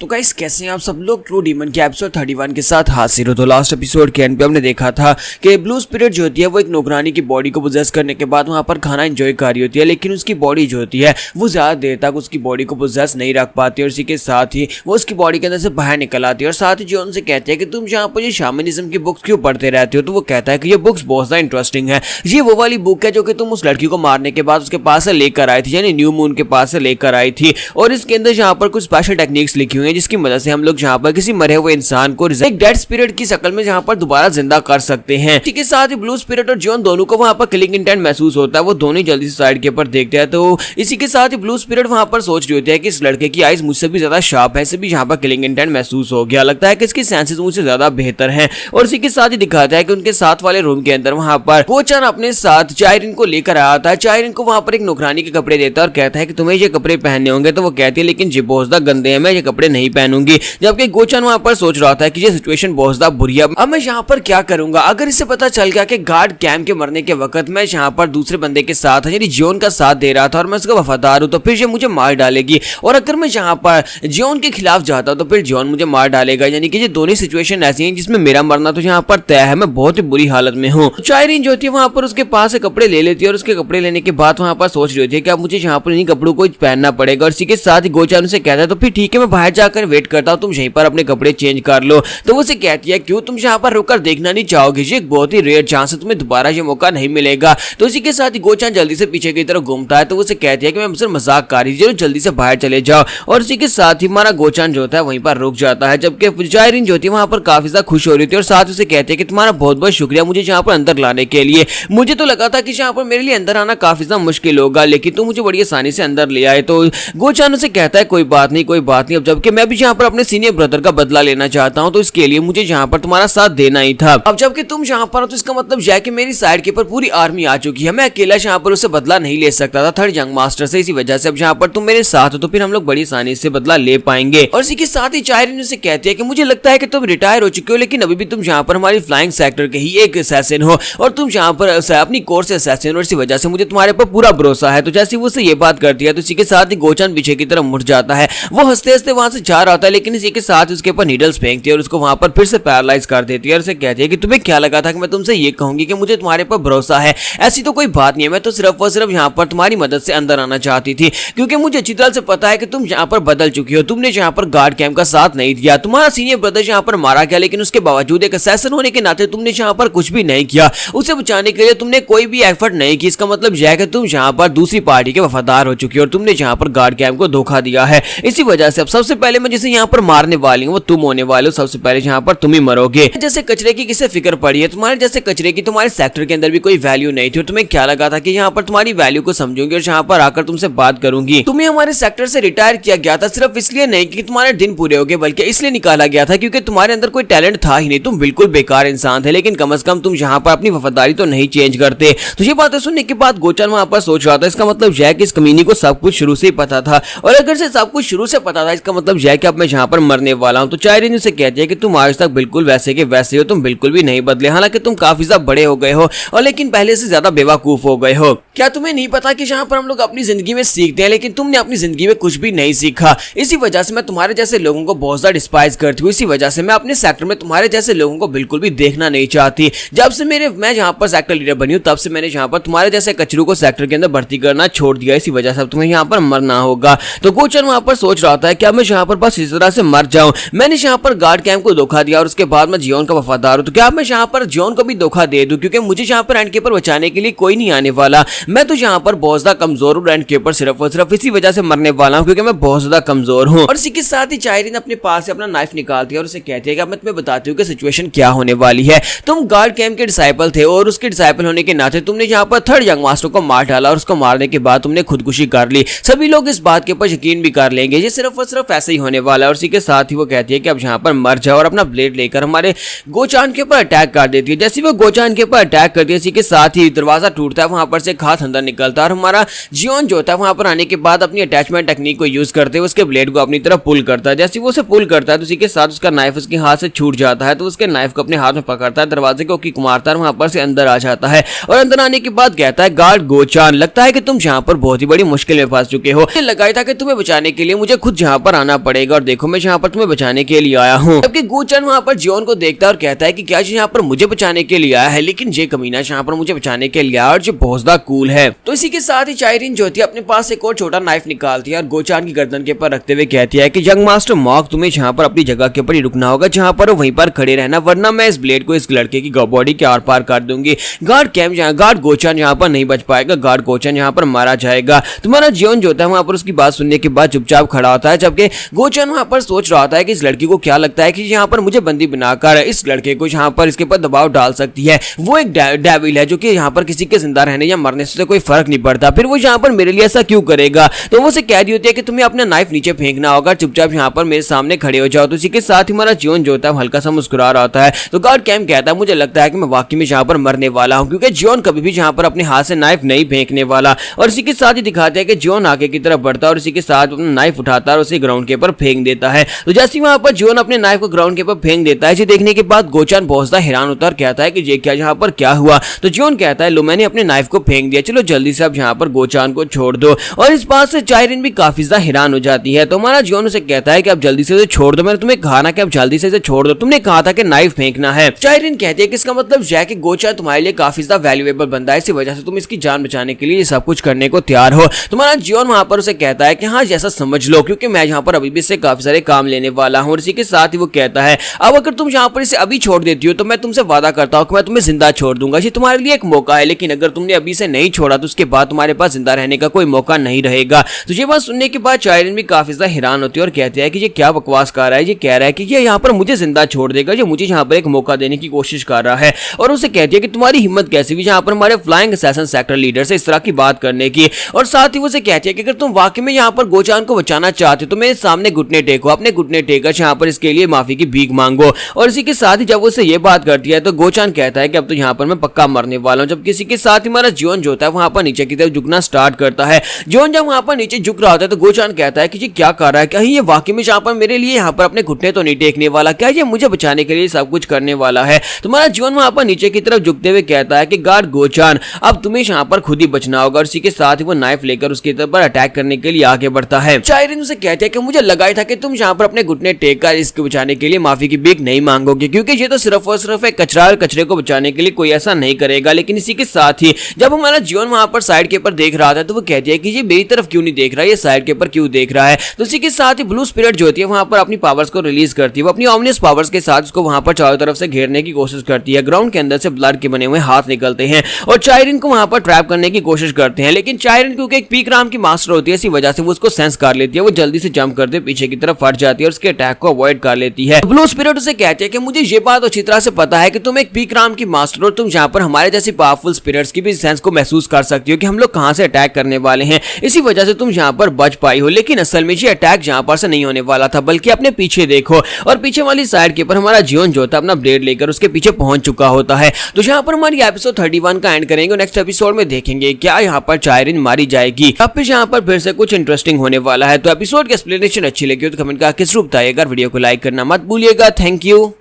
तो गाइस कैसे हैं आप सब लोग। ट्रू डीमन के एपिसोड 31 के साथ हाजिर हो। तो लास्ट एपिसोड के एंड पे हमने देखा था कि ब्लू स्पिरिट जो होती है वो एक नौकरानी की बॉडी को पोजेस करने के बाद वहां पर खाना एंजॉय कर रही होती है, लेकिन उसकी बॉडी जो होती है वो ज्यादा देर तक उसकी बॉडी को पोजेस नहीं रख पाती और इसी के साथ ही वो उसकी बॉडी के अंदर से बाहर निकल आती है। और साथ ही जो उनसे कहते हैं कि तुम यहाँ पर ये शामनिज्म की बुक्स क्यों पढ़ते रहते हो, तो वो कहता है कि ये बुक्स बहुत ज्यादा इंटरेस्टिंग है। ये वो वाली बुक है जो कि तुम उस लड़की को मारने के बाद उसके पास से लेकर आई थी, यानी न्यू मून के पास से लेकर आई थी। और इसके अंदर यहाँ पर कुछ स्पेशल टेक्निक्स लिखी हुई है जिसकी मदद से हम लोग यहाँ पर किसी मरे हुए इंसान को एक डेड स्पिरिट की शक्ल में यहाँ पर दोबारा जिंदा कर सकते हैं। ठीक है, साथ ही ब्लू स्पिरिट और जॉन दोनों को वहाँ पर किलिंग इंटेंट महसूस होता है। वो दोनों जल्दी से साइड के ऊपर देखते हैं। तो इसी के साथ ही ब्लू स्पिरिट वहाँ पर सोच रही होती है कि इस लड़के की आइज मुझसे भी ज्यादा शार्प है, इसे भी यहाँ पर किलिंग इंटेंट महसूस हो गया। लगता है कि इसकी सेंसेस मुझसे ज्यादा बेहतर हैं। और इसी के साथ ही दिखाता है कि उनके साथ वाले रूम के अंदर वहाँ पर गोचान अपने साथ चायरिन को लेकर आया था। चायरिन को वहाँ पर एक नौकरानी के कपड़े देता है और कहता है कि तुम्हें ये कपड़े पहनने होंगे। तो वो कहती है लेकिन ये बहुत ज्यादा गंदे हैं, मैं ये कपड़े नहीं पहनूंगी। जबकि गोचान वहाँ पर सोच रहा था कि ये सिचुएशन बहुत ज्यादा बुरी है, अब मैं यहाँ पर क्या करूंगा। अगर इसे पता चल गया कि गार्ड कैम के मरने के वक्त मैं यहाँ पर दूसरे बंदे के साथ यानी जॉन का साथ दे रहा था और मैं उसका वफादार हूँ, तो फिर ये मुझे मार डालेगी। और अगर मैं यहाँ पर जॉन के खिलाफ जाता हूँ तो फिर जॉन मुझे मार डालेगा। यानी कि ये दोनों सिचुएशन ऐसी हैं जिसमें मेरा मरना तो यहाँ पर तय है, मैं बहुत ही बुरी हालत में हूँ। चायरिन जो थी वहाँ पर उसके पास से कपड़े ले लेती है और उसके कपड़े लेने के बाद वहाँ पर सोच रही होती है कि अब मुझे यहाँ पर इन्हीं कपड़ों को पहनना पड़ेगा। और इसी के साथ ही गोचान से कहता है तो फिर ठीक है, मैं बाहर जाकर वेट करता हूँ, तुम यहीं पर अपने कपड़े चेंज कर लो। तो वो उसे कहती है क्यों, तुम यहाँ पर रुककर देखना नहीं चाहोगे, ये एक बहुत ही रेयर चांस है, तुम्हें दोबारा ये मौका नहीं मिलेगा। तो इसी के साथ ही गोचान जल्दी से पीछे की तरफ घूमता है। तो वो उसे कहती है कि मैं मुझसे मजाक कर रही हूँ, जल्दी से बाहर चले जाओ। और इसी के साथ ही हमारा गोचान जो होता है वहीं पर रुक जाता है। जबकि चायरिन जो थी वहां पर काफी ज्यादा खुश हो रही थी और साथ उसे कहते हैं कि तुम्हारा बहुत बहुत शुक्रिया मुझे यहाँ पर अंदर लाने के लिए। मुझे तो लगा था कि यहाँ पर मेरे लिए अंदर आना काफी ज्यादा मुश्किल होगा, लेकिन तुम मुझे बड़ी आसानी से अंदर ले आए। तो गोचान उसे कहता है कोई बात नहीं कोई बात नहीं, अब जबकि मैं भी यहाँ पर अपने सीनियर ब्रदर का बदला लेना चाहता हूँ, तो इसके लिए मुझे यहाँ पर तुम्हारा साथ देना ही था। अब जबकि तुम यहाँ पर हो तो इसका मतलब यह है कि मेरी साइड के ऊपर पूरी आर्मी आ चुकी है, मैं अकेला यहाँ पर उससे बदला नहीं ले सकता था थर्ड यंग मास्टर से। इसी वजह से अब यहाँ पर तुम मेरे साथ हो तो फिर हम लोग बड़ी आसानी से बदला ले पाएंगे। और इसी के साथ ही चायरिन उसे कहती है कि मुझे लगता है कि तुम रिटायर हो चुके हो, लेकिन अभी भी तुम यहाँ पर हमारी फ्लाइंग सेक्टर के ही एक असैसिन हो और तुम यहाँ पर अपनी कोर्स से असैसिन हो, और इसी वजह से मुझे तुम्हारे पर पूरा भरोसा है। तो जैसे वो ये बात करती है तो इसी के साथ ही गोचान पीछे की तरफ मुड़ जाता है। वो हंसते हंसते वहां से जा रहा था, लेकिन इसी के साथ उसके ऊपर नीडल्स फेंकती है और उसको वहां पर फिर से पैरालाइज कर देती है और उसे कहती है कि तुम्हें क्या लगा था कि मैं तुमसे ये कहूंगी कि मुझे तुम्हारे पर भरोसा है, ऐसी तो कोई बात नहीं है। मैं तो सिर्फ और सिर्फ यहाँ पर तुम्हारी मदद से अंदर आना चाहती थी, क्योंकि मुझे अच्छी तरह से पता है कि तुम यहाँ पर बदल चुकी हो। तुमने यहाँ पर गार्ड कैंप का साथ नहीं दिया, तुम्हारा सीनियर ब्रदर यहाँ पर मारा गया, लेकिन उसके बावजूद एक असैसिन होने के नाते तुमने यहाँ पर कुछ भी नहीं किया, उसे बचाने के लिए तुमने कोई भी एफर्ट नहीं की। इसका मतलब यह है कि तुम यहाँ पर दूसरी पार्टी के वफादार हो चुकी हो और तुमने यहाँ पर गार्ड कैंप को धोखा दिया है। इसी वजह से अब सबसे पहले मैं जिसे यहाँ पर मारने वाली हूँ वो तुम होने वाले हो, सबसे पहले यहाँ पर तुम ही मरोगे। जैसे कचरे की किसे फिक्र पड़ी है, तुम्हारे जैसे कचरे की तुम्हारे सेक्टर के अंदर भी कोई वैल्यू नहीं थी और तुम्हें क्या लगा था कि यहाँ पर तुम्हारी वैल्यू को समझूंगी और यहाँ पर आकर तुमसे बात करूंगी। तुम्हें हमारे सेक्टर से रिटायर किया गया था सिर्फ इसलिए नहीं कि तुम्हारे दिन पूरे हो गए, बल्कि इसलिए निकाला गया था क्योंकि तुम्हारे अंदर कोई टैलेंट था ही नहीं, तुम बिल्कुल बेकार इंसान थे। लेकिन कम से कम तुम यहाँ पर अपनी वफादारी तो नहीं चेंज करते। तो ये बातें सुनने के बाद गोचान वहां पर सोच रहा था इसका मतलब यह है कि इस कमीनी को सब कुछ शुरू से ही पता था, और अगर से सब कुछ शुरू से पता था इसका मतलब यह है कि अब मैं यहाँ पर मरने वाला हूँ। तो चायरिन उसे कहती है कि तुम आज तक बिल्कुल वैसे के वैसे हो, तुम बिल्कुल भी नहीं बदले, हालांकि तुम काफी ज्यादा बड़े हो गए हो और लेकिन पहले से ज्यादा बेवकूफ हो गए हो। क्या तुम्हें नहीं पता कि यहाँ पर हम लोग अपनी जिंदगी में सीखते हैं, लेकिन तुमने अपनी जिंदगी में कुछ भी नहीं सीखा। इसी वजह से मैं तुम्हारे जैसे लोगों को बहुत ज्यादा डिस्पाइज करती हूँ। इसी वजह से मैं अपने सेक्टर में तुम्हारे जैसे लोगों को बिल्कुल भी देखना नहीं चाहती। जब से मैं यहाँ पर सेक्टर लीडर बनी हूँ तब से मैंने यहाँ पर तुम्हारे जैसे कचरू को सेक्टर के अंदर भर्ती करना छोड़ दिया। इसी वजह से तुम्हें यहाँ पर मरना होगा। तो गोचन वहां पर सोच रहा था क्या मैं यहाँ पर बस इस तरह से मर जाऊं, मैंने यहाँ पर गार्ड कैंप को धोखा दिया और उसके बाद मैं जियोन का वफादार हूं, तो क्या मैं यहाँ पर जियोन को भी धोखा दे दूं, क्योंकि मुझे यहाँ पर एंड के ऊपर बचाने के लिए कोई नहीं आने वाला। मैं तो यहाँ पर बहुत ज्यादा कमजोर हूँ, एंड के ऊपर सिर्फ और सिर्फ इसी वजह से मरने वाला हूँ क्योंकि मैं बहुत ज्यादा कमजोर हूँ। और इसी के साथ ही चायरिन अपने पास से अपना नाइफ निकालती है और उसे कहती है कि मैं तुम्हें बताती हूँ कि सिचुएशन क्या होने वाली है। तुम गार्ड कैंप के डिसाइपल थे और उसके डिसाइपल होने के नाते तुमने यहाँ पर थर्ड यंग मास्टर को मार डाला और उसको मारने के बाद तुमने खुदकुशी कर ली। सभी लोग इस बात के ऊपर यकीन भी कर लेंगे, ये सिर्फ और सिर्फ ऐसे ही होने वाला है। और इसी के साथ ही वो कहती है कि अब यहाँ पर मर जाओ और अपना ब्लेड लेकर हमारे गोचान के ऊपर अटैक कर देती है। जैसे वो गोचान के ऊपर अटैक करती है इसी के साथ ही दरवाजा टूटता है, वहां पर से एक हाथ अंदर निकलता है और हमारा जियोन जो होता है वहां पर आने के बाद अपनी अटैचमेंट टेक्निक को यूज करते हुए उसके ब्लेड को अपनी तरफ पुल करता है। जैसे वो उसे पुल करता है तो इसी के साथ उसका नाइफ उसके हाथ से छूट जाता है, तो उसके नाइफ को अपने हाथ में पकड़ता है, दरवाजे को किक मारता है, वहां पर से अंदर आ जाता है और अंदर आने के बाद कहता है गार्ड गोचान, लगता है कि तुम यहाँ पर बहुत ही बड़ी मुश्किल में फंस चुके हो। लगाया था कि तुम्हें बचाने के लिए मुझे खुद यहाँ पर आना पड़ेगा और देखो मैं यहाँ पर तुम्हें बचाने के लिए आया हूँ। जबकि गोचान वहाँ पर जियोन को देखता है और कहता है कि क्या यहाँ पर मुझे बचाने के लिए आया है, लेकिन ये कमीना यहाँ पर मुझे बचाने के लिए आया और जो बहुत ज्यादा कूल है। तो इसी के साथ ही चायरिन जो होती है अपने पास एक और छोटा नाइफ निकालती है और गोचान की गर्दन के ऊपर रखते हुए कहती है कि यंग मास्टर मॉक तुम्हें यहाँ पर अपनी जगह के ऊपर ही रुकना होगा, जहाँ पर वहीं पर खड़े रहना, वरना मैं इस ब्लेड को इस लड़के की बॉडी के आर पार कर दूंगी। गार्ड गोचान यहाँ पर नहीं बच पाएगा, गार्ड गोचान यहाँ पर मारा जाएगा। तुम्हारा जियोन जो होता है वहाँ पर उसकी बात सुनने के बाद चुपचाप खड़ा होता है, जबकि गोचान वहाँ पर सोच रहा होता है कि इस लड़की को क्या लगता है कि यहाँ पर मुझे बंदी बनाकर इस लड़के को यहाँ पर इसके ऊपर दबाव डाल सकती है। वो एक डेविल है जो कि यहाँ पर किसी के जिंदा रहने या मरने से कोई फर्क नहीं पड़ता, फिर वो यहाँ पर मेरे लिए ऐसा क्यों करेगा। तो वो से कह रही होती है कि तुम्हें अपना नाइफ नीचे फेंकना होगा, चुपचाप यहाँ पर मेरे सामने खड़े हो जाओ। तो इसी के साथ ही हमारा जियोन जो होता है हल्का सा मुस्कुरा रहा होता है। तो गार्ड कैम कहता है मुझे लगता है कि मैं वाकई में यहाँ पर मरने वाला हूँ, क्योंकि जियोन कभी भी यहाँ पर अपने हाथ से नाइफ नहीं फेंकने वाला। और इसी के साथ ही दिखाते हैं कि जियोन आगे की तरफ बढ़ता है और इसी के साथ अपना नाइफ उठाता है और उसे ग्राउंड के ऊपर फेंक देता है। तो जैसे वहां पर जियोन अपने नाइफ को ग्राउंड के ऊपर फेंक देता है, देखने के बाद गोचान बहुत ज्यादा हैरान होता है और कहता है कि ये क्या यहाँ पर क्या हुआ। तो जियोन कहता है लो मैंने अपने नाइफ को फेंक दिया, चलो जल्दी से अब यहाँ पर गोचान को छोड़ दो। और इस बात से चायरिन भी काफी ज्यादा हैरान हो जाती है। तो हमारा जियोन उसे कहता है कि अब जल्दी से छोड़ दो, मैंने तुम्हें कहा ना कि अब जल्दी से छोड़ दो, तुमने कहा था कि नाइफ फेंकना है। चायरिन कहती है कि इसका मतलब यह है कि गोचान तुम्हारे लिए काफी ज्यादा वैल्यूएबल बंदा है, इसी वजह से तुम इसकी जान बचाने के लिए सब कुछ करने को तैयार हो। तुम्हारा जियोन वहां पर उसे कहता है कि हाँ जैसा समझ लो, क्योंकि मैं यहाँ पर अभी भी इससे काफी सारे काम लेने वाला हूँ। और इसी के साथ ही वो कहता है अब अगर तुम यहाँ पर इसे अभी छोड़ देती हो तो मैं तुमसे वादा करता हूँ कि मैं तुम्हें जिंदा छोड़ दूंगा। ये तुम्हारे लिए एक मौका है, लेकिन अगर तुमने अभी से नहीं छोड़ा तो उसके बाद तुम्हारे पास जिंदा रहने का कोई मौका नहीं रहेगा। तो ये बात सुनने के बाद चायरिन भी काफी ज्यादा हैरान होती है और कहती है कि ये क्या बकवास कर रहा है, ये कह रहा है कि ये यहाँ पर मुझे जिंदा छोड़ देगा, ये मुझे यहाँ पर एक मौका देने की कोशिश कर रहा है। और उसे कहती है कि तुम्हारी हिम्मत कैसी भी यहाँ पर हमारे फ्लाइंग असैसिन सेक्टर लीडर से इस तरह की बात करने की। और साथ ही वो कहती है कि अगर तुम वाकई में यहाँ पर गोचान को बचाना चाहते हो तो मेरे सामने घुटने टेको, अपने घुटने टेकर यहाँ पर इसके लिए माफी की भीख मांगो। और इसी के साथ ही जब वो ये बात करती है तो गोचान कहता है कि अब तो यहाँ पर मैं पक्का मरने वाला हूँ। जब किसी के साथ ही हमारा जियोन जो होता है वहां पर नीचे की तरफ झुकना स्टार्ट करता है। जियोन जब वहां पर नीचे झुक रहा होता है तो गोचान कहता है कि ये क्या कर रहा है, कहीं ये वाकई में यहाँ पर मेरे लिए यहाँ पर अपने घुटने तो नहीं टेकने वाला, क्या ये मुझे बचाने के लिए सब कुछ करने वाला है। तुम्हारा जियोन वहां पर नीचे की तरफ झुकते हुए कहता है कि गार्ड गोचान अब तुम्हें यहाँ पर खुद ही बचना होगा। और इसी के साथ ही वो नाइफ लेकर उसके ऊपर अटैक करने के लिए आगे बढ़ता है। चायरिन उसे कहते हैं कि मुझे लगा था कि तुम यहाँ पर अपने घुटने टेक कर इसको बचाने के लिए माफी की भीख नहीं मांगोगे, क्योंकि ये तो सिर्फ और सिर्फ एक कचरा और कचरे को बचाने के लिए कोई ऐसा नहीं करेगा। लेकिन इसी के साथ ही जब हमारा जियोन वहां पर साइड के ऊपर देख रहा था तो वो कहती है कि ये मेरी तरफ क्यों नहीं देख रहा है, ये साइड के ऊपर क्यों देख रहा है। तो इसी के साथ ही ब्लू स्पिरिट जो होती है वहां पर अपनी पावर्स को रिलीज करती है। वो अपनी ऑमनियस पावर्स के साथ उसको वहां पर चारों तरफ से घेरने की कोशिश करती है। ग्राउंड के अंदर से ब्लड के बने हुए हाथ निकलते हैं और चायरिन को वहां पर ट्रैप करने की कोशिश करते हैं। लेकिन चायरिन क्योंकि एक पीक राम की मास्टर होती है, इसी वजह से वो उसको सेंस कर लेती है। वो जल्दी से जंप करते पीछे की तरफ फट जाती है और उसके अटैक को अवॉइड कर लेती है। ब्लू स्पिरिट उसे कहते हैं कि मुझे ये बात अच्छी तरह से पता है कि तुम एक पीक राम की मास्टर हो, तुम यहाँ पर हमारे जैसे पावरफुल स्पिरिट्स की भी सेंस को महसूस कर सकती हो कि हम लोग कहां से अटैक करने वाले हैं, इसी वजह से तुम यहाँ पर बच पाई हो। लेकिन असल में ये अटैक यहाँ पर से नहीं होने वाला था, बल्कि अपने पीछे देखो। और पीछे वाली साइड के ऊपर हमारा जियोन जो था अपना ब्लेड लेकर उसके पीछे पहुंच चुका होता है। तो यहाँ पर हमारी एपिसोड 31 का एंड करेंगे। नेक्स्ट एपिसोड में देखेंगे क्या यहाँ पर चायरिन मारी जाएगी, अब यहाँ पर फिर से कुछ इंटरेस्टिंग होने वाला है। तो एपिसोड की एक्सप्लेनेशन अच्छी लगी हो तो कमेंट करके जरूर बताइएगा। वीडियो को लाइक करना मत भूलिएगा। Thank you.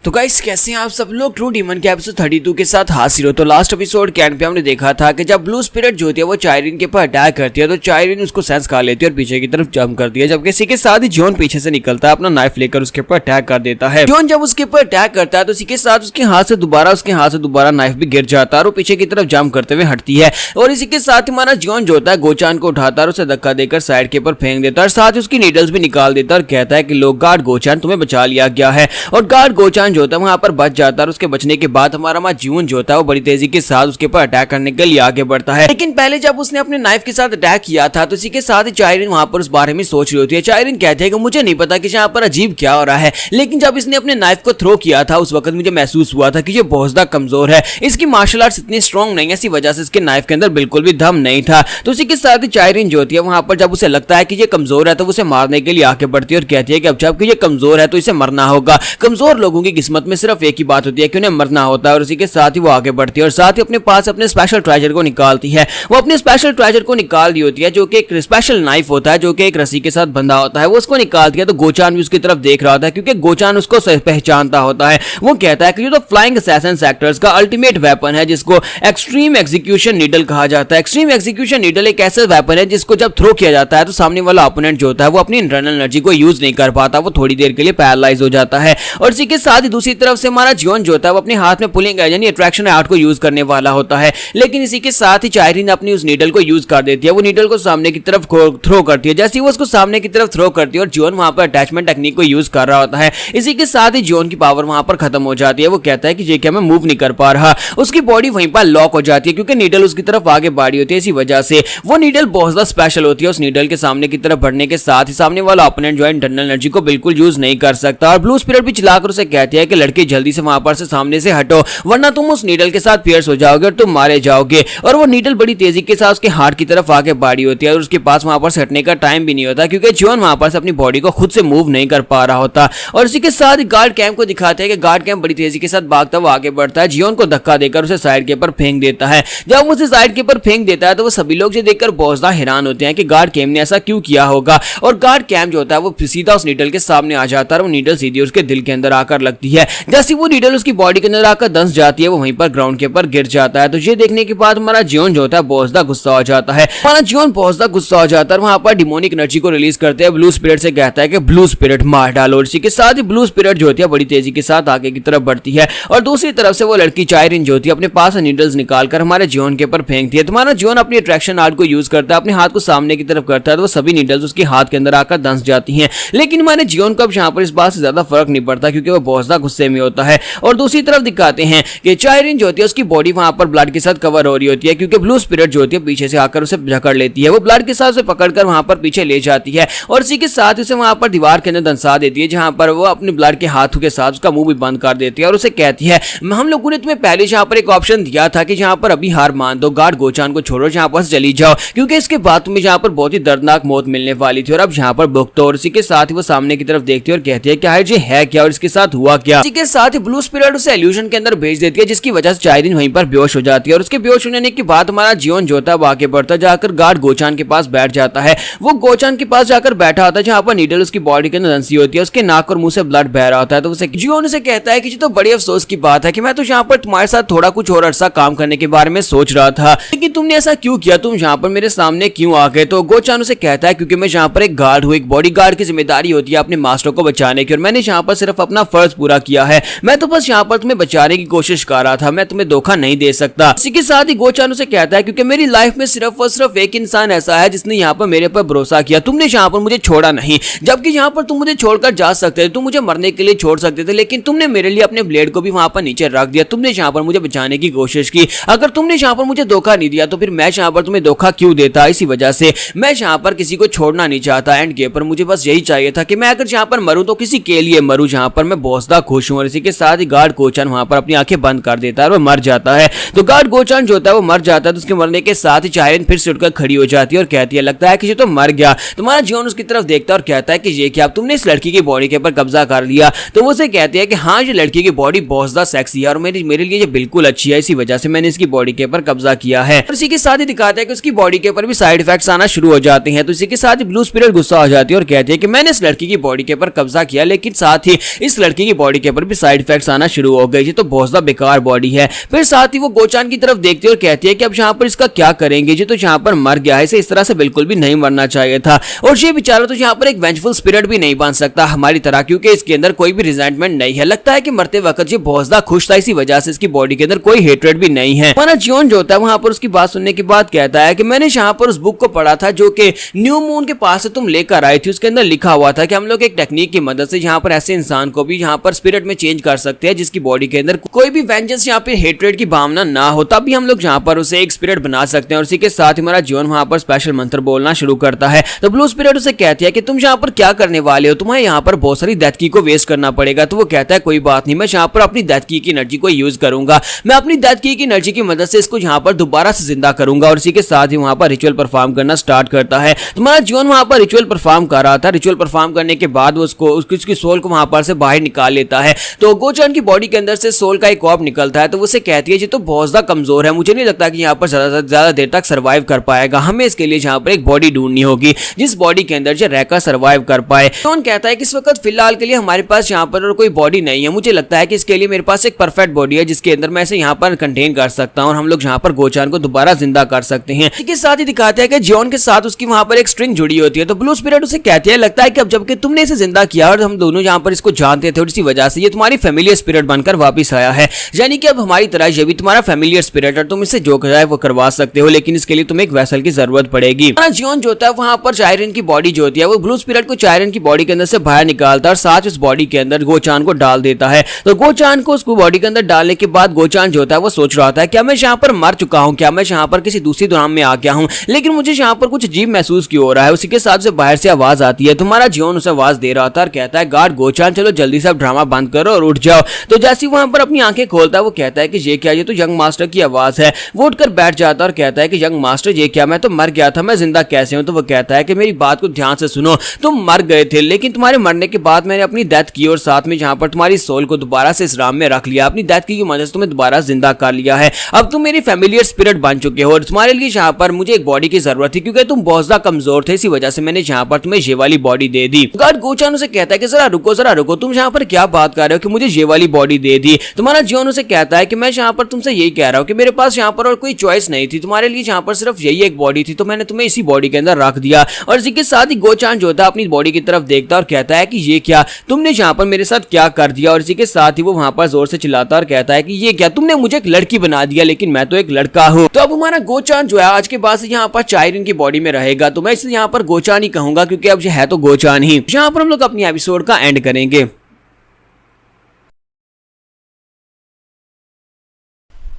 तो गाइस कैसे हैं आप सब लोग। ट्रू डीमन के एपिसोड 32 के साथ हाजिर हो। तो लास्ट एपिसोड के एंड पे हमने देखा था कि जब ब्लू स्पिरिट जो होती है वो चायरिन के ऊपर अटैक करती है तो चायरिन उसको सेंस कर लेती है और पीछे की तरफ जंप करती है। जबकि इसी के साथ ही जियोन पीछे से निकलता है, अपना नाइफ लेकर उसके ऊपर अटैक कर देता है। जियोन जब उसके ऊपर अटैक करता है तो इसी के साथ उसके हाथ से दोबारा नाइफ भी गिर जाता है और वो पीछे की तरफ जंप करते हुए हटती है। और इसी के साथ ही हमारा जियोन जो होता है गोचान को उठाता है और उसे धक्का देकर साइड के ऊपर फेंक देता है और साथ ही उसकी नीडल्स भी निकाल देता है और कहता है कि लो गार्ड गोचान तुम्हें बचा लिया गया है। और गार्ड गोचान जो होता है वहां पर जाता है। उसके बचने के बाद हमारा जियोन जो होता है वो बड़ी तेजी के साथ उसके ऊपर अटैक करने के लिए आगे बढ़ता है। लेकिन पहले जब उसने अपने नाइफ के साथ अटैक किया था तो इसी के साथ ही चायरिन वहां पर उस बारे में सोच रही होती है। चायरिन कहते हैं कि मुझे नहीं पता कि यहाँ पर अजीब क्या हो रहा है, लेकिन जब इसने अपने नाइफ को थ्रो किया था उस वक्त मुझे महसूस हुआ था कि ये बहुत ज्यादा कमजोर है, इसकी मार्शल आर्ट्स इतनी स्ट्रॉन्ग नहीं है, इसी वजह से इसके नाइफ के अंदर बिल्कुल भी दम नहीं था। तो इसी के साथ ही चायरिन जो होती है वहां पर जब उसे लगता है कि ये कमजोर है तो उसे मारने के लिए आगे बढ़ती है और कहती है कि अब जब ये कमजोर है तो इसे मरना होगा, कमजोर लोगों की किस्मत में सिर्फ एक ही बात होती है कि उन्हें मरना होता है और उसी के साथ ही वो आगे बढ़ती है और साथ ही अपने पास अपने स्पेशल ट्रेजर को निकालती है। वो अपने स्पेशल ट्रेजर को निकाल दी होती है जो कि एक स्पेशल नाइफ होता है जो कि एक रस्सी के साथ बंधा होता है। वो उसको निकालती है तो गोचान भी उसकी तरफ देख रहा होता है क्योंकि गोचान उसको पहचानता होता है। वो कहता है कि ये तो फ्लाइंग असैसिन सेक्टर्स का अल्टीमेट वेपन है जिसको एक्सट्रीम एग्जीक्यूशन नीडल कहा जाता है। एक्सट्रीम एग्जीक्यूशन नीडल एक ऐसा वेपन है जिसको जब थ्रो किया जाता है तो सामने वाला ओपोनेंट जो होता है वो अपनी इंटरनल एनर्जी को यूज नहीं कर पाता, वो थोड़ी देर के लिए पैरालाइज हो जाता है। और इसी के साथ ही दूसरी तरफ से हमारा जियोन जो होता है वो अपने हाथ में पुलिंग यानी अट्रैक्शन आर्ट को यूज करने वाला होता है, लेकिन इसी के साथ ही चायरीन अपनी उस नीडल को यूज कर देती है। वो नीडल को सामने की तरफ थ्रो करती है। जैसे ही वो उसको सामने की तरफ थ्रो करती है और जियोन वहां पर अटैचमेंट टेक्निक को यूज कर रहा होता है, इसी के साथ ही जियोन की पावर वहां पर खत्म हो जाती है। वो कहता है कि ये क्या मैं मूव नहीं कर पा रहा। उसकी बॉडी वहीं पर लॉक हो जाती है क्योंकि नीडल उसकी तरफ आगे बढ़ी होती है। इसी वजह से वो नीडल बहुत ज्यादा स्पेशल होती है। उस नीडल के सामने की तरफ बढ़ने के साथ ही सामने वाला ओपोनेंट जो है इंटरनल एनर्जी को बिल्कुल यूज नहीं कर सकता और ब्लू स्पिरिट भी चिल्लाकर उसे कहती है कि लड़के जल्दी से वहां पर से सामने से हटो वरना तुम उस नीडल के साथ पियर्स हो जाओगे और तुम मारे जाओगे। और वो नीडल बड़ी तेजी के साथ उसके हार्ट की तरफ आगे बढ़ी होती है और उसके पास वहां पर से हटने का टाइम भी नहीं होता क्योंकि जियोन वहां पर से अपनी बॉडी को खुद से मूव नहीं कर पा रहा होता। और इसी के साथ ही गार्ड कैंप को दिखाते हैं कि गार्ड कैंप बड़ी तेजी के साथ भागता हुआ आगे बढ़ता है, जियोन को धक्का देकर उसे साइड के ऊपर फेंक देता है। जब उसे साइड के ऊपर फेंक देता है तो वो सभी लोग ये देखकर बहुत ज्यादा हैरान होते हैं कि गार्ड कैंप ने ऐसा क्यों किया होगा। और गार्ड कैंप जो होता है वो सीधा उस नीडल के सामने आ जाता है और वो नीडल सीधी उसके दिल के अंदर आकर लगती है। जैसे वो नीडल उसकी बॉडी के अंदर आकर दंस जाती है वो वहीं पर ग्राउंड के ऊपर गिर जाता है। तो ये देखने के बाद हमारा जियोन जो होता है बहुत ज्यादा गुस्सा हो जाता है। हमारा जियोन बहुत ज्यादा गुस्सा हो जाता है और वहां पर डिमोनिक एनर्जी को रिलीज करते हैं। ब्लू स्पिरिट से कहता है कि ब्लू स्पिरिट मार डालो। इसी के साथ ही ब्लू स्पिरिट जो होती है बड़ी तेजी के साथ आगे की तरफ बढ़ती है और दूसरी तरफ से वो लड़की चायरिन जो होती है अपने पास नीडल्स निकालकर हमारे जियोन के ऊपर फेंकती है। तुम्हारा जियोन अपनी अट्रैक्शन आर्ट को यूज करता है, अपने हाथ को सामने की तरफ करता है तो वो सभी नीडल्स उसके हाथ के अंदर आकर दंस जाती हैं। लेकिन हमारे जियोन को अब यहाँ पर इस बात से ज्यादा फर्क नहीं पड़ता क्योंकि वो बहुत ज्यादा गुस्से में होता है। और दूसरी तरफ दिखाते हैं कि चायरिन जो होती है उसकी बॉडी वहां पर ब्लड के साथ कवर हो रही होती है क्योंकि ब्लू स्पिरिट जो होती है पीछे से आकर उसे जकड़ लेती है। वो ब्लड के साथ उसे पकड़कर वहां पर पीछे ले जाती है और इसी के साथ उसे वहां पर दीवार के अंदर दंसा देती है जहां पर वो अपने ब्लड के हाथों के साथ उसका मुंह भी बंद कर देती है और उसे कहती है हम लोगों ने तुम्हें पहले जहां पर एक ऑप्शन दिया था कि जहां पर अभी हार मान दो, गार्ड गोचान को छोड़ो, जहां पर चली जाओ क्योंकि इसके बाद तुम्हें जहां पर बहुत ही दर्दनाक मौत मिलने वाली थी और अब जहां पर भुगतो। और इसी के साथ ही वो सामने की तरफ देखती है और कहती है क्या है ये है क्या और इसके साथ हुआ क्या। इसी के साथ ही ब्लू स्पिरिट उसे इल्यूजन के अंदर भेज देती है जिसकी वजह से चायरिन वहीं पर बेहोश हो जाती है और उसके बेहोश होने के बाद हमारा जियोन जो होता है वो आगे बढ़ता जाकर गार्ड गोचान के पास बैठ जाता है। वो गोचान के पास जाकर बैठा होता है जहां पर नीडल उसकी बॉडी के अंदर दंसी होती है, उसके नाक और मुंह से ब्लड बह रहा होता है। तो उसे जियोन उसे कहता है कि ये तो बड़ी अफसोस की बात है कि मैं तो यहाँ पर तुम्हारे साथ थोड़ा कुछ और अरसा काम करने के बारे में सोच रहा था लेकिन तुमने ऐसा क्यों किया, तुम यहाँ पर मेरे सामने क्यों आ गए। तो गोचान उसे कहता है क्योंकि मैं यहाँ पर एक गार्ड हूँ, एक बॉडी गार्ड की जिम्मेदारी होती है अपने मास्टर को बचाने की और मैंने यहाँ पर सिर्फ अपना फर्ज पूरा किया है। मैं तो बस यहाँ पर तुम्हें बचाने की कोशिश कर रहा था, मैं तुम्हें धोखा नहीं दे सकता। इसी के साथ ही गोचान उसे कहता है क्योंकि मेरी लाइफ में सिर्फ और सिर्फ एक इंसान ऐसा है जिसने यहाँ पर मेरे पर भरोसा किया, तुमने यहाँ पर मुझे छोड़ा नहीं। जबकि यहाँ पर तुम मुझे छोड़कर जा सकते थे, तुम मुझे मरने के लिए छोड़ सकते थे लेकिन तुमने मेरे लिए अपने ब्लेड को भी वहां पर नीचे रख दिया। तुमने यहाँ पर मुझे बचाने की कोशिश की। अगर तुमने यहाँ पर मुझे धोखा नहीं दिया तो फिर मैं यहाँ पर तुम्हें धोखा क्यों देता। इसी वजह से मैं यहाँ पर किसी को छोड़ना नहीं चाहता। एंड गेम पर मुझे बस यही चाहिए था कि मैं अगर यहाँ पर मरूं तो किसी के लिए मरूं जहाँ पर मैं बहुत ज्यादा खुश हूँ। और इसी के साथ ही गार्ड गोचान वहां पर अपनी आंखें बंद कर देता है और वो मर जाता है। तो गार्ड गोचान जो होता है वो मर जाता है तो उसके मरने के साथ ही चायरिन फिर से उठकर खड़ी हो जाती है और कहती है लगता है कि ये तो मर गया। तुम्हारा जियोन उसकी तरफ देखता है और कहता है कि ये क्या तुमने इस लड़की की बॉडी के ऊपर कब्जा कर लिया। तो वो उसे कहती है कि हाँ ये लड़की की बॉडी बहुत ज्यादा सेक्सी है और मेरे लिए ये बिल्कुल अच्छी है, इसी वजह से मैंने इसकी बॉडी के ऊपर कब्जा किया है। और इसी के साथ ही दिखाता है कि उसकी बॉडी के ऊपर भी साइड इफेक्ट्स आना शुरू हो जाते हैं। तो इसी के साथ ही ब्लू स्पिरिट गुस्सा हो जाती है और कहती है कि मैंने इस लड़की की बॉडी के ऊपर कब्जा किया लेकिन साथ ही इस लड़की की बॉडी के ऊपर भी साइड इफेक्ट्स आना शुरू हो गए, ये तो बहुत ज्यादा बेकार बॉडी है। फिर साथ ही वो गोचान की तरफ देखती है और कहती है कि अब यहाँ पर इसका क्या करेंगे, ये तो यहाँ पर मर गया है, इसे इस तरह से बिल्कुल भी नहीं मरना चाहिए था। और ये बेचारा तो यहाँ पर एक वेंजफुल स्पिरिट भी नहीं बन सकता हमारी तरह क्योंकि इसके अंदर कोई भी रिजेंटमेंट नहीं है। लगता है कि मरते वक्त ये बहुत ज्यादा खुश था, इसी वजह से इसकी बॉडी के अंदर कोई हेट्रेड भी नहीं है। हमारा जियोन जो होता है वहां पर उसकी बात सुनने के बाद कहता है कि मैंने यहाँ पर उस बुक को पढ़ा था जो कि न्यू मून के पास से तुम लेकर आई थी। उसके अंदर लिखा हुआ था कि हम लोग एक टेक्निक की मदद से यहाँ पर ऐसे इंसान को भी यहाँ पर स्पिरिट में चेंज कर सकते हैं जिसकी बॉडी के अंदर कोई भी वेंजेंस यहाँ पे हेट्रेड की भावना ना हो, तब भी हम लोग यहाँ पर उसे एक स्पिरिट बना सकते हैं। और इसी के साथ हमारा जियोन वहां पर स्पेशल मंत्र बोलना शुरू करता है। तो ब्लू स्पिरिट उसे कहती है कि तुम यहाँ पर क्या करने वाले हो, तुम्हें यहाँ पर बहुत सारी डेथ की को वेस्ट करना पड़ेगा। तो वो कहता है कोई बात नहीं, मैं यहाँ पर अपनी डेथ की एनर्जी को यूज करूंगा, मैं अपनी डेथ की एनर्जी की मदद से इसको यहाँ पर दोबारा से जिंदा करूंगा। और इसी के साथ ही वहां पर रिचुअल परफॉर्म करना स्टार्ट करता है। तुम्हारा जियोन वहां पर रिचुअल परफॉर्म कर रहा था। रिचुअल परफॉर्म करने के बाद वो उसकी सोल को वहां पर से बाहर निकाल लेता देता है। तो गोचान की बॉडी के अंदर से सोल का एक ऑर्ब निकलता है, तो वो उसे कहती है ये तो बहुत ज्यादा कमजोर है, मुझे नहीं लगता कि यहाँ पर ज्यादा देर तक सर्वाइव कर पाएगा, हमें इसके लिए यहाँ पर एक बॉडी ढूंढनी होगी जिस बॉडी के अंदर जो रहकर सर्वाइव कर पाए। जॉन कहता है कि इस वक्त फिलहाल के लिए हमारे पास यहाँ पर और कोई बॉडी नहीं है, मुझे लगता है कि इसके लिए मेरे पास एक परफेक्ट बॉडी है जिसके अंदर मैं इसे यहाँ पर कंटेन कर सकता हूँ और हम लोग यहाँ पर गोचान को दोबारा जिंदा कर सकते हैं। इसके साथ ही दिखाते हैं कि जॉन के साथ उसकी वहां पर एक स्ट्रिंग जुड़ी होती है, तो ब्लू स्पिरिट उसे कहती है लगता है कि अब जबकि तुमने इसे जिंदा किया और हम दोनों यहाँ पर इसको जानते थे और इसी वजह से ये तुम्हारी फैमिलियर स्पिरिट बनकर वापस आया है, यानी कि अब हमारी तरह ये भी तुम्हारा फैमिलियर स्पिरिट है, तुम इसे जो कराए वो करवा सकते हो, लेकिन इसके लिए तुम्हें एक वेसल की जरूरत पड़ेगी। जॉन जो होता है वहां पर चायरन की बॉडी जो होती है वो ब्लू स्पिरिट को चायरन की बॉडी के अंदर से बाहर निकालता है और साथ उस बॉडी के अंदर गोचान को डाल देता है। तो गोचान को उसको बॉडी के अंदर डालने के बाद गोचान जो होता है वो सोच रहा था क्या मैं यहाँ पर मर चुका हूँ, क्या मैं यहाँ पर किसी दूसरी दुनिया में आ गया हूँ, लेकिन मुझे यहाँ पर कुछ अजीब महसूस क्यों हो रहा है। उसी के साथ से बाहर से आवाज आती है, तुम्हारा जॉन उसे आवाज दे रहा था और कहता है गार्ड गोचान चलो जल्दी से ड्रामा बंद करो और उठ जाओ। तो जैसे वहां पर अपनी आंखें खोलता है वो कहता है कि ये क्या, ये तो यंग मास्टर की आवाज है। वो उठकर बैठ जाता है और कहता है कि यंग मास्टर ये क्या, मैं तो मर गया था, मैं जिंदा कैसे हूं। तो वो कहता है कि मेरी बात को ध्यान से सुनो, तुम मर गए थे लेकिन तुम्हारे मरने के बाद मैंने अपनी डेथ की और साथ में जहां पर तुम्हारी सोल को दोबारा से इस राम में रख लिया, अपनी डेथ की मदद से तुम्हें दोबारा जिंदा कर लिया है, अब तुम मेरी फैमिलियर स्पिरिट बन चुके हो और तुम्हारे लिए यहाँ पर मुझे एक बॉडी की जरूरत थी क्योंकि तुम बहुत ज्यादा कमजोर थे, इसी वजह से मैंने यहाँ पर तुम्हें ये वाली बॉडी दे दी। गार्ड गोचान उसे कहता है कि जरा रुको, तुम यहाँ पर क्या बात कर रहे हो कि मुझे ये वाली बॉडी दे दी। तुम्हारा जॉन उसे कहता है कि मैं यहाँ पर तुमसे यही कह रहा हूँ कि मेरे पास यहाँ पर और कोई चॉइस नहीं थी, तुम्हारे लिए यहाँ पर सिर्फ यही एक बॉडी थी, तो मैंने तुम्हें इसी बॉडी के अंदर रख दिया। और इसी के साथ ही गोचान जो था अपनी बॉडी की तरफ देखता और कहता है कि ये क्या, तुमने यहाँ पर मेरे साथ क्या कर दिया। और इसी के साथ ही वो वहां पर जोर से चिल्लाता और कहता है कि ये क्या, तुमने मुझे एक लड़की बना दिया, लेकिन मैं तो एक लड़का हूँ। तो अब हमारा गोचान जो है आज के बाद से यहाँ पर चायरन की बॉडी में रहेगा, तो मैं इसे यहाँ पर गोचान ही कहूंगा क्योंकि अब ये है तो गोचान ही। यहाँ पर हम लोग अपनी एपिसोड का एंड करेंगे।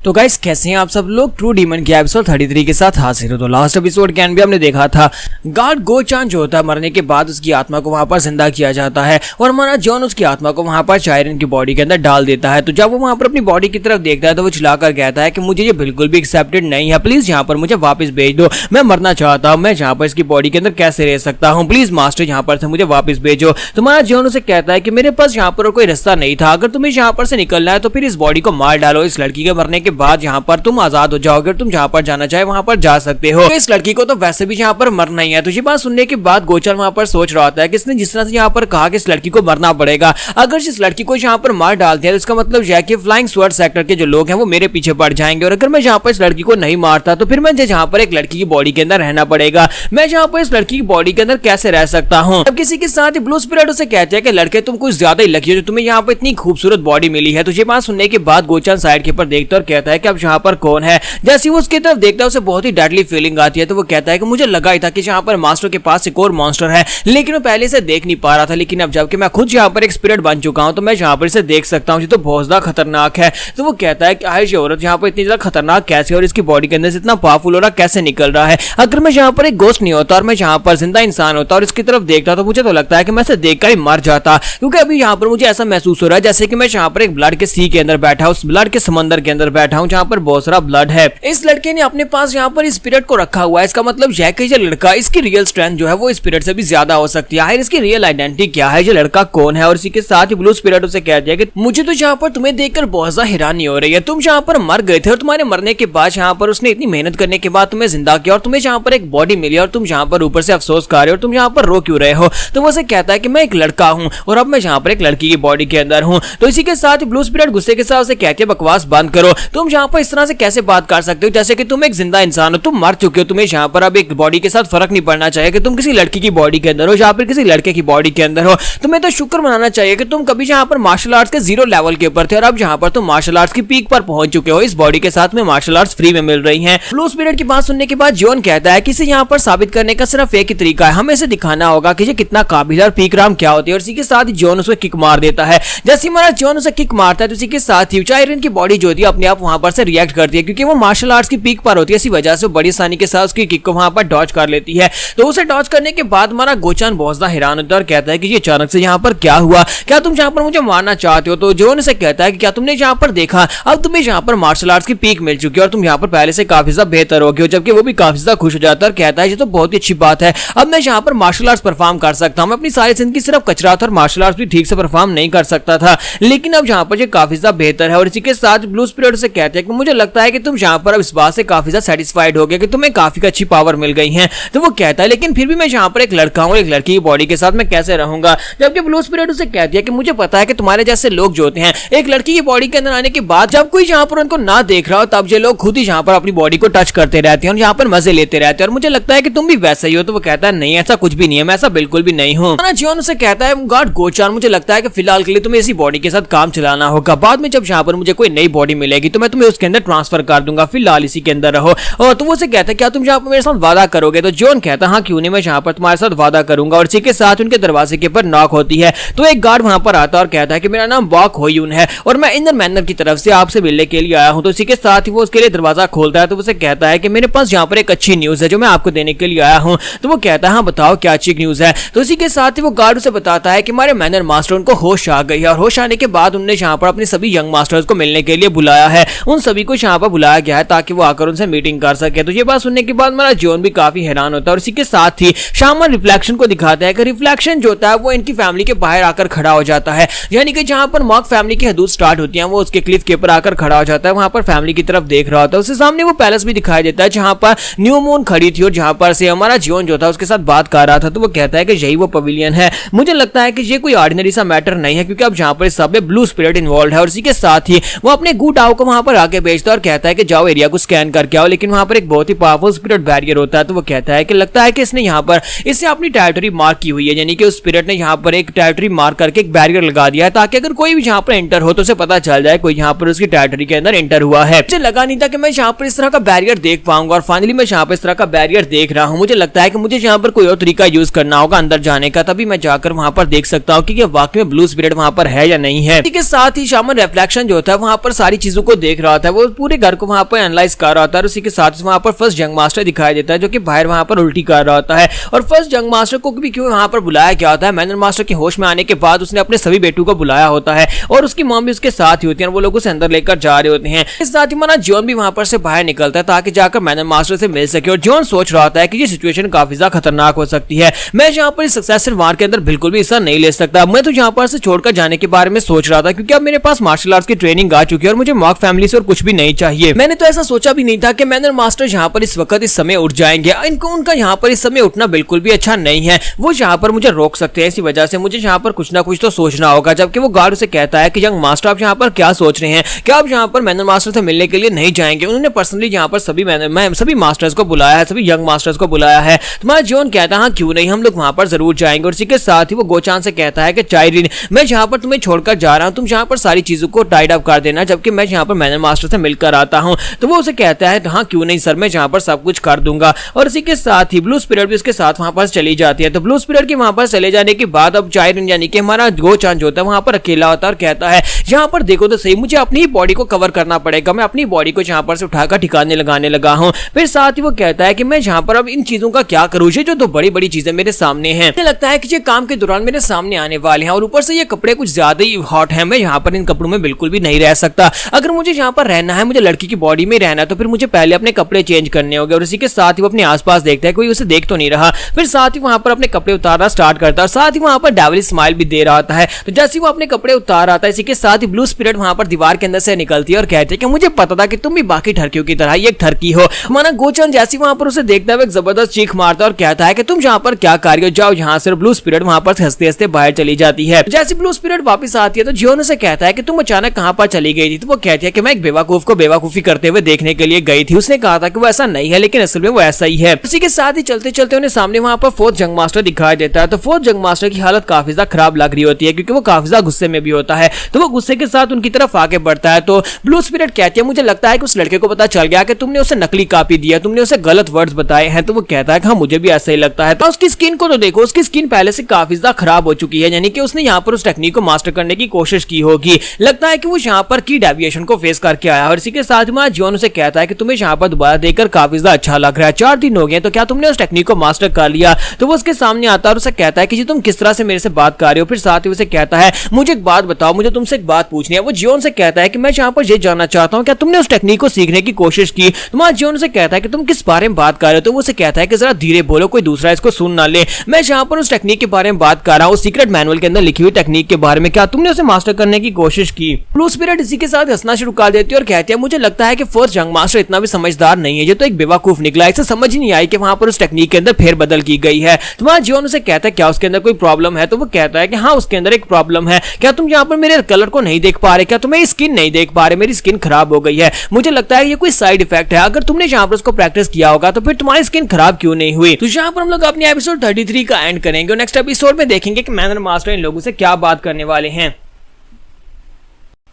तो गाइस कैसे हैं आप सब लोग, ट्रू डीमन के एपिसोड 33 के साथ हाजिर हो। तो लास्ट एपिसोड के एंड भी हमने देखा था गार्ड गोचान जो होता है मरने के बाद उसकी आत्मा को वहां पर जिंदा किया जाता है और हमारा जॉन उसकी आत्मा को वहां पर चायरन की बॉडी के अंदर डाल देता है। तो जब वो वहां पर अपनी बॉडी की तरफ देखता है तो वो चिल्लाकर कहता है कि मुझे ये बिल्कुल भी एक्सेप्टेड नहीं है, प्लीज यहाँ पर मुझे वापस भेज दो, मैं मरना चाहता हूँ, मैं यहाँ पर इसकी बॉडी के अंदर कैसे रह सकता हूँ, प्लीज मास्टर यहाँ पर से मुझे वापस भेजो। तुम्हारा जॉन उसे कहता है कि मेरे पास यहाँ पर कोई रास्ता नहीं था, अगर तुम्हें यहाँ पर से निकलना है तो फिर इस बॉडी को मार डालो, इस लड़की के मरने के बाद यहाँ पर तुम आजाद हो जाओगे, तुम जहां पर जाना चाहे वहां पर जा सकते हो। तो इस लड़की को तो वैसे भी यहाँ पर मरना ही है। तो ये बात सुनने के बाद गोचान वहां पर सोच रहा होता है कि इसने जिस तरह से यहाँ पर कहा कि इस लड़की को मरना पड़ेगा, अगर इस लड़की को यहाँ पर मार डाल दिया तो इसका मतलब यह है कि फ्लाइंग स्वर्ड सेक्टर के जो लोग हैं वो मेरे पीछे पड़ जाएंगे और अगर मैं यहाँ पर इस लड़की को नहीं मारता तो फिर मुझे यहाँ पर एक लड़की की बॉडी के अंदर रहना पड़ेगा, मैं यहाँ पर इस लड़की की बॉडी के अंदर कैसे रह सकता हूँ। अब किसी के साथ ही ब्लू स्पिरिट उसे कहते हैं कि लड़के तुम कुछ ज्यादा ही लकी हो जो तुम्हें यहाँ पर इतनी खूबसूरत बॉडी मिली है। तो ये बात सुनने के बाद गोचान साइड के ऊपर देखता और कहता है कि अब यहाँ पर कौन है। जैसे वो उसकी तरफ देखता है उसे बहुत ही डेडली फीलिंग आती है, तो वो कहता है कि मुझे लगा ही था कि यहाँ पर मास्टर के पास एक और मॉन्स्टर है, लेकिन मैं पहले से देख नहीं पा रहा था, लेकिन अब जबकि मैं खुद यहाँ पर एक स्पिरिट बन चुका हूँ तो मैं यहाँ पर इसे देख सकता हूँ, ये तो बहुत ज्यादा खतरनाक है। तो वो कहता है कि आयश औरत यहाँ पर इतनी ज्यादा खतरनाक कैसे और इसकी बॉडी के अंदर से इतना पावरफुल हो रहा कैसे निकल रहा है, अगर मैं यहाँ पर एक गोस्ट नहीं होता और मैं यहाँ पर जिंदा इंसान होता और इसकी तरफ देखता तो मुझे तो लगता है कि मैं इसे देखकर ही मर जाता, क्योंकि अभी यहाँ पर मुझे ऐसा महसूस हो रहा है जैसे कि मैं यहाँ पर एक ब्लड के सी के अंदर बैठा हूँ, उस ब्लड के समंदर के अंदर बैठा हूँ जहाँ पर बहुत सारा ब्लड है। इस लड़के ने अपने पास यहाँ पर स्पिरिट को रखा हुआ है, इसका मतलब यह कि ये लड़का इसकी रियल स्ट्रेंथ जो है वो स्पिरिट से भी ज्यादा हो सकती है। इसकी रियल आइडेंटिटी क्या है, ये लड़का कौन है। और इसी के साथ ही ब्लू स्पिरिट उसे कह दिया कि मुझे तो यहाँ पर तुम्हें देखकर बहुत ज्यादा हैरानी हो रही है, तुम यहाँ पर मर गए थे और तुम्हारे मरने के बाद यहाँ पर उसने इतनी मेहनत करने के बाद तुम्हें जिंदा किया और तुम्हें यहाँ पर एक बॉडी मिली और तुम यहाँ पर ऊपर से अफसोस कर रहे हो, तुम यहाँ पर रो क्यों रहे हो। तो वो उसे कहता है कि मैं एक लड़का हूँ और अब मैं यहाँ पर एक लड़की की बॉडी के अंदर हूँ। तो इसी के साथ ही ब्लू स्पिरिट गुस्से के साथ उसे कहती है बकवास बंद करो, तुम यहाँ पर इस तरह से कैसे बात कर सकते हो जैसे कि तुम एक जिंदा इंसान हो, तुम मर चुके हो, तुम्हें यहाँ पर अब एक बॉडी के साथ फर्क नहीं पड़ना चाहिए कि तुम किसी लड़की की बॉडी के अंदर हो या फिर किसी लड़के की बॉडी के अंदर हो। तुम्हें तो शुक्र मनाना चाहिए कि तुम कभी यहाँ पर मार्शल आर्ट्स के 0 लेवल के ऊपर थे और अब यहाँ पर तुम मार्शल आर्ट्स की पीक पर पहुंच चुके हो, इस बॉडी के साथ में मार्शल आर्ट्स फ्री में मिल रही हैं। ब्लू स्पिरिट की बात सुनने के बाद जॉन कहता है कि इसे यहाँ पर साबित करने का सिर्फ एक ही तरीका है, हमें इसे दिखाना होगा कि ये कितना काबिल है और पीक राम क्या होती है। और इसी के साथ ही जॉन उसे किक मार देता है। जैसे हमारा जॉन उसे किक मारता है तो इसी के साथ ही चायरन की बॉडी जो होती है अपने आप वहां पर से रिएक्ट करती है, क्योंकि वो मार्शल आर्ट्स की पीक पर होती है। इसी वजह से बड़ी आसानी के साथ उसकी किक को वहां पर डॉज कर लेती है। तो उसे डॉज करने के बाद हमारा गोचान बहुत ज्यादा हैरान होता है और कहता है कि ये अचानक से यहाँ पर क्या हुआ, क्या तुम यहाँ पर मुझे मारना चाहते हो? तो जोन से कहता है कि क्या तुमने यहाँ पर देखा, अब तुम्हें यहाँ पर मार्शल आर्ट्स की पीक मिल चुकी है और तुम यहाँ पर पहले से काफी ज्यादा बेहतर हो गए हो। जबकि वो भी काफी ज्यादा खुश हो जाता है और कहता है ये तो बहुत ही अच्छी बात है, अब मैं यहाँ पर मार्शल आर्ट्स परफॉर्म कर सकता हूँ। मैं अपनी सारी जिंदगी सिर्फ कचरा था और मार्शल आर्ट्स भी ठीक से परफॉर्म नहीं कर सकता था, लेकिन अब यहाँ पर ये काफी ज्यादा बेहतर है। और इसी के साथ ब्लू स्पिरिट से कहते हैं कि मुझे लगता है कि तुम यहाँ पर अब इस बात से काफी ज्यादा सेटिस्फाइड हो गए कि तुम्हें काफी अच्छी पावर मिल गई है। तो वो कहता है लेकिन फिर भी मैं यहाँ पर एक लड़का हूँ, एक लड़की की बॉडी के साथ मैं कैसे रहूंगा? जबकि ब्लू स्पिरिट उसे कहती है कि मुझे पता है कि तुम्हारे जैसे लोग जो होते हैं एक लड़की की बॉडी के अंदर आने के बाद जब कोई यहाँ पर उनको ना देख रहा हो तब ये लोग खुद ही यहाँ पर अपनी बॉडी को टच करते रहते हैं और यहाँ पर मजे लेते रहते हैं, और मुझे लगता है कि तुम भी वैसा ही हो। तो वो कहता है नहीं, ऐसा कुछ भी नहीं है, मैं ऐसा बिल्कुल भी नहीं हूँ। जियोन उसे कहता है गॉड गोचान, मुझे लगता है कि फिलहाल के लिए तुम्हें इसी बॉडी के साथ काम चलाना होगा, बाद में जब यहाँ पर मुझे कोई नई बॉडी मिलेगी तो मैं तुम्हें उसके अंदर ट्रांसफर कर दूंगा, फिलहाल इसी के अंदर रहो। और तो वो उसे कहता है क्या तुम यहाँ पर मेरे साथ वादा करोगे? तो जियोन कहता है हाँ क्यों नहीं, मैं यहाँ पर तुम्हारे साथ वादा करूंगा। और इसी के साथ उनके दरवाजे के ऊपर नॉक होती है तो एक गार्ड वहां पर आता है और कहता है कि मेरा नाम वॉक होयून है और मैं इंदर मैनर की तरफ से आपसे मिलने के लिए आया हूं। तो इसी के साथ ही वो उसके लिए दरवाजा खोलता है तो उसे कहता है कि मेरे पास यहाँ पर एक अच्छी न्यूज है जो मैं आपको देने के लिए आया हूं। तो वो कहता है हाँ बताओ क्या अच्छी न्यूज है? तो इसी के साथ ही वो गार्ड उसे बताता है कि हमारे मैनर मास्टर उनको होश आ गई है और होश आने के बाद उन्होंने यहाँ पर अपने सभी यंग मास्टर्स को मिलने के लिए बुलाया है, उन सभी को यहाँ पर बुलाया गया है ताकि वो आकर उनसे मीटिंग कर सके। तो ये बात सुनने के बाद हमारा जियोन भी काफी हैरान होता है। और इसी के साथ ही शामन रिफ्लेक्शन को दिखाता है कि रिफ्लेक्शन जो होता है वो इनकी फैमिली के बाहर आकर खड़ा हो जाता है, यानी कि जहां पर मॉक फैमिली की हदूद स्टार्ट होती है वो उसके क्लिफ के ऊपर आकर खड़ा हो जाता है, वहां पर फैमिली की तरफ देख रहा होता है। उसके सामने वो पैलेस भी दिखाई देता है जहां पर न्यू मून खड़ी थी और जहां पर से हमारा जियोन जो था उसके साथ बात कर रहा था। तो वो कहता है कि यही वो पवेलियन है, मुझे लगता है कि ये कोई ऑर्डिनरी सा मैटर नहीं है क्योंकि अब जहां पर सब में ब्लू स्पिरिट इन्वॉल्व है। और इसी के साथ ही वो अपने गूट आओ को वहां पर आके भेजता है और कहता है कि जाओ एरिया को स्कैन करके आओ, लेकिन वहां पर एक बहुत ही पावरफुल स्पिरिट बैरियर होता है। तो वो कहता है कि लगता है कि इसने यहाँ पर इससे अपनी टेरिटरी मार्क की हुई है, यानी कि उस स्पिरिट ने यहाँ पर एक टेरिटरी मार्क करके एक बैरियर लगा दिया है ताकि अगर कोई भी यहाँ पर एंटर हो तो उसे पता चल जाए कोई यहाँ पर उसकी टेरिटरी के अंदर एंटर हुआ है। मुझे लगा नहीं था कि मैं यहाँ पर इस तरह का बैरियर देख पाऊंगा और फाइनली मैं यहाँ पर इस तरह का बैरियर देख रहा हूँ। मुझे लगता है कि मुझे यहाँ पर कोई और तरीका यूज करना होगा अंदर जाने का, तभी मैं जाकर वहां पर देख सकता हूँ कि ये वाकई में ब्लू स्पिरिट वहां पर है या नहीं है। इसके साथ ही शामन रिफ्लेक्शन जो था वहां पर सारी चीजों को देख रहा था, वो पूरे घर को वहां पर एनालाइज कर रहा था। और उसी के साथ वहां पर फर्स्ट जंग मास्टर दिखाई देता है जो कि बाहर वहां पर उल्टी कर रहा होता है। और फर्स्ट जंग मास्टर को भी क्यों वहां पर बुलाया गया होता है? मैनर मास्टर के होश में आने के बाद उसने अपने सभी बेटों को बुलाया होता है और उसकी मॉम भी उसके साथ ही होती है, वो लोग उसे अंदर लेकर जा रहे होते हैं। इस साथ ही हमारा जॉन भी वहां पर से बाहर निकलता है ताकि जाकर मैनर मास्टर से मिल सके। और जॉन सोच रहा होता है कि ये सिचुएशन काफी ज्यादा खतरनाक हो सकती है, मैं यहाँ पर इस सक्सेसफुल वार के अंदर बिल्कुल भी हिस्सा नहीं ले सकता। मैं तो यहाँ पर से छोड़कर जाने के बारे में सोच रहा था क्योंकि अब मेरे पास मार्शल आर्ट्स की ट्रेनिंग आ चुकी है और मुझे मॉक फैमिली से और कुछ भी नहीं चाहिए। मैंने तो ऐसा सोचा भी नहीं था कि मैनर मास्टर यहाँ पर इस वक्त इस समय उठ जाएंगे, इनको उनका यहाँ पर इस समय उठना बिल्कुल भी अच्छा नहीं है, वो यहाँ पर मुझे रोक सकते हैं। इसी वजह से मुझे यहाँ पर कुछ ना कुछ तो सोचना होगा। जबकि वो गार्ड उसे कहता है कि यंग मास्टर आप यहाँ पर क्या सोच रहे हैं, क्या आप यहाँ पर मैनर मास्टर से मिलने के लिए नहीं जाएंगे? उन्होंने पर्सनली यहाँ पर सभी मास्टर्स को बुलाया है, सभी यंग मास्टर्स को बुलाया है। तुम्हारा जोन कहता है हाँ क्यों नहीं, हम लोग वहां पर जरूर जाएंगे। और इसी के साथ ही वो गोचान से कहता है कि चाइरिन मैं यहाँ पर तुम्हें छोड़कर जा रहा हूँ, तुम यहाँ पर सारी चीजों को टाइड अप कर देना जबकि मैं यहाँ पर मैनर मास्टर से मिलकर आता हूँ। तो वो उसे कहता है हाँ क्यों नहीं सर, मैं यहाँ पर सब कुछ कर दूंगा। और इसी के साथ ही ब्लू स्पिरिट भी उसके साथ वहां पर चली जाती है। तो ब्लू स्पिरिट के वहां पर चले जाने के बाद अब चाइरिन यानी कि हमारा गोचान जो होता है वहां पर अकेला होता है और कहता है यहाँ पर देखो तो सही, मुझे अपनी बॉडी को कवर करना पड़ेगा, मैं अपनी बॉडी को यहाँ पर से उठाकर ठिकाने लगाने लगा हूँ। फिर साथ ही वो कहता है कि मैं यहाँ पर अब इन चीजों का क्या करूँ, ये जो दो बड़ी बड़ी चीजें मेरे सामने हैं, मुझे लगता है कि ये काम के दौरान मेरे सामने आने वाले हैं और ऊपर से ये कपड़े कुछ ज्यादा ही हॉट हैं, मैं यहाँ पर इन कपड़ों में बिल्कुल भी नहीं रह सकता। अगर मुझे यहाँ पर रहना है, मुझे लड़की की बॉडी में रहना है तो फिर मुझे पहले अपने कपड़े चेंज करने होंगे। और इसी के साथ ही वो अपने आसपास देखता है, कोई उसे देख तो नहीं रहा, फिर साथ ही वहां पर अपने कपड़े उतारना स्टार्ट करता है और साथ ही वहां पर डेविल स्माइल भी दे रहा होता है। तो जैसे वो अपने कपड़े उतार रहा था इसी के साथ ही ब्लू स्पिरिट वहां पर दीवार के अंदर से निकलती है और कहती है कि मुझे पता था कि तुम भी बाकी ठरकियों की तरह एक ठरकी हो। हमारा गोचन जैसे वहां पर उसे देखता है एक जबरदस्त चीख मारता है और कहता है कि तुम यहाँ पर क्या कर रही हो, जाओ यहाँ से। ब्लू स्पिरिट वहां पर हंसते हंसते बाहर चली जाती है। जैसे ब्लू स्पिरिट वापस आती है तो जियोन उसे कहता है कि तुम अचानक कहां पर चली गई थी? तो वो कहती है कि मैं एक बेवकूफ को बेवकूफी करते हुए देखने के लिए गई थी। उसने कहा था कि वो ऐसा नहीं है लेकिन असल में वो ऐसा ही है। इसी के साथ ही चलते चलते उन्हें सामने वहां पर फोर्थ जंग मास्टर दिखाई देता है। तो फोर्थ जंग मास्टर की हालत काफी ज्यादा खराब लग रही होती है क्योंकि वो काफी ज्यादा गुस्से में भी होता है। तो वो गुस्से के साथ उनकी तरफ आगे बढ़ता है। तो ब्लू स्पिरिट कहती है मुझे लगता है कि उस लड़के को पता चल गया कि तुमने उसे नकली कॉपी दिया, तुमने उसे गलत वर्ड्स बताए हैं। तो वो कहता है कि हाँ मुझे भी ऐसा ही लगता है। तो उसकी स्किन को तो देखो, उसकी स्किन पहले से काफी ज्यादा खराब हो चुकी है, यानी कि उसने यहाँ पर उस टेक्निक को मास्टर करने की कोशिश की होगी। लगता है कि वो यहाँ पर की डेविएशन को फेस फेस करके आया और इसी के साथ में जियोन उसे कहता है कि तुम्हें यहाँ पर दोबारा देखकर काफी ज्यादा अच्छा लग रहा है, 4 दिन हो गए तो क्या तुमने उस टेक्निक को मास्टर कर लिया। तो वो उसके सामने आता है और उसे कहता है कि जी तुम किस तरह से मेरे से बात कर रहे हो। फिर साथ ही उसे कहता है मुझे एक बात बताओ, मुझे तुमसे एक बात पूछनी है। वो जियोन से कहता है कि मैं यहाँ पर ये जानना चाहता हूँ क्या तुमने उस टेक्निक को सीखने की कोशिश की। तुम्हारा जियोन से कहता है कि तुम किस बारे में बात कर रहे हो। तो वो उसे कहता है कि जरा धीरे बोलो, कोई दूसरा इसको सुन ना ले। मैं यहाँ पर उस टेक्निक के बारे में बात कर रहा हूँ, सीक्रेट मैनुअल के अंदर लिखी हुई टेक्निक के बारे में, क्या तुमने उसे मास्टर करने की कोशिश की। ब्लू स्पिरिट इसी के साथ हंसना शुरू कर देती है और कहती है मुझे लगता है कि फर्स्ट जंग मास्टर इतना भी समझदार नहीं है, ये तो एक बेवकूफ निकला, इसे समझ ही नहीं आई कि वहां पर उस टेक्निक के अंदर फेर बदल की गई है। तुम्हारा जियोन उसे कहता है क्या उसके अंदर कोई प्रॉब्लम है। तो वो कहता है कि हाँ उसके अंदर एक प्रॉब्लम है, क्या तुम यहाँ पर मेरे कलर को नहीं देख पा रहे, क्या तुम मेरी स्किन नहीं देख पा रहे, मेरी स्किन खराब हो गई है, मुझे लगता है ये कोई साइड इफेक्ट है, अगर तुमने यहाँ पर उसको प्रैक्टिस किया होगा तो फिर तुम्हारी स्किन खराब क्यों नहीं हुई। तो यहाँ पर हम लोग अपने एपिसोड 33 का एंड करेंगे और नेक्स्ट एपिसोड में देखेंगे कि मैनर मास्टर इन लोगों से क्या बात करने वाले हैं।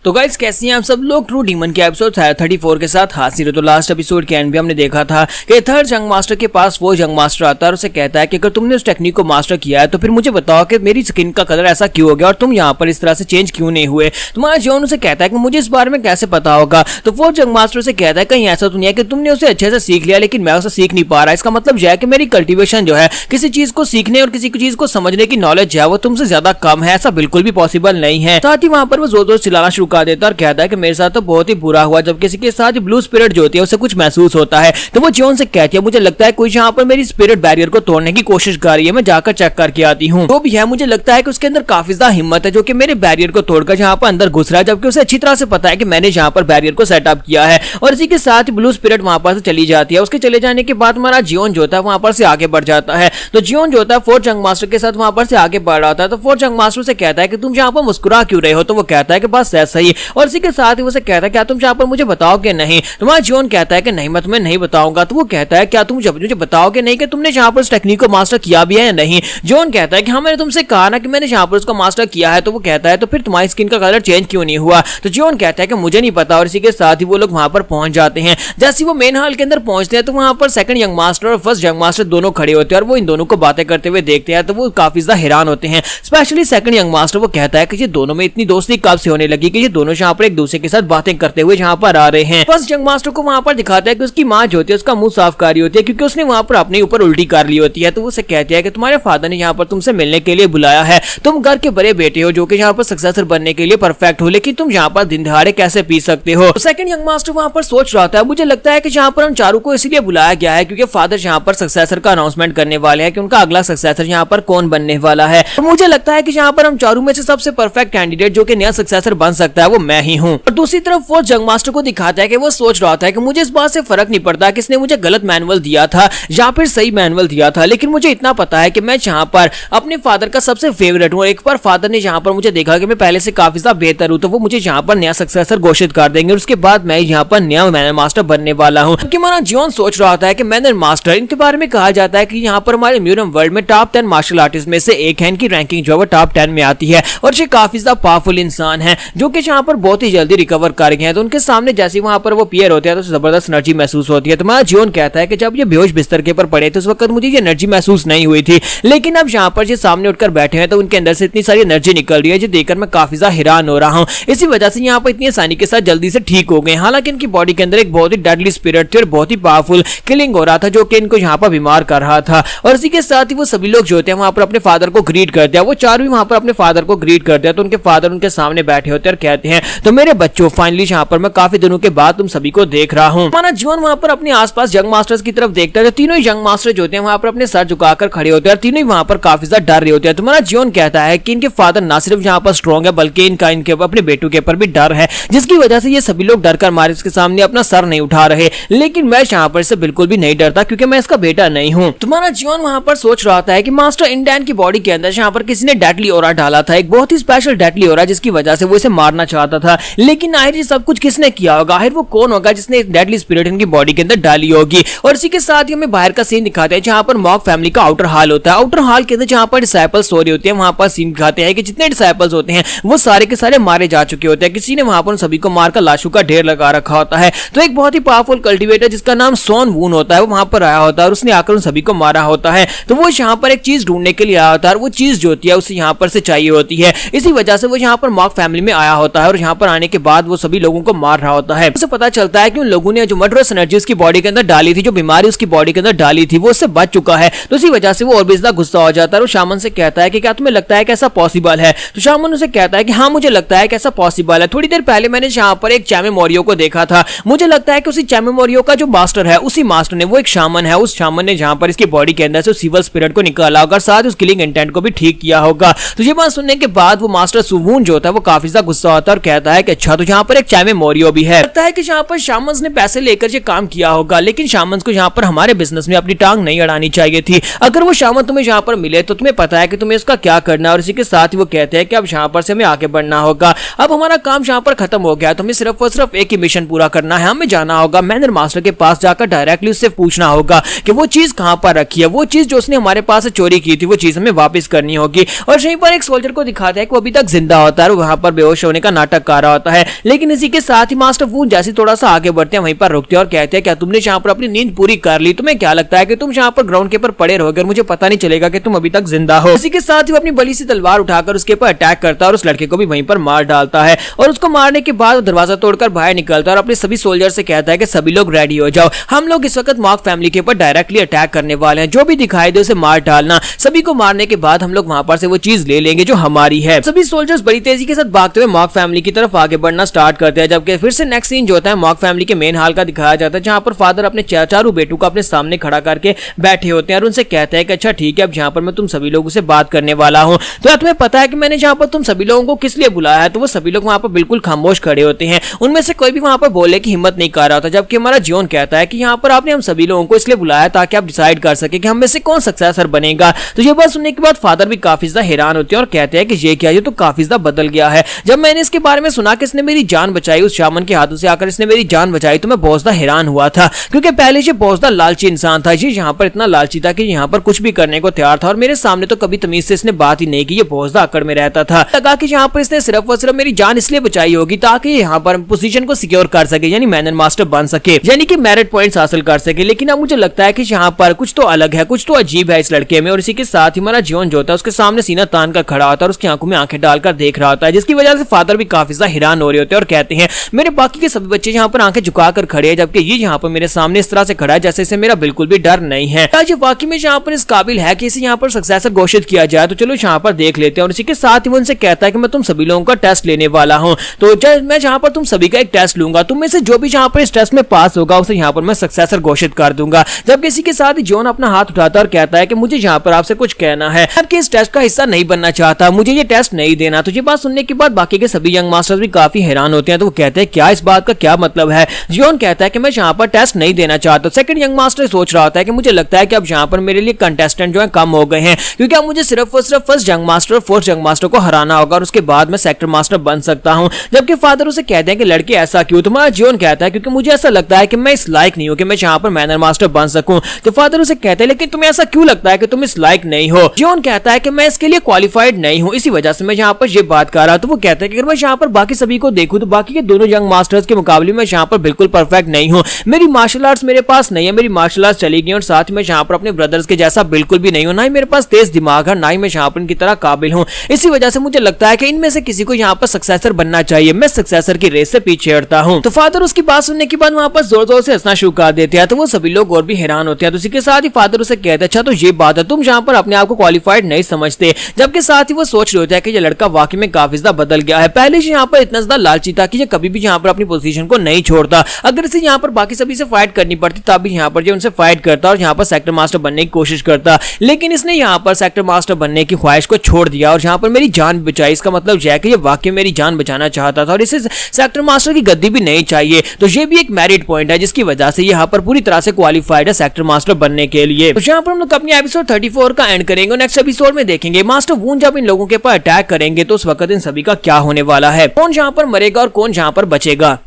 तो गाइस कैसी हैं आप सब लोग। ट्रू डीमन के एपिसोड 34 के साथ हाजिर हो। तो लास्ट एपिसोड के एंड भी हमने देखा था कि थर्ड जंग मास्टर के पास वो जंग मास्टर आता है और उसे कहता है कि अगर तुमने उस टेक्निक को मास्टर किया है तो फिर मुझे बताओ कि मेरी स्किन का कलर ऐसा क्यों हो गया और तुम यहाँ पर इस तरह से चेंज क्यों नहीं हुए। तुम्हारा जियोन उसे कहता है कि मुझे इस बारे में कैसे पता होगा। तो वो जंग मास्टर उसे कहता है कहीं ऐसा तो नहीं है कि तुमने उसे अच्छे से सीख लिया लेकिन मैं उसे सीख नहीं पा रहा। इसका मतलब यह है कि मेरी कल्टिवेशन जो है किसी चीज को सीखने और किसी चीज को समझने की नॉलेज जो है वो तुमसे ज्यादा कम है। ऐसा बिल्कुल भी पॉसिबल नहीं है। साथ ही वहां पर वो जोर जोर चिल्लाना शुरू कर देता है और कहता है कि मेरे साथ तो बहुत ही बुरा हुआ जब किसी के साथ ब्लू स्पिरिट जो होती है उसे कुछ महसूस होता है। तो वो जियोन से कहती है मुझे लगता है कोई यहाँ पर मेरी स्पिरिट बैरियर को तोड़ने की कोशिश कर रही है, मैं जाकर चेक करके आती हूँ। तो भी है मुझे लगता है कि उसके अंदर काफी ज्यादा हिम्मत है जो कि मेरे बैरियर को तोड़कर यहाँ पर अंदर घुस रहा है, जबकि उसे अच्छी तरह से पता है कि मैंने यहाँ पर बैरियर को सेटअप किया है। और इसी के साथ ब्लू स्पिरिट वहां पर से चली जाती है। उसके चले जाने के बाद हमारा जियोन जो होता है वहां पर से आगे बढ़ जाता है। तो जियोन जो होता है फोर्थ जंग मास्टर के साथ वहां पर से आगे बढ़ रहा था। तो फोर्थ जंग मास्टर से कहता है कि तुम यहाँ पर मुस्कुरा क्यों रहे हो। तो वो कहता है कि बस ऐसा ही। और इसी के साथ ही उसे कहता है क्या तुम यहाँ पर मुझे बताओगे नहीं। तुम्हारा जियोन कहता है कि नहीं मैं तुम्हें नहीं बताऊंगा। तो वो कहता है क्या तुम मुझे बताओगे नहीं कि तुमने यहाँ पर उस टेक्निक को मास्टर किया भी है या नहीं। जियोन कहता है कि हाँ मैंने तुमसे कहा ना कि मैंने यहाँ पर उसको मास्टर किया है। तो वो कहता है तो फिर तुम्हारी स्किन का कलर चेंज क्यों नहीं हुआ। तो जियोन कहता है कि मुझे नहीं पता। और इसी के साथ ही वो लोग वहां पर पहुंच जाते हैं। जैसे वो मेन हॉल के अंदर पहुंचते हैं तो वहां पर सेकंड यंग मास्टर और फर्स्ट यंग मास्टर दोनों खड़े होते हैं और वो इन दोनों को बातें करते हुए देखते हैं। तो वो काफी ज्यादा हैरान होते हैं। स्पेशली सेकंड यंग मास्टर वो कहता है कि ये दोनों में इतनी दोस्ती कब से होने लगी कि ये दोनों यहाँ पर एक दूसरे के साथ बातें करते हुए यहाँ पर आ रहे हैं। फर्स्ट यंग मास्टर को वहां पर दिखाता है कि उसकी मां जो होती है उसका मुंह साफ कर रही होती है क्योंकि उसने वहां पर अपने ऊपर उल्टी कर ली होती है। तो वो उसे कहती है कि तुम्हारे फादर ने यहाँ पर तुमसे मिलने के लिए बुलाया है, तुम घर के बड़े बेटे हो जो कि यहाँ पर सक्सेसर बनने के लिए परफेक्ट हो, लेकिन तुम यहाँ पर दिन दहाड़े कैसे पी सकते हो। तो सेकंड यंग मास्टर वहां पर सोच रहा था मुझे लगता है कि यहाँ पर हम चारू को इसलिए बुलाया गया है क्योंकि फादर यहाँ पर सक्सेसर का अनाउंसमेंट करने वाले हैं कि उनका अगला सक्सेसर यहाँ पर कौन बनने वाला है। तो मुझे लगता है कि यहाँ पर हम चारू में से सबसे परफेक्ट कैंडिडेट जो कि नया सक्सेसर बन सकता है वो मैं ही हूँ। और दूसरी तरफ वो जंग मास्टर को दिखाता है कि वो सोच रहा था कि मुझे इस बात से फर्क नहीं पड़ता कि इसने मुझे गलत मैनुअल दिया था या फिर सही मैनुअल दिया था, लेकिन मुझे इतना पता है कि मैं यहाँ पर अपने फादर का सबसे फेवरेट हूँ। एक बार फादर ने यहाँ पर मुझे देखा कि मैं पहले से काफी ज्यादा बेहतर हूँ तो वो मुझे यहाँ पर नया सक्सेसर घोषित कर देंगे और उसके बाद मैं यहाँ पर नया मैनर मास्टर बनने वाला हूँ। क्योंकि हमारा जियोन सोच रहा था कि मैनर मास्टर इनके बारे में कहा जाता है कि यहाँ पर हमारे म्यूरम वर्ल्ड में टॉप 10 मार्शल आर्टिस्ट में से एक है, इनकी रैंकिंग जो है टॉप 10 में आती है और ये काफी ज्यादा पावरफुल इंसान है जो कि यहाँ पर बहुत ही जल्दी रिकवर कर गए हैं। तो उनके सामने जैसे वहां पर वो पियर होते हैं तो जबरदस्त एनर्जी महसूस होती है। तो हमारा जियोन कहता है कि जब ये बेहोश बिस्तर के ऊपर पड़े थे उस वक्त मुझे ये एनर्जी महसूस नहीं हुई थी, लेकिन अब यहाँ पर ये सामने उठकर बैठे हैं तो उनके अंदर से इतनी सारी एनर्जी निकल रही है जो देखकर मैं काफी ज्यादा हैरान हो रहा हूँ। इसी वजह से यहाँ पर इतनी आसानी के साथ जल्दी से ठीक हो गए। हालांकि इनकी बॉडी के अंदर एक बहुत ही डेडली स्पिरिट थी और बहुत ही पावरफुल किलिंग हो रहा था जो कि इनको यहाँ पर बीमार कर रहा था। और इसी के साथ ही वो सभी लोग जो होते हैं वहां पर अपने फादर को ग्रीट करते हैं। वो चार भी वहां पर अपने फादर को ग्रीट करते हैं तो उनके फादर उनके सामने बैठे होते हैं और कहते हैं तो मेरे बच्चों फाइनली यहाँ पर मैं काफी दिनों के बाद तुम सभी को देख रहा हूँ। हमारा जियोन वहां पर अपने आसपास यंग मास्टर्स की तरफ देखता है तो तीनों यंग मास्टर जो होते हैं वहां पर अपने सर झुकाकर खड़े होते हैं और तीनों वहां पर काफी ज्यादा डर रहे होते हैं। तुम्हारा जियोन कहता है कि इनके फादर ना सिर्फ यहाँ पर स्ट्रॉन्ग है बल्कि इनके अपने बेटों के ऊपर भी डर है जिसकी वजह से ये सभी लोग डर कर मारे इसके सामने अपना सर नहीं उठा रहे। लेकिन मैं यहाँ पर से बिल्कुल भी नहीं डरता क्योंकि मैं इसका बेटा नहीं हूँ। तुम्हारा जियोन वहां पर सोच रहा था कि मास्टर इंडियन की बॉडी के अंदर यहाँ पर किसी ने डेडली ओरा डाला था, एक बहुत ही स्पेशल डेडली ओरा जिसकी वजह से वो इसे मारना चाहता था। लेकिन आखिर ये सब कुछ किसने किया होगा, आखिर वो कौन होगा जिसने एक डेडली स्पिरिट इनकी बॉडी के अंदर डाली होगी। और इसी के साथ ही हमें बाहर का सीन दिखाते हैं जहां पर मॉक फैमिली का आउटर हॉल होता है। आउटर हॉल के अंदर जहां पर डिसाइपल्स सो रहे होते हैं वहां पर सीन दिखाते हैं कि जितने डिसाइपल्स होते हैं वो सारे के सारे मारे जा चुके होते हैं। किसी ने वहां पर उन सभी को मारकर लाशों का ढेर लगा रखा होता है। तो एक बहुत ही पावरफुल कल्टिवेटर जिसका नाम सोन वून होता है वो वहां पर आया होता है और उसने आकर उन सभी को मारा होता है। तो वो यहाँ पर एक चीज ढूंढने के लिए आया होता है और वो चीज जो होती है उसे यहाँ पर से चाहिए होती है। इसी वजह से वो यहाँ पर मॉक फैमिली में आया होता होता है और यहाँ पर आने के बाद वो सभी लोगों को मार रहा होता है। उसे पता चलता है कि उन लोगों ने जो मर्डरस एनर्जी उसकी बॉडी के अंदर डाली थी, जो बीमारी उसकी बॉडी के अंदर डाली थी, वो उससे बच चुका है। तो इसी वजह से वो और भी ज्यादा गुस्सा हो जाता है और शामन से कहता है कि क्या तुम्हें लगता है कि ऐसा पॉसिबल है? तो शामन उसे कहता है कि हाँ मुझे लगता है कि ऐसा पॉसिबल है। थोड़ी देर पहले मैंने यहाँ पर एक चैमे मोरियो को देखा था, मुझे लगता है कि उसी चैमे मोरियो का जो मास्टर है, उसी मास्टर ने, वो एक शामन है, उस शामन ने जहाँ पर इसकी बॉडी के अंदर से उस इविल स्पिरिट को निकाला होगा, साथ उस किलिंग इंटेंट को भी ठीक किया होगा। तो ये बात सुनने के बाद वो मास्टर सुवून जो होता है वो काफी ज्यादा गुस्सा होता है और कहता है कि अच्छा तो यहाँ पर एक चैमे मोरियो भी है। लगता है कि यहाँ पर शामन्स ने पैसे लेकर ये काम किया होगा, लेकिन शामन्स को यहाँ पर हमारे बिजनेस में अपनी टांग नहीं अड़ानी चाहिए थी। अगर वो शामन तुम्हें यहाँ पर मिले तो तुम्हें पता है कि तुम्हें उसका क्या करना है। और इसी के साथ ही वो कहते हैं कि अब यहाँ पर से हमें आगे बढ़ना होगा, अब हमारा काम यहाँ पर खत्म हो गया, तो हमें सिर्फ और सिर्फ एक ही मिशन पूरा करना है। हमें जाना होगा मैनर मास्टर के पास, जाकर डायरेक्टली उससे पूछना होगा कि वो चीज कहां पर रखी है, वो चीज जो उसने हमारे पास से चोरी की थी वो चीज हमें वापस करनी होगी। और यहीं पर एक सोल्जर को दिखाता है कि वो अभी तक जिंदा होता है और वहां पर बेहोश होने का नाटक कर रहा होता है। लेकिन इसी के साथ ही मास्टर वून जैसे थोड़ा सा आगे बढ़ते हैं वहीं पर रुकते हैं और कहते हैं क्या तुमने यहाँ पर अपनी नींद पूरी कर ली? तुम्हें क्या लगता है कि तुम यहाँ पर ग्राउंड के ऊपर पड़े रहोगे और मुझे पता नहीं चलेगा कि तुम अभी तक जिंदा हो? इसी के साथ ही वो अपनी बड़ी सी तलवार उठाकर उसके ऊपर अटैक करता है और उस लड़के को भी वहीं पर मार डालता है। और उसको मारने के बाद दरवाजा तोड़कर बाहर निकलता है और अपने सभी सोल्जर से कहता है कि सभी लोग रेडी हो जाओ, हम लोग इस वक्त मॉक फैमिली के ऊपर डायरेक्टली अटैक करने वाले हैं, जो भी दिखाई दे उसे मार डालना। सभी को मारने के बाद हम लोग वहां पर से वो चीज ले लेंगे जो हमारी है। सभी सोल्जर्स बड़ी तेजी के साथ भागते हुए मॉक फैमिली की तरफ आगे बढ़ना स्टार्ट करते हैं। जबकि फिर से नेक्स्ट सीन जो होता है मॉक फैमिली के मेन हाल का दिखाया जाता है, जहां पर फादर अपने चारों बेटों को अपने सामने खड़ा करके बैठे होते हैं और उनसे कहते हैं कि अच्छा ठीक है, अब यहाँ पर मैं तुम सभी लोगों से बात करने वाला हूँ। तो तुम्हें पता है कि मैंने जहाँ पर तुम सभी लोगों को किस लिए बुलाया है? तो वो सभी लोग वहां पर बिल्कुल खामोश खड़े होते हैं, उनमें से कोई भी वहां पर बोलने की हिम्मत नहीं कर रहा होता। जबकि हमारा जियोन कहता है कि यहाँ पर आपने हम सभी लोगों को इसलिए बुलाया ताकि आप डिसाइड कर सके कि हम में से कौन सक्सेसर बनेगा। तो ये बात सुनने के बाद फादर भी काफी ज्यादा हैरान होते हैं और कहते हैं कि ये क्या, ये तो काफी ज्यादा बदल गया है। जब मैंने इसके बारे में सुना कि इसने मेरी जान बचाई, उस शामन के हाथों से आकर इसने मेरी जान बचाई, तो मैं बहुत ज्यादा हैरान हुआ था, क्योंकि पहले ये बहुत ज्यादा लालची इंसान था। ये यहाँ पर इतना लालची था कि यहाँ पर कुछ भी करने को तैयार था और मेरे सामने तो कभी तमीज से इसने बात ही नहीं की। ये बहुत ज्यादा अकड़ में रहता था। लगा कि यहाँ पर इसने सिर्फ और सिर्फ मेरी जान इसलिए बचाई होगी ताकि यहाँ पर पोजीशन को सिक्योर कर सके, यानी मैनर मास्टर बन सके, यानी कि मेरिट पॉइंट्स हासिल कर सके। लेकिन अब मुझे लगता है कि यहाँ पर कुछ तो अलग है, कुछ तो अजीब है इस लड़के में। और इसी के साथ ही हमारा जियोन जो होता है उसके सामने सीना तान कर खड़ा होता है और उसकी आंखों में आंखें डालकर देख रहा होता है, जिसकी वजह से फादर भी काफी ज्यादा हैरान हो रहे होते हैं और कहते हैं मेरे बाकी के सभी बच्चे यहाँ पर आंखें झुकाकर खड़े हैं, जबकि ये यहाँ पर मेरे सामने इस तरह से खड़ा है जैसे इसे मेरा बिल्कुल भी डर नहीं है। आज वाकई में यहाँ पर इस काबिल है कि इसे यहाँ पर सक्सेसर घोषित किया जाए, तो चलो यहाँ पर देख लेते हैं। और इसी के साथ ही वो उनसे कहता है कि मैं तुम सभी लोगों का टेस्ट लेने वाला हूँ, तो मैं जहाँ पर तुम सभी का एक टेस्ट लूंगा, तुम में से जो भी यहाँ पर इस टेस्ट में पास होगा उसे यहाँ पर मैं सक्सेसर घोषित कर दूंगा। जबकि इसी के साथ ही जॉन अपना हाथ उठाता है और कहता है कि मुझे यहाँ पर आपसे कुछ कहना है, आपके इस टेस्ट का हिस्सा नहीं बनना चाहता, मुझे ये टेस्ट नहीं देना। तो ये बात सुनने के बाद बाकी के सभी यंग मास्टर्स भी काफी हैरान होते हैं, तो वो कहते हैं क्या इस बात का क्या मतलब है? जॉन कहता है कि मैं यहाँ पर टेस्ट नहीं देना चाहता। सेकंड यंग मास्टर सोच रहा होता है कि मुझे लगता है कि अब यहाँ पर मेरे लिए कंटेस्टेंट जो है कम हो गए हैं, क्योंकि अब मुझे सिर्फ और सिर्फ फर्स्ट यंग मास्टर और फोर्थ यंग मास्टर को हराना होगा और उसके बाद मैं सेक्टर मास्टर बन सकता हूँ। जबकि फादर उसे कहते हैं कि लड़के ऐसा क्यों? तुम्हारा जियोन कहता है क्योंकि मुझे ऐसा लगता है कि मैं इस लायक नहीं हूँ कि मैं यहाँ पर मैनर मास्टर बन सकूं। तो फादर उसे कहते हैं लेकिन तुम्हें ऐसा क्यों लगता है कि तुम इस लायक नहीं हो? जियोन कहता है कि मैं इसके लिए क्वालिफाइड नहीं हूँ, इसी वजह से मैं यहाँ पर ये बात कर रहा हूँ। तो वो कहता है कि अगर मैं यहाँ पर बाकी सभी को देखूं तो बाकी के दोनों यंग मास्टर्स के मुकाबले में यहाँ पर बिल्कुल परफेक्ट नहीं हूँ, मेरी मार्शल आर्ट्स मेरे पास नहीं है, मेरी मार्शल आर्ट्स चली गई और साथ ही मैं यहाँ पर अपने ब्रदर्स के जैसा बिल्कुल भी नहीं हूँ, ना ही मेरे पास तेज दिमाग है, ना ही मैं यहाँ पर इनकी तरह काबिल हूँ। इसी वजह से मुझे लगता है कि इनमें से किसी को यहाँ पर सक्सेसर बनना चाहिए, मैं सक्सेसर की रेस से पीछे हटता हूँ। तो फादर उसकी बात सुनने के बाद वहां पर जोर जोर से हंसना शुरू कर देते हैं, तो वो सभी लोग और भी हैरान होते हैं। तो इसी के साथ ही फादर उसे कहते हैं अच्छा तो ये बात है, तुम यहाँ पर अपने आप को क्वालिफाइड नहीं समझते। जबकि साथ ही वो सोच रहे होते हैं कि ये लड़का वाकई में काफी ज्यादा बदल गया है, पहले से यहाँ पर इतना ज्यादा लालची था कि ये कभी भी यहाँ पर अपनी पोजीशन को नहीं छोड़ता, अगर इसे यहाँ पर बाकी सभी से फाइट करनी पड़ती तब भी यहाँ पर जो उनसे फाइट करता और यहाँ पर सेक्टर मास्टर बनने की कोशिश करता। लेकिन इसने यहाँ पर सेक्टर मास्टर बनने की ख्वाहिश को छोड़ दिया और यहाँ पर मेरी जान बचाई। इसका मतलब यह है कि ये वाकई मेरी जान बचाना चाहता था और इसे सेक्टर मास्टर की गद्दी भी नहीं चाहिए। तो ये भी एक मेरिट पॉइंट है जिसकी वजह से यहाँ पर पूरी तरह से क्वालिफाइड है सेक्टर मास्टर बनने के लिए। तो यहाँ पर हम लोग अपनी एपिसोड 34 का एंड करेंगे और नेक्स्ट एपिसोड में देखेंगे मास्टर वून जब इन लोगों के ऊपर अटैक करेंगे तो उस वक्त इन सभी का क्या होने वाला है, कौन यहाँ पर मरेगा और कौन यहाँ पर बचेगा।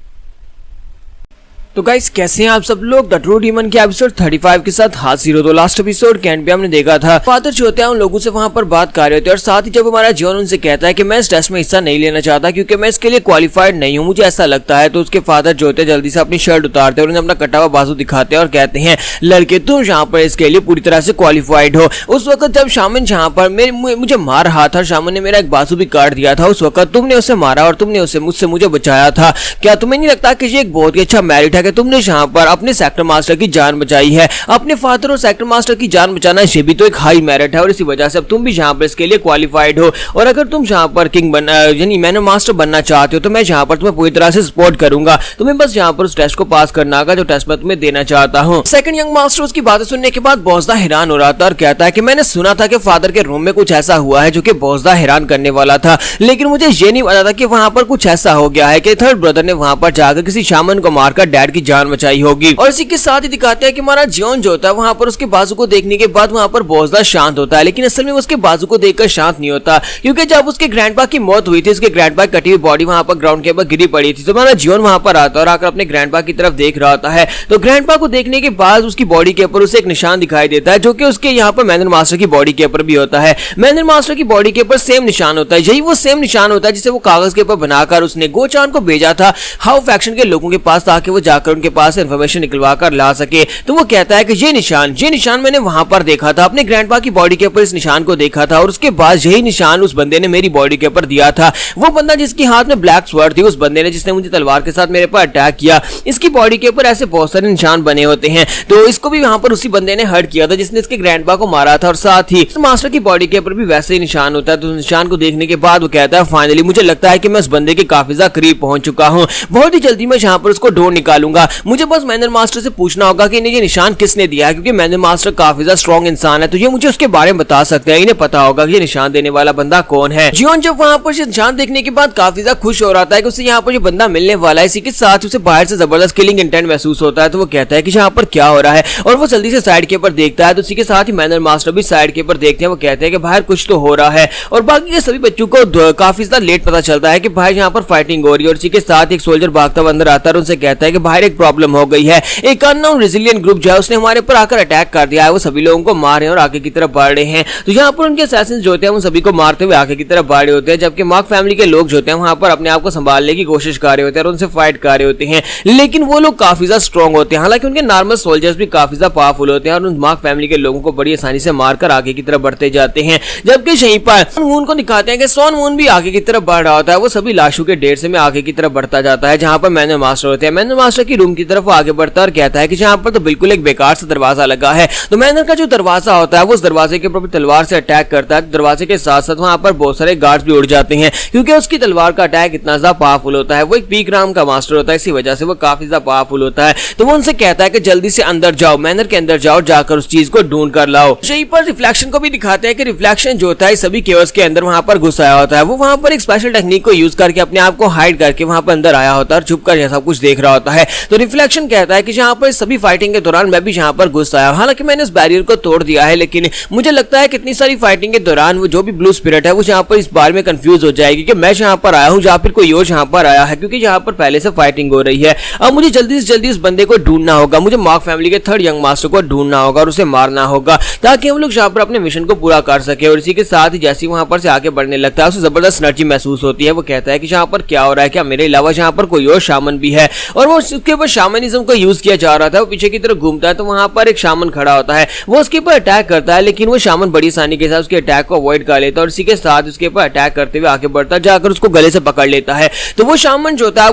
तो गाइस कैसे हैं आप सब लोग। द ट्रू डीमन के एपिसोड 35 के साथ हाजिर हो। तो लास्ट एपिसोड के एंड पे हमने देखा था फादर जो होते हैं उन लोगों से वहां पर बात कर रहे होते हैं और साथ ही जब हमारा जॉन उनसे कहता है कि मैं इस टेस्ट में हिस्सा नहीं लेना चाहता क्योंकि मैं इसके लिए क्वालिफाइड नहीं हूं, मुझे ऐसा लगता है। तो उसके फादर जो होते हैं जल्दी से अपनी शर्ट उतारते हैं और उन्हें अपना कटा हुआ बाजू दिखाते हैं और कहते हैं लड़के तुम यहाँ पर इसके लिए पूरी तरह से क्वालिफाइड हो। उस वक्त जब शामिन जहाँ पर मुझे मार रहा था, शामिन ने मेरा एक बाजू भी काट दिया था, उस वक्त तुमने उसे मारा और तुमने उसे मुझे बचाया था। क्या तुम्हें नहीं लगता कि ये एक बहुत ही अच्छा मेरिट है कि तुमने यहाँ पर अपने सेक्टर मास्टर की जान बचाई है। अपने फादर और सेक्टर मास्टर की जान बचाना ये भी तो एक हाई मेरिट है और इसी वजह से अब तुम भी यहाँ पर इसके लिए क्वालिफाइड हो। और अगर तुम यहाँ पर किंग बनना यानी मैन मास्टर बनना चाहते हो तो मैं यहाँ पर तुम्हें पूरी तरह से सपोर्ट करूंगा। तुम्हें बस यहाँ पर उस टेस्ट को पास करना होगा जो टेस्ट मैं तुम्हें देना चाहता हूँ। सेकंड यंग मास्टर उसकी बातें सुनने के बाद बहुत ज्यादा हैरान हो रहा था और कहता है कि मैंने सुना था कि फादर के रूम में कुछ ऐसा हुआ है जो कि बहुत ज्यादा हैरान करने वाला था, लेकिन मुझे ये नहीं पता था कि वहां पर कुछ ऐसा हो गया है कि थर्ड ब्रदर ने वहां पर जाकर किसी शामन को मारकर डैड की जान बचाई होगी। और इसी के साथ ही दिखाते हैं कि हमारा जॉन जो होता है वहां पर उसके बाजू को देखने के बाद वहां पर बहुत ज्यादा शांत होता है, लेकिन असल में उसके बाजू को देखकर शांत नहीं होता क्योंकि जब उसके ग्रैंडपा की मौत हुई थी उसके ग्रैंडपा की कटी हुई बॉडी वहां पर ग्राउंड के ऊपर गिरी पड़ी थी। तो हमारा जॉन वहां पर आता है और आकर अपने ग्रैंडपा की तरफ देख रहा होता है। तो ग्रैंडपा को देखने के बाद उसकी बॉडी के ऊपर उसे एक निशान दिखाई देता है जो कि उसके यहाँ पर मैनर मास्टर की बॉडी के ऊपर भी होता है। मैनर मास्टर की बॉडी के ऊपर सेम निशान होता है, यही वो सेम निशान होता है जिसे वो कागज के ऊपर बनाकर उसने गोचान को भेजा था हाउ फैक्शन के लोगों के पास ताकि वो जाकर उनके पास इंफॉर्मेशन निकलवा कर ला सके। तो वो कहता है कि ये निशान मैंने वहां पर देखा था, अपने ग्रैंडपा की बॉडी के ऊपर इस निशान को देखा था और उसके बाद यही निशान उस बंदे ने मेरी बॉडी के ऊपर दिया था। वो बंदा जिसके हाथ में ब्लैक स्वॉर्ड थी, उस बंदे ने जिसने मुझे तलवार के साथ मेरे पर अटैक किया, इसकी बॉडी के ऊपर ऐसे बहुत सारे निशान बने होते हैं। तो इसको भी वहां पर उसी बंदे ने हर्ट किया था जिसने इसके ग्रैंडपा को मारा था और साथ ही मास्टर की बॉडी के ऊपर भी वैसे ही निशान होता है। तो निशान को देखने के बाद वो कहता है फाइनली मुझे लगता है कि मैं उस बंदे के काफी ज्यादा करीब पहुंच चुका हूं, बहुत ही जल्दी मैं यहाँ पर उसको ढूंढ निकालूंगा। मुझे बस मैनर मास्टर से पूछना होगा कि इन्हें ये निशान किसने दिया है क्योंकि मैनर मास्टर काफी ज्यादा स्ट्रॉन्ग इंसान है, तो ये मुझे उसके बारे में बता सकते हैं, इन्हें पता होगा कि ये निशान देने वाला बंदा कौन है। जियोन जब वहां पर निशान देखने के बाद काफी ज्यादा खुश हो रहा था कि उसे यहाँ पर ये बंदा मिलने वाला है, इसी के साथ उसे बाहर से जबरदस्त किलिंग इंटेंट महसूस होता है। तो वो कहता है कि यहाँ पर क्या हो रहा है और वो जल्दी से साइड के ऊपर देखता है। तो उसी के साथ ही मैनर मास्टर भी साइड के ऊपर देखते हैं, वो कहते हैं कि बाहर कुछ तो हो रहा है और बाकी के सभी बच्चों को काफी ज्यादा लेट पता चलता है कि बाहर यहाँ पर फाइटिंग हो रही है। और इसी के साथ एक सोल्जर भागता हुआ अंदर आता है और उनसे कहता है कि बाहर एक प्रॉब्लम हो गई है, एक अननोन रेजिलिएंट ग्रुप जो है उसने हमारे ऊपर आकर अटैक कर दिया है, वो सभी लोगों को मार रहे हैं और आगे की तरफ बढ़ रहे हैं। तो यहाँ पर उनके असैसिन्स जो होते हैं वो सभी को मारते हुए आगे की तरफ बढ़ रहे होते हैं, जबकि मार्क फैमिली के लोग जो होते हैं वहां पर अपने आप को संभालने की कोशिश कर रहे होते हैं और उनसे फाइट कर रहे होते हैं, लेकिन वो लोग काफी ज्यादा स्ट्रॉन्ग होते हैं। हालांकि उनके नॉर्मल सोल्जर्स भी काफी ज्यादा पावरफुल होते हैं और उन मार्क फैमिली के लोगों को बड़ी आसानी से मारकर आगे की तरफ बढ़ते जाते हैं। जबकि यहीं पर मून को दिखाते हैं कि सॉन मून भी आगे की तरफ बढ़ रहा होता है, वो सभी लाशों के ढेर से में आगे की तरफ बढ़ता जाता है जहां पर मैनर मास्टर होते हैं। मैनर मास्टर की रूम की तरफ आगे बढ़ता है और कहता है कि जहां पर तो बिल्कुल एक बेकार सा दरवाजा लगा है। तो मैनर का जो दरवाजा होता है वो उस दरवाजे के ऊपर तलवार से अटैक करता है। दरवाजे के साथ साथ वहां पर बहुत सारे गार्ड्स भी उड़ जाते हैं क्योंकि उसकी तलवार का अटैक इतना ज्यादा पावरफुल होता है। वो एक पीक राम का मास्टर होता है, इसी वजह से वो काफी ज्यादा पावरफुल होता है। तो वो उनसे कहता है कि जल्दी से अंदर जाओ, मैनर के अंदर जाओ, जाकर उस चीज को ढूंढ कर लाओ। यहीं पर रिफ्लेक्शन को भी दिखाते हैं कि रिफ्लेक्शन जो होता है सभी केओस के अंदर वहां पर घुस आया होता है। वो वहां पर एक स्पेशल टेक्निक को यूज करके अपने आप को हाइड करके वहां पर अंदर आया होता है और छुप कर यह सब कुछ देख रहा होता है। तो रिफ्लेक्शन कहता है कि यहाँ पर सभी फाइटिंग के दौरान मैं भी यहाँ पर घुस आया, हालांकि मैंने इस बैरियर को तोड़ दिया है, लेकिन मुझे लगता है कि इतनी सारी फाइटिंग के दौरान वो जो भी ब्लू स्पिरिट है वो यहाँ पर इस बार में कंफ्यूज हो जाएगी कि मैं यहाँ पर आया हूँ या फिर कोई और यहाँ पर आया है, क्योंकि यहाँ पर पहले से फाइटिंग हो रही है। अब मुझे जल्दी से जल्दी उस बंदे को ढूंढना होगा, मुझे मार्क फैमिली के थर्ड यंग मास्टर को ढूंढना होगा और उसे मारना होगा ताकि हम लोग यहाँ पर अपने मिशन को पूरा कर सके। और इसी के साथ ही जैसे वहां पर से आगे बढ़ने लगता है उसे जबरदस्त एनर्जी महसूस होती है। वो कहता है कि यहाँ पर क्या हो रहा है, क्या मेरे अलावा यहाँ पर कोई और शामन भी है, और वो उसके ऊपर शामनिज्म को यूज किया जा रहा था। वो पीछे की तरफ घूमता है तो वहां पर एक शामन खड़ा होता है, वो उसके ऊपर अटैक करता है, लेकिन वो शामन बड़ी आसानी के साथ उसके अटैक को अवॉइड कर लेता है और इसी के साथ उसके ऊपर अटैक करते हुए आगे बढ़ता है, जाकर उसको गले से पकड़ लेता है। तो वो शामन जो होता है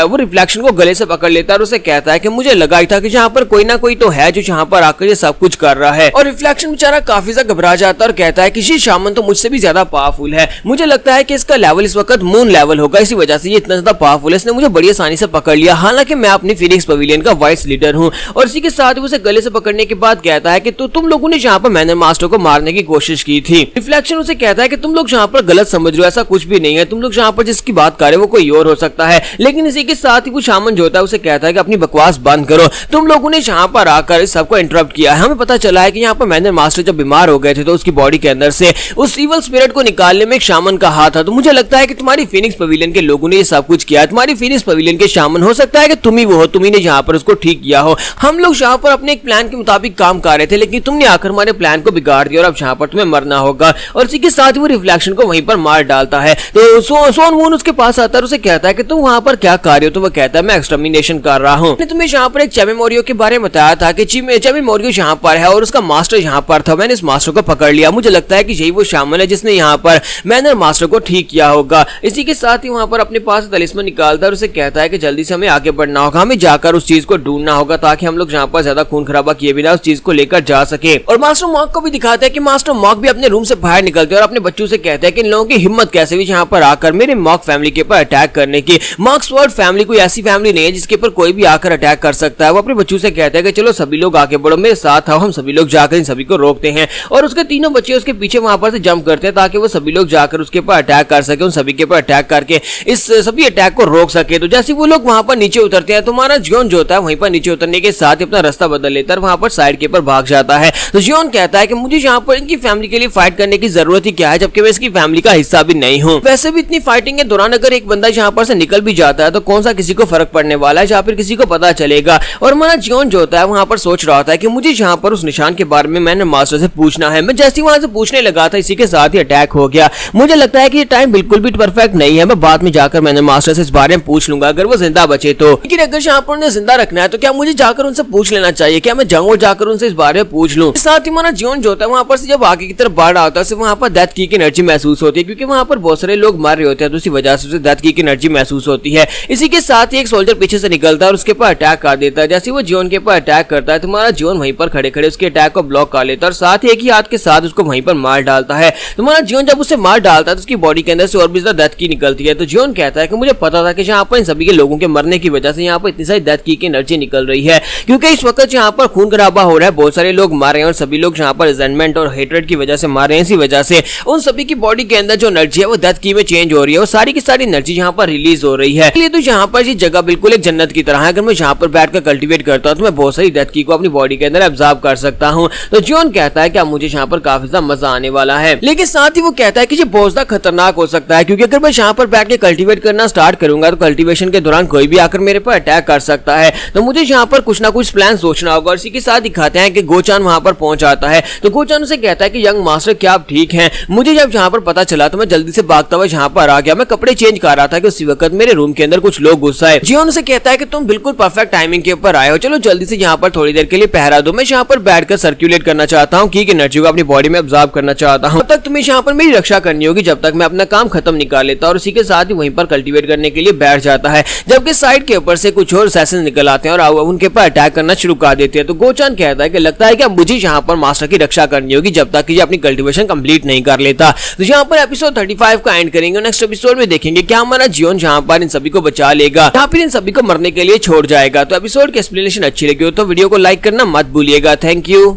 वो रिफ्लेक्शन को गले से पकड़ लेता है और उसे कहता है कि मुझे लगा ही था कि यहाँ पर कोई ना कोई तो है जो यहाँ पर आकर ये सब कुछ कर रहा है। और रिफ्लेक्शन बेचारा काफी ज्यादा घबरा जाता है और कहता है कि ये शामन तो मुझसे भी ज्यादा पावरफुल है, मुझे लगता है कि इसका लेवल इस वक्त मून लेवल होगा, इसी वजह से ये इतना ज्यादा पावरफुल है, इसने मुझे बड़ी आसानी से पकड़ लिया, हालांकि मैं अपनी फीनिक्स पवेलियन का वाइस लीडर हूँ। और इसी के साथ उसे गले से पकड़ने के बाद कहता है कि तो तुम लोगों ने यहाँ पर मैनर मास्टर को मारने की कोशिश की थी। रिफ्लेक्शन उसे कहता है कि तुम लोग यहाँ पर गलत समझ रहे हो, ऐसा कुछ भी नहीं है, तुम लोग यहाँ पर जिसकी बात कर रहे हो वो कोई और हो सकता है। लेकिन इसी के साथ ही वो शामन जो होता है उसे कहता है कि अपनी बकवास बंद करो, तुम लोगों ने यहाँ पर आकर इस सबको इंटरप्ट किया है। हमें पता चला है कि यहाँ पर मैनर मास्टर जब बीमार हो गए थे तो उसकी बॉडी के अंदर से उस इवल स्पिरिट को निकालने में एक शामन का हाथ था। तो मुझे लगता है कि तुम्हारी फीनिक्स पवेलियन के लोगों ने ये सब कुछ किया है, तुम्हारी फीनिक्स पवेलियन के शामन हो सकता है कि तुम ही वो हो, तुम ही ने यहाँ पर उसको ठीक किया हो। हम लोग यहाँ पर अपने एक प्लान के मुताबिक काम कर रहे थे, लेकिन तुमने आकर हमारे प्लान को बिगाड़ दिया और अब यहाँ पर तुम्हें मरना होगा। और इसी के साथ वो रिफ्लेक्शन को वहीं पर मार डालता है। तो सोन वून उसके पास आता है, उसे कहता है कि तुम वहाँ पर क्या कर रहे हो। तो वो कहता है मैं एक्सटर्मिनेशन कर रहा हूँ। मैंने तुम्हें यहाँ पर एक चेमी मोरियो के बारे में बताया था कि चेमी मोरियो यहाँ पर है और उसका मास्टर यहाँ पर था। मैंने इस मास्टर को पकड़ लिया। मुझे लगता है कि यही वो शामिल है जिसने यहाँ पर मैनर मास्टर को ठीक किया होगा। इसी के साथ ही वहाँ पर अपने पास तलिस्मान निकालता है और उसे कहता है कि जल्दी से हमें आगे बढ़ना होगा, हमें जाकर उस चीज को ढूंढना होगा ताकि हम लोग यहाँ पर ज्यादा खून खराबा किए बिना उस चीज को लेकर जा सके। और मास्टर मॉक को भी दिखाता है कि मास्टर मॉक भी अपने रूम से बाहर निकलते हैं और अपने बच्चों से कहते हैं कि इन लोगों की हिम्मत कैसे भी यहाँ पर आकर मेरे मॉक फैमिली के ऊपर अटैक करने की। मॉक स्वॉर्ड फैमिली कोई ऐसी फैमिली नहीं है जिसके ऊपर कोई भी आकर अटैक कर सकता है। वो अपने बच्चों से कहते हैं कि चलो सभी लोग आगे बढ़ो, मेरे साथ आओ, हम सभी लोग जाकर इन सभी को रोकते हैं। और उसके तीनों बच्चे उसके पीछे वहां पर से जंप करते हैं ताकि वो सभी लोग जाकर उसके ऊपर अटैक कर सके, उन सभी के ऊपर अटैक करके इस सभी अटैक को रोक सके। तो जैसे वो लोग वहां पर नीचे उतरते हैं तो हमारा जियोन जो होता है वहीं पर नीचे उतरने के साथ ही अपना रास्ता बदल लेता है, वहां पर साइड के ऊपर भाग जाता है। तो जियोन कहता है कि मुझे यहाँ पर इनकी फैमिली के लिए फाइट करने की जरूरत ही क्या है, जबकि मैं इसकी फैमिली का हिस्सा भी नहीं हूँ। वैसे भी इतनी फाइटिंग के दौरान अगर एक बंदा यहाँ पर से निकल भी जाता है तो कौन सा किसी को फर्क पड़ने वाला है, या फिर किसी को पता चलेगा। और हमारा जियोन जो होता है वहां पर सोच रहा होता है कि मुझे यहाँ पर उस निशान के बारे में मैंने मास्टर से पूछना है। मैं जैसे वहां से पूछने लगा था इसी के साथ ही अटैक हो गया। मुझे लगता है कि ये टाइम बिल्कुल भी परफेक्ट नहीं है। मैं बाद में जाकर मैंने मास्टर से इस बारे में पूछ लूंगा अगर वो जिंदा बचे तो। लेकिन अगर यहाँ पर उन्हें जिंदा रखना है तो क्या मुझे जाकर उनसे पूछ लेना चाहिए, क्या मैं जाऊँ और जाकर उनसे इस बारे में पूछ लूं। साथ ही हमारा जियोन जो होता है वहां पर से जब आगे की तरफ बढ़ रहा होता है वहां पर डेथ की एनर्जी महसूस होती है, क्योंकि वहां पर बहुत सारे लोग मर रहे होते हैं तो उसी वजह से डेथ की एनर्जी महसूस होती है। इसी के साथ ही एक सोल्जर पीछे से निकलता है और उसके ऊपर अटैक कर देता है। जैसे वो जियोन के ऊपर अटैक करता है तुम्हारा जियोन वहीं पर खड़े खड़े उसके अटैक को ब्लॉक कर लेता है और साथ ही एक ही हाथ के साथ उसको वहीं पर मार डालता है। तुम्हारा जियोन जब उसे मार डालता है तो उसकी बॉडी के अंदर से और भी ज्यादा डेथ की निकलती है। तो जियोन कहता है कि मुझे पता था कि यहाँ पर इन सभी के लोगों के मरने की वजह से यहाँ पर इतनी सारी डेथ की एनर्जी निकल रही है, क्योंकि इस वक्त यहाँ पर खून खराबा हो रहा है, बहुत सारे लोग मार रहे हैं और सभी लोग यहाँ पर रिजेंटमेंट और हेट्रेड की वजह से मार रहे हैं। इसी वजह से उन सभी की बॉडी के अंदर जो एनर्जी है वो डेथ की में चेंज हो रही है और सारी की सारी एनर्जी यहाँ पर रिलीज हो रही है। इसलिए तो यहाँ पर ये जगह बिल्कुल एक जन्नत की तरह है। अगर मैं यहाँ पर बैठकर कल्टीवेट करता हूँ तो मैं बहुत सारी डेथ की को अपनी बॉडी के अंदर एब्जॉर्ब कर सकता हूँ। तो जियोन कहता है कि अब मुझे यहाँ पर काफी ज्यादा मजा आने वाला है, लेकिन साथ ही वो कहता है कि ये बहुत ज्यादा खतरनाक हो सकता है, क्योंकि अगर मैं यहाँ पर बैठ के कल्टीवेट करना स्टार्ट करूंगा तो कल्टीवेशन के दौरान कोई भी आकर मेरे पर अटैक कर सकता है। तो मुझे यहाँ पर कुछ ना कुछ प्लान सोचना होगा। और इसी के साथ दिखाते हैं कि गोचान वहां पर पहुंच आता है। तो गोचान उसे कहता है कि यंग मास्टर क्या आप ठीक हैं? मुझे जब यहाँ पर पता चला तो मैं जल्दी से भागता हुआ यहाँ पर आ गया। मैं कपड़े चेंज कर रहा था कि उसी वक्त मेरे रूम के अंदर कुछ लोग घुस आए। जियोन उसे कहता है कि तुम बिल्कुल परफेक्ट टाइमिंग के ऊपर आए हो, चलो जल्दी से यहाँ पर थोड़ी देर के लिए पहरा दो। मैं यहाँ पर बैठकर सर्कुलेट करना चाहता हूँ, की एनर्जी को अपनी बॉडी में अब्जॉर्ब करना चाहता हूँ। तब तक तुम्हें यहाँ पर मेरी रक्षा करनी होगी जब तक मैं अपना काम खत्म निकाल लेता। और इसी के साथ ही वहीं पर कल्टीवेट करने के लिए बैठ जाता है, जबकि साइड के ऊपर से कुछ और असैसिन निकल आते हैं और उनके ऊपर अटैक करना शुरू कर देते हैं। तो गोचान कहता है कि लगता है कि अब मुझे यहाँ पर मास्टर की रक्षा करनी होगी जब तक कि ये अपनी कल्टीवेशन कंप्लीट नहीं कर लेता। तो यहाँ पर एपिसोड 35 का एंड करेंगे। नेक्स्ट एपिसोड में देखेंगे क्या हमारा जियोन यहाँ पर इन सभी को बचा लेगा या फिर इन सभी को मरने के लिए छोड़ जाएगा। तो एपिसोड की एक्सप्लेनेशन अच्छी लगी हो तो वीडियो को लाइक करना मत भूलिएगा। Thank you.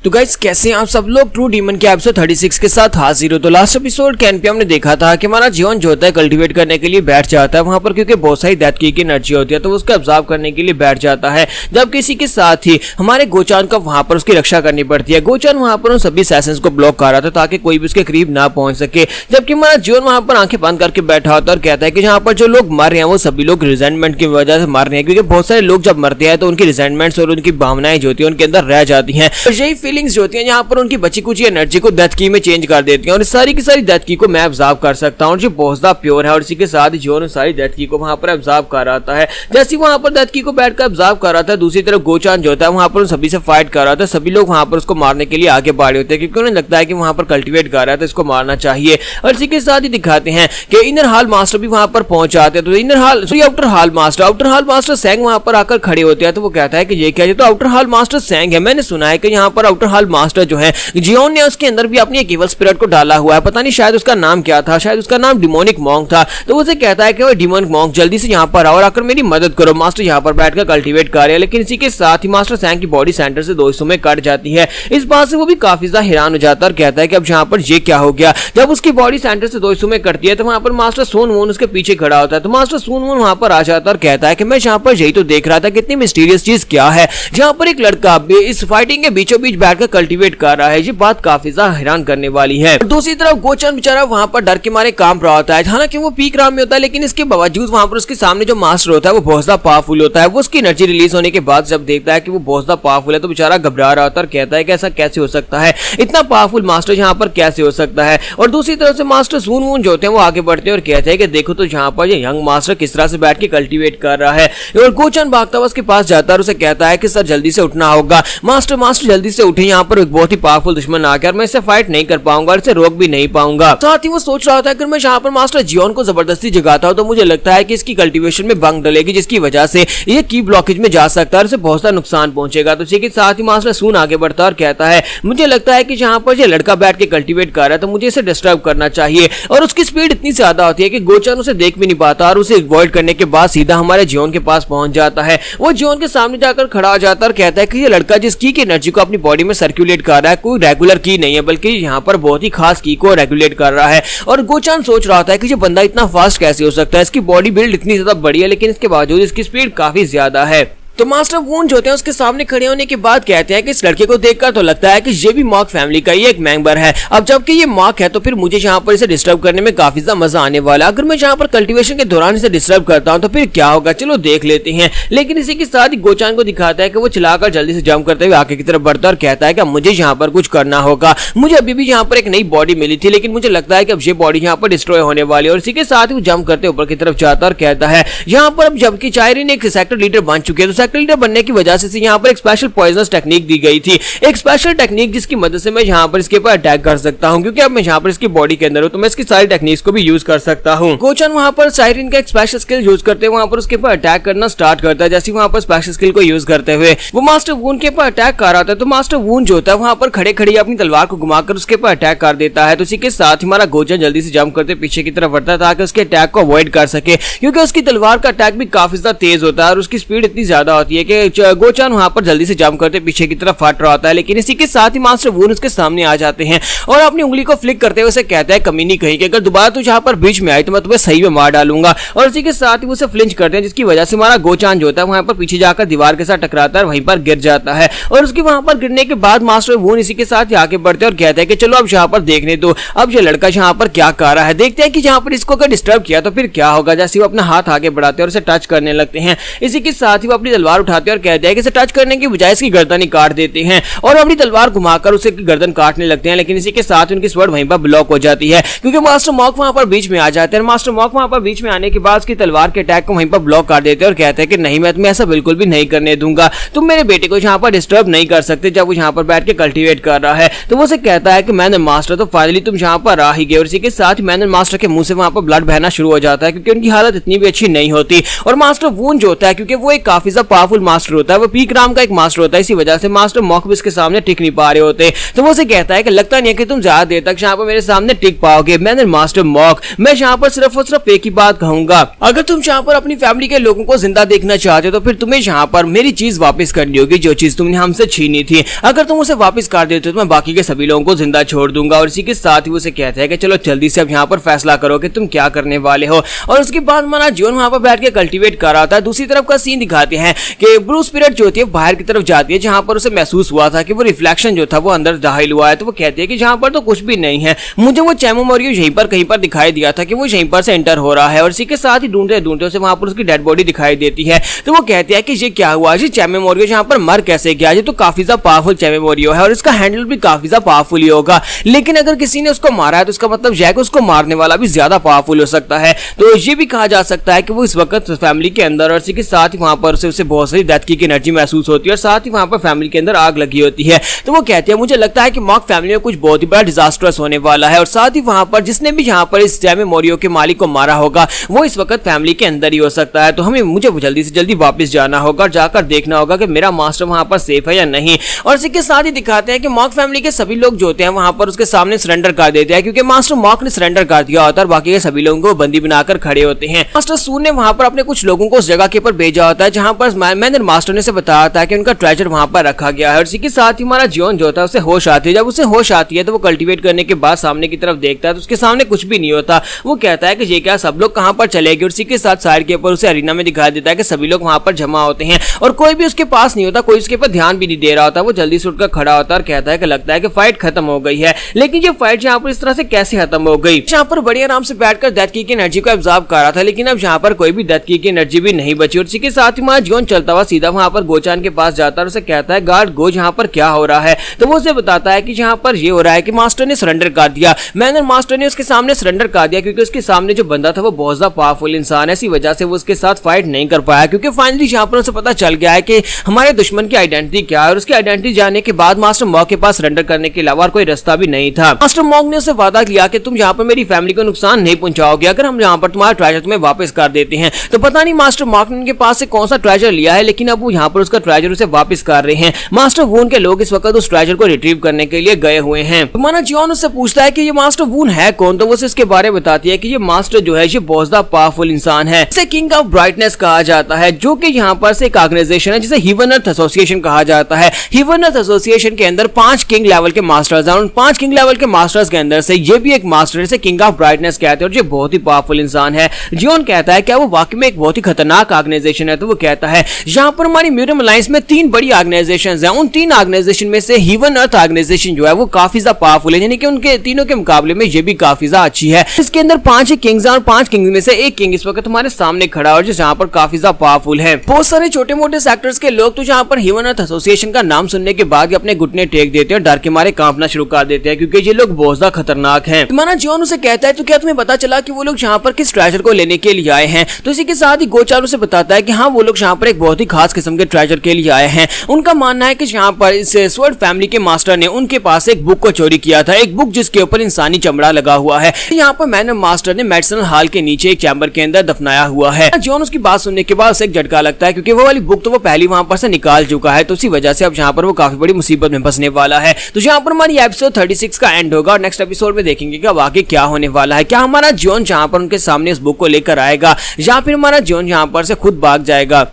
तो गाइस कैसे हैं आप सब लोग? ट्रू डीमन के एपिसोड 36 के साथ हाजिर हो। तो लास्ट एपिसोड के एंड पे हमने देखा था कि हमारा जियोन जो होता है कल्टीवेट करने के लिए बैठ जाता है वहां पर, क्योंकि बहुत सारी डेथ की एनर्जी होती है तो उसको अब्जॉर्ब करने के लिए बैठ जाता है। जब किसी के साथ ही हमारे गोचान को वहां पर उसकी रक्षा करनी पड़ती है। गोचान वहां पर उन सभी असैसिन्स को ब्लॉक कर रहा था ताकि कोई भी उसके करीब ना पहुंच सके, जबकि हमारा जियोन वहां पर आंखें बंद करके बैठा होता है और कहता है कि यहाँ पर जो लोग मर रहे हैं वो सभी लोग रिजेंटमेंट की वजह से मर रहे हैं, क्योंकि बहुत सारे लोग जब मरते हैं तो उनकी रिजेंटमेंट्स और उनकी भावनाएं जो होती है उनके अंदर रह जाती हैं। तो यही फीलिंग्स जो होती है यहाँ पर उनकी बची कुछ एनर्जी को डेथ की में चेंज कर देती है और सारी की सारी डेथ की को मैं अब्जॉर्ब कर सकता हूं जो बहुत ज्यादा प्योर है। और इसी के साथ जियोन सारी डेथ की को वहां पर अब्जॉर्ब कर रहा था। जैसे वहां पर डेथ की को बैठकर अब्जॉर्ब कर रहा था, दूसरी तरफ गोचान जो होता है वहां पर उन सभी से फाइट कर रहा था। सभी लोग वहां पर उसको मारने के लिए आगे बढ़े होते हैं, क्योंकि उन्हें लगता है कि वहां पर कल्टीवेट कर रहा है तो इसको मारना चाहिए। और इसी के साथ ही दिखाते हैं कि इनर हॉल मास्टर भी वहां पर पहुंच जाते हैं। तो inner hall outer hall master सैंग वहां पर आकर खड़े होते हैं। तो वो कहता है कि ये क्या है? तो आउटर हॉल मास्टर सैंग है। मैंने सुना है कि यहाँ पर आउटर हॉल मास्टर जो है जियोन ने उसके अंदर भी अपनी एक इवल स्पिरिट को डाला हुआ है। पता नहीं शायद उसका नाम क्या था, शायद उसका नाम डिमोनिक मॉन्क था। तो उसे कहता है कि वो डिमोनिक मॉन्क जल्दी से यहाँ पर आओ और आकर मेरी मदद करो। मास्टर यहाँ पर बैठकर कल्टीवेट कर रहे हैं, लेकिन इसी के साथ ही मास्टर सैंग की बॉडी सेंटर से दो हिस्सों में कट जाती है। इस बात से वो भी काफी ज्यादा हैरान हो जाता है और कहता है कि अब यहाँ पर ये क्या हो गया। जब उसकी बॉडी सेंटर से दो हिस्सों में कटती है तो वहां पर मास्टर सोन वून उसके पीछे खड़ा होता है। तो मास्टर सोन वून वहां पर आ जाता है और कहता है कि मैं यहाँ पर यही तो देख रहा था, कितनी मिस्टीरियस चीज क्या है। जहाँ पर एक लड़का इस फाइटिंग के बीचों बीच बैठकर कल्टीवेट कर रहा है। ये बात काफी ज्यादा हैरान करने वाली है। दूसरी तरफ गोचान बेचारा वहाँ पर डर के मारे काम रहा होता है। हालांकि वो पीक राम में होता है, लेकिन इसके बावजूद वहाँ पर उसके सामने जो मास्टर होता है वो बहुत ज्यादा पावरफुल होता है। वो उसकी एनर्जी रिलीज होने के बाद जब देखता है कि वो बहुत ज्यादा पावरफुल है तो बेचारा घबरा रहा होता है और कहता है कि ऐसा कैसे हो सकता है, इतना पावरफुल मास्टर यहाँ पर कैसे हो सकता है। और दूसरी तरफ से मास्टर सून वून जो होते हैं वो आगे बढ़ते हैं और कहते हैं कि देखो तो यहाँ पर ये यंग मास्टर किस तरह से बैठ के कल्टीवेट कर रहा है। और गोचान भागता हुआ उसके पास जाता है और उसे कहता है कि सर जल्दी से उठना होगा, मास्टर जल्दी से उठे, यहाँ पर एक बहुत ही पावरफुल दुश्मन आ गया और मैं इससे फाइट नहीं कर पाऊंगा और इसे रोक भी नहीं पाऊंगा। साथ ही वो सोच रहा होता है कि मैं यहाँ पर मास्टर जियोन को जबरदस्ती जगाता हूँ तो मुझे लगता है कि इसकी कल्टीवेशन में भंग डलेगी, जिसकी वजह से ये की ब्लॉकेज में जा सकता है और इसे बहुत सारा नुकसान पहुंचेगा। तो इसी के साथ ही मास्टर सून आगे बढ़ता है और कहता है मुझे लगता है कि जहाँ पर ये लड़का बैठ के कल्टीवेट कर रहा है तो मुझे इसे डिस्टर्ब करना चाहिए। और उसकी स्पीड इतनी ज्यादा होती है कि गोचान उसे देख भी नहीं पाता और उसे अवॉइड करने के बाद सीधा हमारे जियोन के पास पहुंच जाता है। वो जियोन के सामने जाकर खड़ा हो जाता है और कहता है कि ये लड़का जिस की एनर्जी को अपनी बॉडी में सर्कुलेट कर रहा है कोई रेगुलर की नहीं है, बल्कि यहाँ पर बहुत ही खास की को रेगुलेट कर रहा है। और गोचान सोच रहा था कि ये बंदा इतना फास्ट कैसे हो सकता है, इसकी बॉडी बिल्ड इतनी ज्यादा बड़ी है लेकिन इसके बावजूद इसकी स्पीड काफी ज्यादा है। तो मास्टर वून जो होते हैं उसके सामने खड़े होने के बाद कहते हैं कि इस लड़के को देखकर तो लगता है कि ये भी मॉक फैमिली का ही एक मेंबर है। अब जबकि ये मॉक है तो फिर मुझे यहाँ पर इसे डिस्टर्ब करने में काफी ज्यादा मजा आने वाला है। अगर मैं यहाँ पर कल्टीवेशन के दौरान इसे डिस्टर्ब करता हूँ तो फिर क्या होगा, चलो देख लेते हैं। लेकिन इसी के साथ ही गोचान को दिखाता है कि वो चलाकर जल्दी से जंप करते हुए आगे की तरफ बढ़ता है और कहता है कि मुझे यहाँ पर कुछ करना होगा। मुझे अभी भी यहाँ पर एक नई बॉडी मिली थी लेकिन मुझे लगता है कि अब ये बॉडी यहाँ पर डिस्ट्रॉय होने वाली है। और इसी के साथ ही वो जंप करते ऊपर की तरफ जाता है और कहता है यहाँ पर अब जबकि चायरिन एक सेक्टर लीडर बन चुके हैं तो सेक्टर लीडर बनने की से यहाँ पर एक स्पेशल पॉइजनस टेक्निक दी गई थी, एक स्पेशल टेक्निक जिसकी मदद से मैं यहाँ पर इसके ऊपर अटैक कर सकता हूँ, क्योंकि अब मैं यहाँ पर इसकी बॉडी के अंदर हूँ तो मैं इसकी सारी टेक्निक्स को भी यूज कर सकता हूँ। गोचान वहाँ पर साइरिन का एक स्पेशल स्किल यूज करते हुए वहाँ पर उसके ऊपर अटैक करना स्टार्ट करता है। जैसे वहाँ पर स्पेशल स्किल को यूज करते हुए वो मास्टर वून के ऊपर अटैक कर रहा था तो मास्टर वून जो होता है वहाँ पर खड़े खड़े अपनी तलवार को घुमाकर उसके ऊपर अटैक कर देता है। तो इसी के साथ हमारा गोचान जल्दी से जंप करते पीछे की तरफ बढ़ता है ताकि उसके अटैक को अवॉइड कर सके, क्योंकि उसकी तलवार का अटैक भी काफी ज्यादा तेज होता है और उसकी स्पीड इतनी ज्यादा होती है कि गोचान वहाँ पर जल्दी से जंप करते पीछे की तरफ फट रहा होता है। लेकिन इसी के साथ ही मास्टर वून उसके सामने आ जाते हैं और अपनी उंगली को फ्लिक करते हुए उसे कहता है कमीनी कहीं कि अगर दोबारा तू यहाँ पर बीच में आई तो मैं तुम्हें सही में मार डालूंगा। और इसी के साथ ही वो उसे फ्लिंच करते हैं जिसकी वजह से हमारा गोचान जो होता है वहां पर पीछे जाकर दीवार के साथ टकराता है और वहीं पर गिर जाता है। और उसके वहां पर गिरने के बाद मास्टर वून इसी के साथ आगे बढ़ते हैं और कहते हैं कि चलो अब यहाँ पर देखने दो अब ये लड़का यहाँ पर क्या कर रहा है, देखते हैं कि यहाँ पर इसको अगर डिस्टर्ब किया तो फिर क्या होगा। जैसे वो अपना हाथ आगे बढ़ाते हैं और उसे टच करने लगते हैं। इसी के साथ ही वो अपनी तलवार उठाते हैं और कहते हैं कि इसे टच करने की बजाय इसकी गर्दन ही काट देते हैं और अपनी तलवार घुमाकर उसे गर्दन काटने लगते हैं। लेकिन इसी के साथ उनकी स्वord वहीं पर ब्लॉक हो जाती है क्योंकि मास्टर मॉक वहां पर बीच में आ जाते हैं। मास्टर मॉक वहां पर बीच में आने के बाद उसकी तलवार के अटैक को वहीं पर ब्लॉक कर देते हैं और कहते हैं कि नहीं, मैं तुम्हें ऐसा बिल्कुल भी नहीं करने दूंगा, तुम मेरे बेटे को यहाँ पर डिस्टर्ब नहीं कर सकते जब वो यहाँ पर बैठ के कल्टीवेट कर रहा है। तो वो उसे कहता है कि मैंने मास्टर तो फाइनली तुम यहाँ पर आ ही गए। और इसी के साथ मैंने मास्टर के मुंह से वहां पर ब्लड बहना शुरू हो जाता है क्योंकि उनकी हालत इतनी भी अच्छी नहीं होती। और मास्टर वून जो होता है क्योंकि वो एक काफी ज्यादा पावरफुल मास्टर होता है, वो पीक राम का एक मास्टर होता है, इसी वजह से मास्टर मॉक भी इसके सामने टिक नहीं पा रहे होते। तो वो उसे कहता है कि लगता नहीं है कि तुम ज्यादा देर तक यहाँ पर मेरे सामने टिक पाओगे। मैंने मास्टर मॉक, मैं यहाँ पर सिर्फ और सिर्फ एक ही बात कहूंगा, अगर तुम यहाँ पर अपनी फैमिली के लोगों को जिंदा देखना चाहते हो तो फिर तुम्हें यहाँ पर मेरी चीज वापस करनी होगी, जो चीज तुमने हमसे छीनी थी। अगर तुम उसे वापस कर देते हो तो मैं बाकी के सभी लोगों को जिंदा छोड़ दूंगा। और इसी के साथ ही उसे कहता है कि चलो जल्दी से अब यहाँ पर फैसला करो कि तुम क्या करने वाले हो। और उसके बाद हमारा जीवन वहां पर बैठ के कल्टीवेट कर रहा था। दूसरी तरफ का सीन दिखाते हैं कि ब्लू स्पिरिट जो होती है बाहर की तरफ जाती है जहां पर उसे महसूस हुआ था कि वो रिफ्लेक्शन जो था वो अंदर दाखिल हुआ है। तो वो कहती है कि जहां पर तो कुछ भी नहीं है, मुझे वो चैमो मोरियो यहीं पर कहीं पर दिखाई दिया था कि वो यहीं पर से एंटर हो रहा है। और इसी के साथ ही ढूंढते ढूंढते उसे वहां पर उसकी डेड बॉडी दिखाई देती है। तो वो कहती है कि ये क्या हुआ, ये चैमो मोरियो यहाँ पर मर कैसे गया, ये तो काफी ज्यादा पावरफुल चैमो मोरियो है और इसका हैंडल भी काफी ज्यादा पावरफुल ही होगा। लेकिन अगर किसी ने उसको मारा है तो इसका मतलब यह कि उसको मारने वाला भी ज्यादा पावरफुल हो सकता है। तो ये भी कहा जा सकता है कि वो इस वक्त फैमिली के अंदर, और इसी के साथ ही वहां पर उसे बहुत सारी डेथ की एनर्जी महसूस होती है और साथ ही वहां पर फैमिली के अंदर आग लगी होती है। तो वो कहती है मुझे लगता है कि मॉक फैमिली में कुछ बहुत ही बड़ा डिजास्टर्स होने वाला है और साथ ही वहां पर जिसने भी यहाँ पर इस चैमो मोरियो के मालिक को मारा होगा वो इस वक्त फैमिली के अंदर ही हो सकता है। तो हमें मुझे जल्दी से जल्दी वापस जाना होगा और जाकर देखना होगा कि मेरा मास्टर वहां पर सेफ है या नहीं। और इसी के साथ ही दिखाते हैं कि मॉक फैमिली के सभी लोग जो होते हैं वहां पर उसके सामने सरेंडर कर देते हैं क्योंकि मास्टर मॉक ने सरेंडर कर दिया होता है और बाकी के सभी लोगों को बंदी बनाकर खड़े होते हैं। मास्टर सून ने वहां पर अपने कुछ लोगों को उस जगह के ऊपर भेजा होता है जहां पर मैनर मास्टर ने उसे बताया था कि उनका ट्रेजर वहां पर रखा गया है। और इसी के साथ ही हमारा जियोन जो था उसे होश आती है। जब उसे होश आती है तो वो कल्टीवेट करने के बाद सामने की तरफ देखता है तो उसके सामने कुछ भी नहीं होता। वो कहता है कि ये क्या सब लोग कहां पर चले गए। और इसी के साथ साइड के ऊपर उसे अरीना में दिखाई देता है कि सभी लोग वहां पर जमा होते हैं और कोई भी उसके पास नहीं होता, कोई उसके ऊपर ध्यान भी नहीं दे रहा होता। वो जल्दी से उठकर खड़ा होता है और कहता है कि लगता है कि फाइट खत्म हो गई है। लेकिन ये फाइट यहाँ पर इस तरह से कैसे खत्म हो गई। यहाँ पर बड़ी आराम से बैठकर डेथ की एनर्जी को एब्जॉर्ब कर रहा था, लेकिन अब यहाँ पर कोई भी डेथ की एनर्जी भी नहीं बची। और इसी के साथ ही हमारा जियोन चलता हुआ सीधा वहां पर गोचान के पास जाता है और उसे कहता है गार्ड गोज यहाँ पर क्या हो रहा है। तो वो उसे बताता है कि यहाँ पर ये हो रहा है कि मास्टर ने सरेंडर कर दिया। मैनर मास्टर ने उसके सामने सरेंडर कर दिया क्योंकि उसके सामने जो बंदा था वो बहुत ज्यादा पावरफुल इंसान है। इसी वजह से वो उसके साथ फाइट नहीं कर पाया क्योंकि फाइनली यहाँ पर उसे पता चल गया है कि हमारे दुश्मन की आइडेंटिटी क्या है। और उसकी आइडेंटिटी जाने के बाद मास्टर मॉक के पास सरेंडर करने के अलावा कोई रास्ता भी नहीं था। मास्टर मॉक ने उसे वादा किया कि तुम यहाँ पर मेरी फैमिली को नुकसान नहीं पहुंचाओगे अगर हम यहाँ पर तुम्हारा ट्रेजर तुम्हें वापस कर देते हैं। तो पता नहीं मास्टर मॉक ने उनके पास से कौन सा ट्रेजर लिया है, लेकिन अब वो यहाँ पर उसका ट्रेजर उसे वापस कर रहे हैं। मास्टर वून के लोग इस वक्त उस ट्रेजर को रिट्रीव करने के लिए गए हुए हैं। तो माना जियोन उससे पूछता है कि ये मास्टर वून है कौन। तो वो इसके बारे में बताती है कि ये मास्टर जो है ये बहुत ज्यादा पावरफुल इंसान है। इसे किंग ऑफ ब्राइटनेस कहा जाता है, जो कि यहाँ पर से एक ऑर्गेनाइजेशन है जिसे हेवन अर्थ एसोसिएशन कहा जाता है। हेवन अर्थ एसोसिएशन के अंदर 5 किंग लेवल के मास्टर्स हैं। उन 5 किंग लेवल के मास्टर्स के अंदर से ये भी एक मास्टर है, किंग ऑफ ब्राइटनेस कहते हैं और ये बहुत ही पावरफुल इंसान है। जियोन कहता है क्या वो वाकई में एक बहुत ही खतरनाक ऑर्गेनाइजेशन है। तो वो कहता है यहाँ पर हमारी म्यूरियम अलायंस में 3 बड़ी ऑर्गेनाइजेशंस हैं। उन 3 ऑर्गेनाइजेशन में से हेवन अर्थ ऑर्गेनाइजेशन जो है वो काफी ज्यादा पावरफुल है, यानी कि उनके तीनों के मुकाबले में ये भी काफी ज्यादा अच्छी है। इसके अंदर 5 किंग्स हैं और 5 किंग्स में से एक किंग इस वक्त हमारे सामने खड़ा है और जो यहाँ पर काफी ज्यादा पावरफुल है। बहुत सारे छोटे मोटे सेक्टर्स के लोग तो यहाँ पर हेवन अर्थ एसोसिएशन का नाम सुनने के बाद अपने घुटने टेक देते हैं और डर के मारे कांपना शुरू कर देते हैं क्योंकि ये लोग बहुत ज्यादा खतरनाक हैं। माना जियोन उसे कहता है तो क्या तुम्हें पता चला कि वो लोग यहाँ पर किस ट्रेजर को लेने के लिए आए हैं। तो इसी के साथ ही गोचार उसे बताता है कि हाँ वो लोग यहाँ पर एक बहुत ही खास किस्म के ट्रेजर के लिए आए हैं। उनका मानना है कि यहाँ पर इस स्वर्ड फैमिली के मास्टर ने उनके पास एक बुक को चोरी किया था, एक बुक जिसके ऊपर इंसानी चमड़ा लगा हुआ है। यहाँ पर मैनर मास्टर ने मेडिसिनल हॉल के नीचे एक चैम्बर के अंदर दफनाया हुआ है। जियोन उसकी बात सुनने के बाद उसे एक झटका लगता है क्योंकि वो वाली बुक तो वो पहले वहां पर से निकाल चुका है। तो इसी वजह से अब यहाँ पर वो काफी बड़ी मुसीबत में फंसने वाला है। तो यहाँ पर हमारी एपिसोड 36 का एंड होगा और नेक्स्ट एपिसोड में देखेंगे कि अब आगे क्या होने वाला है। क्या हमारा जियोन जहाँ पर उनके सामने इस बुक को लेकर आएगा या फिर हमारा जियोन यहाँ पर से खुद भाग जाएगा।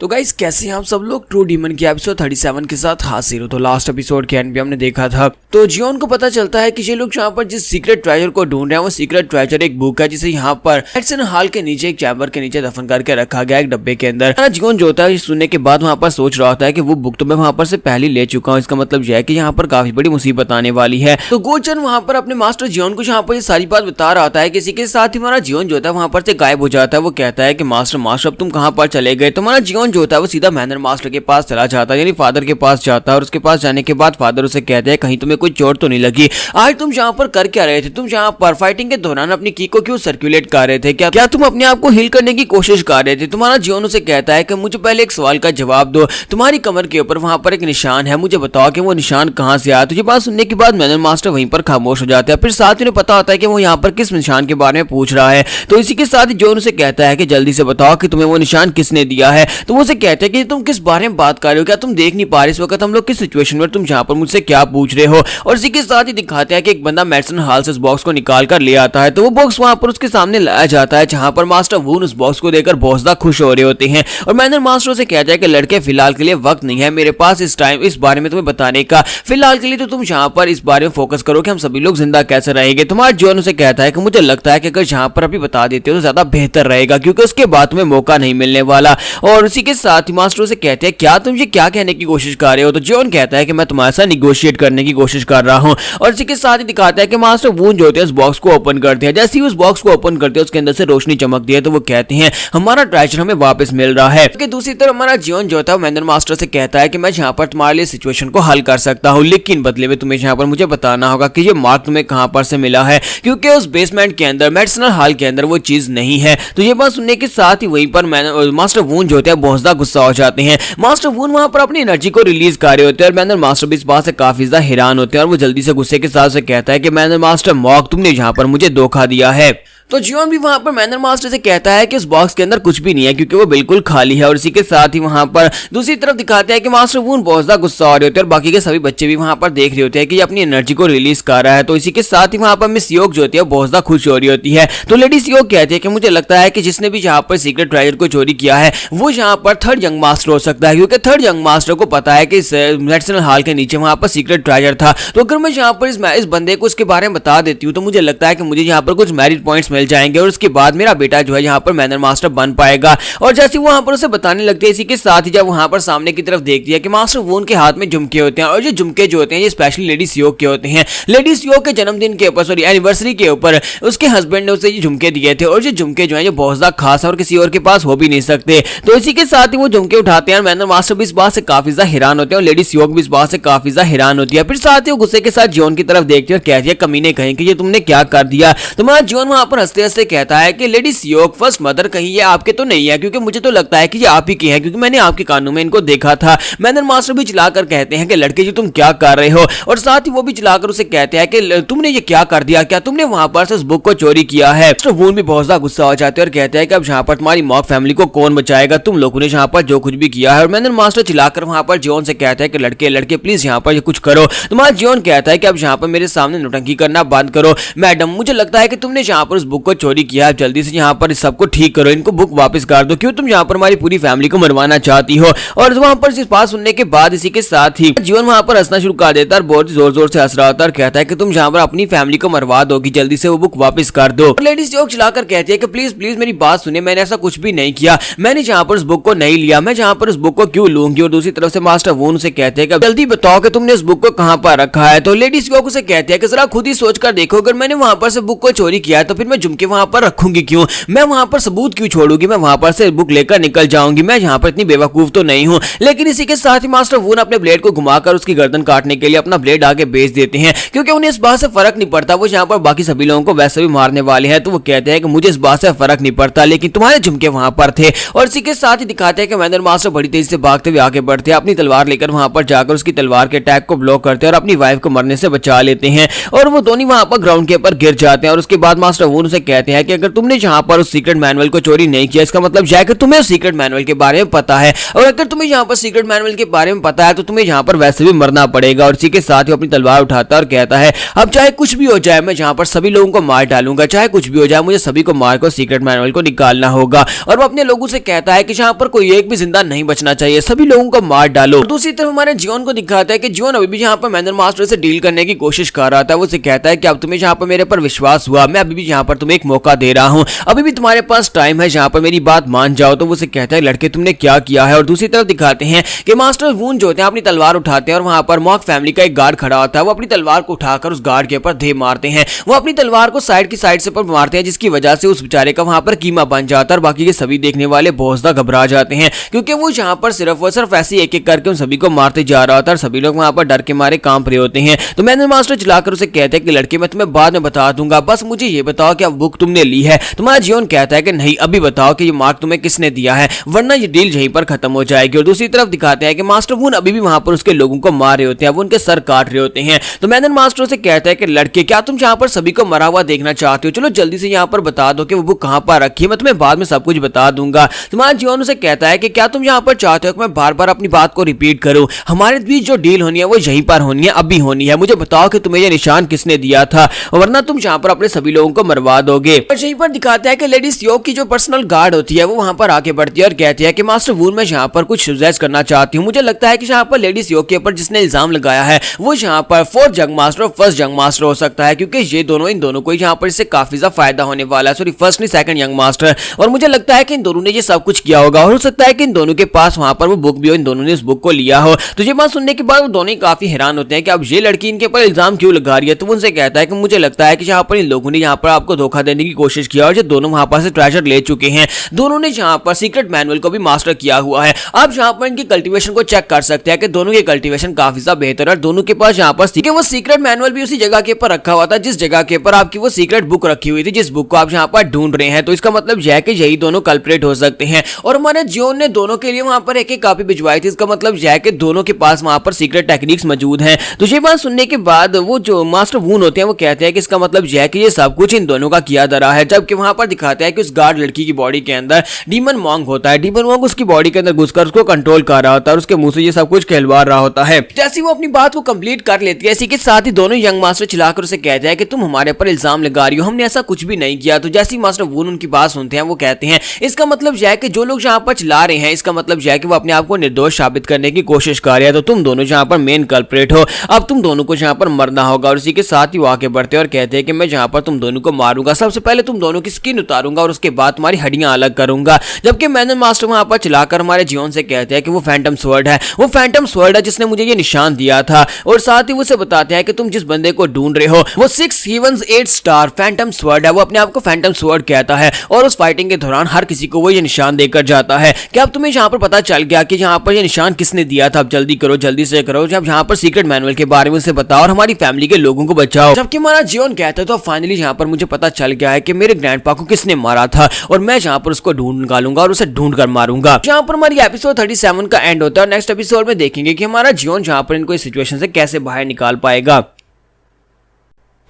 तो गाइस कैसे हैं आप सब लोग। ट्रू डीमन की एपिसोड 37 के साथ हाजिर हो। तो लास्ट एपिसोड के एंड पे हमने देखा था तो जियोन को पता चलता है कि ये लोग यहाँ पर जिस सीक्रेट ट्रेजर को ढूंढ रहे हैं वो सीक्रेट ट्रेजर एक बुक है जिसे यहाँ पर मेडिसिन हॉल के नीचे एक चैम्बर के नीचे दफन करके रखा गया एक डब्बे के अंदर। जियोन जो होता है सुनने के बाद वहाँ पर सोच रहा होता है कि वो बुक तो मैं वहाँ पर से पहले ले चुका हूँ, इसका मतलब यह है कि यहाँ पर काफी बड़ी मुसीबत आने वाली है। तो गोचर वहाँ पर अपने मास्टर जियोन को यहाँ पर ये सारी बात बता रहा होता है। किसी के साथ ही हमारा जियोन जो होता है वहाँ पर से गायब हो जाता है। वो कहता है कि मास्टर अब तुम कहाँ पर चले गए। तो हमारा जियोन जो होता है वो सीधा मैनर मास्टर के पास चला जाता है, यानी फादर के पास जाता है और उसके पास जाने के बाद फादर उसे कहते हैं कहीं तुम्हें कोई चोट तो नहीं लगी। आज तुम यहाँ पर कर क्या रहे थे। तुम यहाँ पर फाइटिंग के दौरान अपनी की को क्यों सर्कुलेट कर रहे थे। क्या तुम अपने आप को हील करने की कोशिश कर रहे थे। तुम्हारा जियोन उसे कहता है कि मुझे पहले एक सवाल का जवाब दो। तुम्हारी कमर के ऊपर वहां पर एक निशान है, मुझे बताओ कि वो निशान कहाँ से आया। तो ये बात सुनने के बाद मैनर मास्टर वहीं पर खामोश हो जाता है। फिर साथ ही पता होता है कि वो यहाँ पर किस निशान के बारे में पूछ रहा है। तो इसी के साथ ही जियोन उसे कहता है कि जल्दी से बताओ कि तुम्हें वो निशान किसने दिया है। तो वो उसे कहते हैं कि तुम किस बारे में बात कर रहे हो, क्या तुम देख नहीं पा रहे इस वक्त हम लोग किस सिचुएशन में, तुम जहां पर मुझसे क्या पूछ रहे हो। और इसी के साथ ही दिखाते हैं कि एक बंदा मेडिसिन हॉल से उस बॉक्स को निकाल कर ले आता है। तो वो बॉक्स वहां पर उसके सामने लाया जाता है जहां पर मास्टर वून उस बॉक्स को देखकर बहुत ज्यादा खुश हो रहे होते हैं। और मैनर मास्टर से कहता है कि लड़के फिलहाल के लिए वक्त नहीं है मेरे पास इस टाइम इस बारे में तुम्हें बताने का। फिलहाल के लिए तो तुम यहाँ पर इस बारे में फोकस करो कि हम सभी लोग जिंदा कैसे रहेंगे। तुम्हारा जियोन उसे कहता है कि मुझे लगता है कि अगर यहाँ पर अभी बता देते हो तो ज्यादा बेहतर रहेगा क्योंकि उसके बाद तुम्हें मौका नहीं मिलने वाला। और इसी के साथ ही मास्टर उसे कहते हैं क्या तुम ये क्या कहने की कोशिश कर रहे हो। तो जियोन कहता है कि मैं तुम्हारे साथ निगोशिएट करने की कोशिश कर रहा हूं। और इसी के साथ ही दिखाता है कि मास्टर वून जो होते हैं उस बॉक्स को ओपन करते हैं। जैसे ही उस बॉक्स को ओपन करते हैं उसके अंदर से रोशनी चमकती है। तो वो कहते हैं हमारा ट्रेजर हमें वापस मिल रहा है। तो दूसरी तरफ हमारा जियोन जो होता है मैनर मास्टर से कहता है कि मैं यहाँ पर तुम्हारे लिए सिचुएशन को हल कर सकता हूँ, लेकिन बदले में तुम्हें यहाँ पर मुझे बताना होगा कि ये मार्क तुम्हें कहाँ पर से मिला है क्योंकि उस बेसमेंट के अंदर मेडिसिनल हॉल के अंदर वो चीज नहीं है। तो ये बात सुनने के साथ ही वहीं पर मास्टर वून जो होते हैं बहुत ज्यादा गुस्सा हो जाते हैं। मास्टर वून वहां पर अपनी एनर्जी को रिलीज कर रहे होते हैं और मैनर मास्टर भी इस बात से काफी ज्यादा हैरान होते हैं और वो जल्दी से गुस्से के साथ से कहता है कि मैनर मास्टर मॉक तुमने यहाँ पर मुझे धोखा दिया है। तो जियोन भी वहां पर मैनर मास्टर से कहता है कि उस बॉक्स के अंदर कुछ भी नहीं है क्योंकि वो बिल्कुल खाली है। और इसी के साथ ही वहां पर दूसरी तरफ दिखाते हैं कि मास्टर वून बहुत ज्यादा गुस्सा हो रहे होते हैं और बाकी के सभी बच्चे भी वहां पर देख रहे होते हैं कि ये अपनी एनर्जी को रिलीज कर रहा है। तो इसी के साथ ही वहां पर मिस योक जो होती है बहुत ज्यादा खुश हो रही होती है। तो लेडी योक कहती है कि मुझे लगता है कि जिसने भी यहाँ पर सीक्रेट ट्रेजर को चोरी किया है वो यहाँ पर थर्ड यंग मास्टर हो सकता है, क्योंकि थर्ड यंग मास्टर को पता है कि इस मेडिसिनल हॉल के नीचे वहां पर सीक्रेट ट्रेजर था। तो अगर मैं यहाँ पर इस बंदे को उसके बारे में बता देती हूँ तो मुझे लगता है कि मुझे यहाँ पर कुछ मेरिट पॉइंट्स मिल जाएंगे और उसके बाद मेरा बेटा जो है यहाँ पर मैनर मास्टर बन पाएगा। और जैसे वहां पर उसे बताने लगते हैं, इसी के साथ ही जब वहां पर सामने की तरफ देखती है कि मास्टर वून के हाथ में झुमके होते हैं और ये झुमके जो होते हैं ये स्पेशली लेडी योक के होते हैं। लेडी योक के जन्मदिन के ऊपर, सॉरी एनिवर्सरी के ऊपर उसके हस्बैंड ने उसे ये झुमके दिए थे और ये झुमके जो है ये बहुत ज्यादा खास है और किसी और के पास हो भी नहीं सकते। तो इसी के साथ ही वो झुमके उठाते हैं और मैनर मास्टर भी इस बात से काफी ज्यादा हैरान होते हैं और लेडी योक भी इस बात से काफी ज्यादा हैरान होती है। फिर साथ ही वो गुस्से के साथ जियोन की तरफ देखती है और कहती है कमीने कहीं कि ये तुमने क्या कर दिया। तो मैं जियोन वहां पर हंसते हंसते कहता है कि लेडी योक फर्स्ट मदर कहीं ये आपके तो नहीं है, क्योंकि मुझे तो लगता है कि ये आप ही की है क्योंकि मैंने आपके कानों में इनको देखा था। मैनर मास्टर भी चिल्लाकर कहते हैं कि लड़के जी तुम क्या कर रहे हो, और साथ ही वो भी चिल्लाकर उसे कहते हैं कि तुमने ये क्या कर दिया, क्या तुमने वहां पर से उस बुक को चोरी किया है। मिस्टर वून भी बहुत ज्यादा गुस्सा हो जाते हैं और कहते हैं कि अब यहाँ पर तुम्हारी मॉक फैमिली को कौन बचाएगा, तुम लोगों ने यहाँ पर जो कुछ भी किया है। और मैनर मास्टर चिल्लाकर वहां पर जियोन से कहता है कि लड़के लड़के प्लीज यहाँ पर ये कुछ करो। तुम्हारा जियोन कहता है कि अब यहाँ पर मेरे सामने नौटंकी करना बंद करो। मैडम मुझे लगता है कि तुमने यहाँ पर उस बुक को चोरी किया है, जल्दी से यहाँ पर सबको ठीक करो, इनको बुक वापस कर दो, क्यों तुम यहाँ पर हमारी पूरी फैमिली को मरवाना चाहती हो। और वहां पर इस बात सुनने के बाद इसी के साथ ही जीवन वहां पर हंसना शुरू कर देता है और बहुत जोर जोर से हंस रहा होता है और कहता है कि तुम यहाँ पर अपनी फैमिली को मरवा दोगी, जल्दी से वो बुक वापस कर दो। लेडीज जोक चलाकर कहती है कि प्लीज प्लीज मेरी बात सुने, मैंने ऐसा कुछ भी नहीं किया, मैंने जहाँ पर उस बुक को नहीं लिया, मैं जहाँ पर उस बुक को क्यों लूंगी। और दूसरी तरफ से मास्टर वून से कहते हैं कि जल्दी बताओ कि तुमने उस बुक को कहाँ पर रखा है। तो लेडीज जोक उसे कहते हैं कि जरा खुद ही सोच कर देखो, अगर मैंने वहां पर से बुक को चोरी किया है तो फिर मैं झुमके वहां पर रखूंगी क्यों, मैं वहां पर सबूत क्यों छोड़ूंगी, मैं वहां पर से बुक लेकर निकल जाऊंगी, मैं यहाँ पर इतनी बेवकूफ तो नहीं हूँ। लेकिन इसी के साथ ही मास्टर वून अपने ब्लेड को घुमाकर उसकी गर्दन काटने के लिए अपना ब्लेड आगे बेच देते हैं, क्योंकि उन्हें इस बात से फर्क नहीं पड़ता, वो यहाँ पर बाकी सभी लोगों को वैसे भी मारने वाले हैं। तो वो कहते हैं कि मुझे इस बात से फर्क नहीं पड़ता, लेकिन तुम्हारे झुमके वहां पर थे। और इसी के साथ ही दिखाते हैं कि मैनर मास्टर बड़ी तेजी से भागते हुए आगे बढ़ते हैं, अपनी तलवार लेकर वहां पर जाकर उसकी तलवार के अटैक को ब्लॉक करते हैं और अपनी वाइफ को मरने से बचा लेते हैं। और वो दोनों वहां पर ग्राउंड के ऊपर गिर जाते हैं। और उसके बाद मास्टर वून उसे कहते हैं कि अगर तुमने यहाँ पर उस सीक्रेट मैनुअल को चोरी नहीं किया, इसका मतलब यह है कि तुम्हें उस सीक्रेट मैनुअल के बारे में पता है, और अगर तुम्हें यहाँ पर सीक्रेट मैनुअल के बारे में पता है तो तुम्हें यहाँ पर वैसे भी मरना पड़ेगा। और इसी के साथ ही अपनी तलवार उठाता है और कहता है अब चाहे कुछ भी हो जाए मैं यहाँ पर सभी लोगों को मार डालूंगा, चाहे कुछ भी हो जाए मुझे सभी को मारकर सीक्रेट मैनुअल को निकालना होगा। और वो अपने लोगों से कहता है कि यहाँ पर कोई एक भी जिंदा नहीं बचना चाहिए, सभी लोगों को मार डालो। दूसरी तरफ हमारे जियोन को दिखाता है कि जियोन अभी भी यहाँ पर मैनर मास्टर से डील करने की कोशिश कर रहा था। वो उसे कहता है कि अब तुम्हें यहाँ पर मेरे पर विश्वास हुआ, मैं अभी भी यहाँ पर तुम्हें एक मौका दे रहा हूँ, अभी भी तुम्हारे पास टाइम है, यहाँ पर मेरी बात मान जाओ। तो वो उसे कहता है लड़के तुमने क्या किया है। और दूसरी तरफ दिखाते हैं कि मास्टर वून जो होते हैं अपनी तलवार उठाते हैं और वहां पर मॉक फैमिली का एक गार्ड खड़ा होता है, वो अपनी तलवार को उठाकर उस गार्ड के ऊपर धे मारते हैं। वो अपनी तलवार को साइड की साइड से पर मारते हैं, जिसकी वजह से उस बेचारे का वहां पर कीमा बन जाता है और बाकी के सभी देखने वाले बहुत ज्यादा घबरा जाते हैं, क्योंकि वो यहाँ पर सिर्फ ऐसे एक एक करके उन सभी को मारते जा रहा होता है और सभी लोग वहां पर डर के मारे कांप रहे होते हैं। तो मैनर मास्टर चिल्लाकर उसे कहते हैं कि लड़के मैं तुम्हें बाद में बता दूंगा, बस मुझे ये बताओ कि अब बुक तुमने ली है। तुम्हारा जियोन कहता है कि नहीं अभी बताओ कि ये मार्क तुम्हें किसने दिया है, वरना ये डील यहीं पर खत्म हो जाएगी। और दूसरी तरफ दिखाते हैं कि मास्टर वून अभी भी वहां पर उसके लोगों को मार रहे होते हैं, वो उनके सर काट रहे होते हैं। तो मैनर मास्टर से कहता है कि लड़के क्या तुम यहाँ पर सभी को मरा हुआ देखना चाहते हो, चलो जल्दी से यहाँ पर बता दो कि वो बुक कहाँ पर रखी है, मैं तुम्हें बाद में सब कुछ बता दूंगा। तुम्हारा जियोन उसे कहता है कि क्या तुम यहाँ पर चाहते हो कि मैं बार बार अपनी बात को रिपीट करूं, हमारे बीच जो डील होनी है वो यहीं पर होनी है, अभी होनी है, मुझे बताओ कि तुम्हें ये निशान किसने दिया था, वरना तुम यहाँ पर अपने सभी लोगों को मरवा दोगे। और यहीं पर दिखाता है कि लेडी योक की जो पर्सनल गार्ड होती है वो वहां पर आके बढ़ती है और कहती है कि मास्टर वून मैं यहाँ पर कुछ सजेस्ट करना चाहती हूँ, मुझे लगता है कि यहाँ पर लेडीज योक के ऊपर जिसने इल्जाम लगाया है वो यहाँ पर फोर्थ यंग मास्टर और फर्स्ट यंग मास्टर हो सकता है, क्योंकि ये दोनों इन दोनों को यहाँ पर इससे काफी ज्यादा फायदा होने वाला है, सॉरी फर्स्ट नहीं सेकंड यंग मास्टर। और मुझे लगता है कि इन दोनों ने ये सब कुछ किया होगा और हो सकता है कि इन दोनों के पास वहां पर वो बुक भी हो, इन दोनों ने इस बुक को लिया हो। तो ये बात सुनने के बाद वो दोनों ही काफी हैरान होते हैं कि अब ये लड़की इनके ऊपर इल्जाम क्यों लगा रही है। तो उनसे कहता है कि मुझे लगता है कि यहाँ पर इन लोगों ने यहाँ पर आपको धोखा देने की कोशिश किया और ये दोनों वहां पर से ट्रेजर ले चुके हैं, दोनों ने यहाँ पर सीक्रेट मैनुअल को भी मास्टर किया हुआ है। आप यहाँ पर इनकी कल्टीवेशन को चेक कर सकते हैं कि दोनों की कल्टीवेशन काफी ज्यादा बेहतर है, दोनों के पास यहाँ पर वो सीक्रेट मैनुअल भी उसी जगह के ऊपर रखा हुआ था जिस जगह के ऊपर आपकी वो सीक्रेट बुक रखी हुई थी, जिस बुक को आप यहाँ पर ढूंढ रहे हैं। तो इसका मतलब यह है कि यही दोनों कल्प्रेट हो सकते हैं। और हमारे जियोन ने दोनों के लिए वहां पर एक एक कॉपी भिजवाई थी, इसका मतलब यह है कि दोनों के पास वहां पर सीक्रेट टेक्निक्स मौजूद हैं। तो ये बात सुनने के बाद वो जो मास्टर वून होते हैं वो कहते हैं कि इसका मतलब यह है कि ये सब कुछ इन दोनों सबक याद आ रहा है, जबकि वहां पर दिखाता है कि उस गार्ड लड़की की बॉडी के अंदर डीमन मॉन्क होता है। डीमन मॉन्क उसकी बॉडी के अंदर घुसकर उसको कंट्रोल कर रहा होता है और उसके मुंह से ये सब कुछ कहलवा रहा होता है। जैसे वो अपनी बात को कंप्लीट कर लेती है, इसी के साथ ही दोनों यंग मास्टर चिल्लाकर उसे कहते हैं कि तुम हमारे पर इल्जाम लगा रही हो, हमने ऐसा कुछ भी नहीं किया। तो जैसे ही मास्टर वून उनकी बात सुनते हैं, वो कहते हैं इसका मतलब यह है कि जो लोग यहाँ पर चिल्ला रहे हैं, इसका मतलब यह है कि वो अपने आप को निर्दोष साबित करने की कोशिश कर रहे हैं। तो तुम दोनों यहाँ पर मेन कल्प्रेट हो, अब तुम दोनों को यहाँ पर मरना होगा। और इसी के साथ ही वो आगे बढ़ते हैं और कहते हैं कि मैं यहाँ पर तुम दोनों को मारूंगा, सबसे पहले तुम दोनों की स्किन उतारूंगा और उसके बाद तुम्हारी हड्डियां अलग करूंगा। जबकि मैनन मास्टर वहां पर चिल्लाकर हमारे जियोन से कहते हैं कि वो फैंटम स्वॉर्ड है, वो फैंटम स्वॉर्ड है जिसने मुझे ये निशान दिया था। और साथ ही वो उसे बताते हैं कि तुम जिस बंदे को ढूंढ रहे हो वो 6 हेवंस 8 स्टार फैंटम स्वॉर्ड है। वो अपने आप को फैंटम स्वॉर्ड कहता है और उस फाइटिंग के दौरान हर किसी को वो ये निशान देकर जाता है। क्या अब तुम्हें यहाँ पर पता चल गया कि यहाँ पर ये निशान किसने दिया था? अब जल्दी करो, जल्दी से करो, जब यहाँ पर सीक्रेट मैनुअल के बारे में उसे बताओ और हमारी फैमिली के लोगों को बचाओ। जबकि हमारा जियोन कहता है तो फाइनली यहाँ पर मुझे पता चल गया है कि मेरे ग्रैंडपा को किसने मारा था और मैं यहाँ पर उसको ढूंढ निकालूंगा और उसे ढूंढ कर मारूंगा। यहाँ पर हमारी एपिसोड 37 का एंड होता है और नेक्स्ट एपिसोड में देखेंगे कि हमारा जियोन यहाँ पर इनको इस सिचुएशन से कैसे बाहर निकाल पाएगा।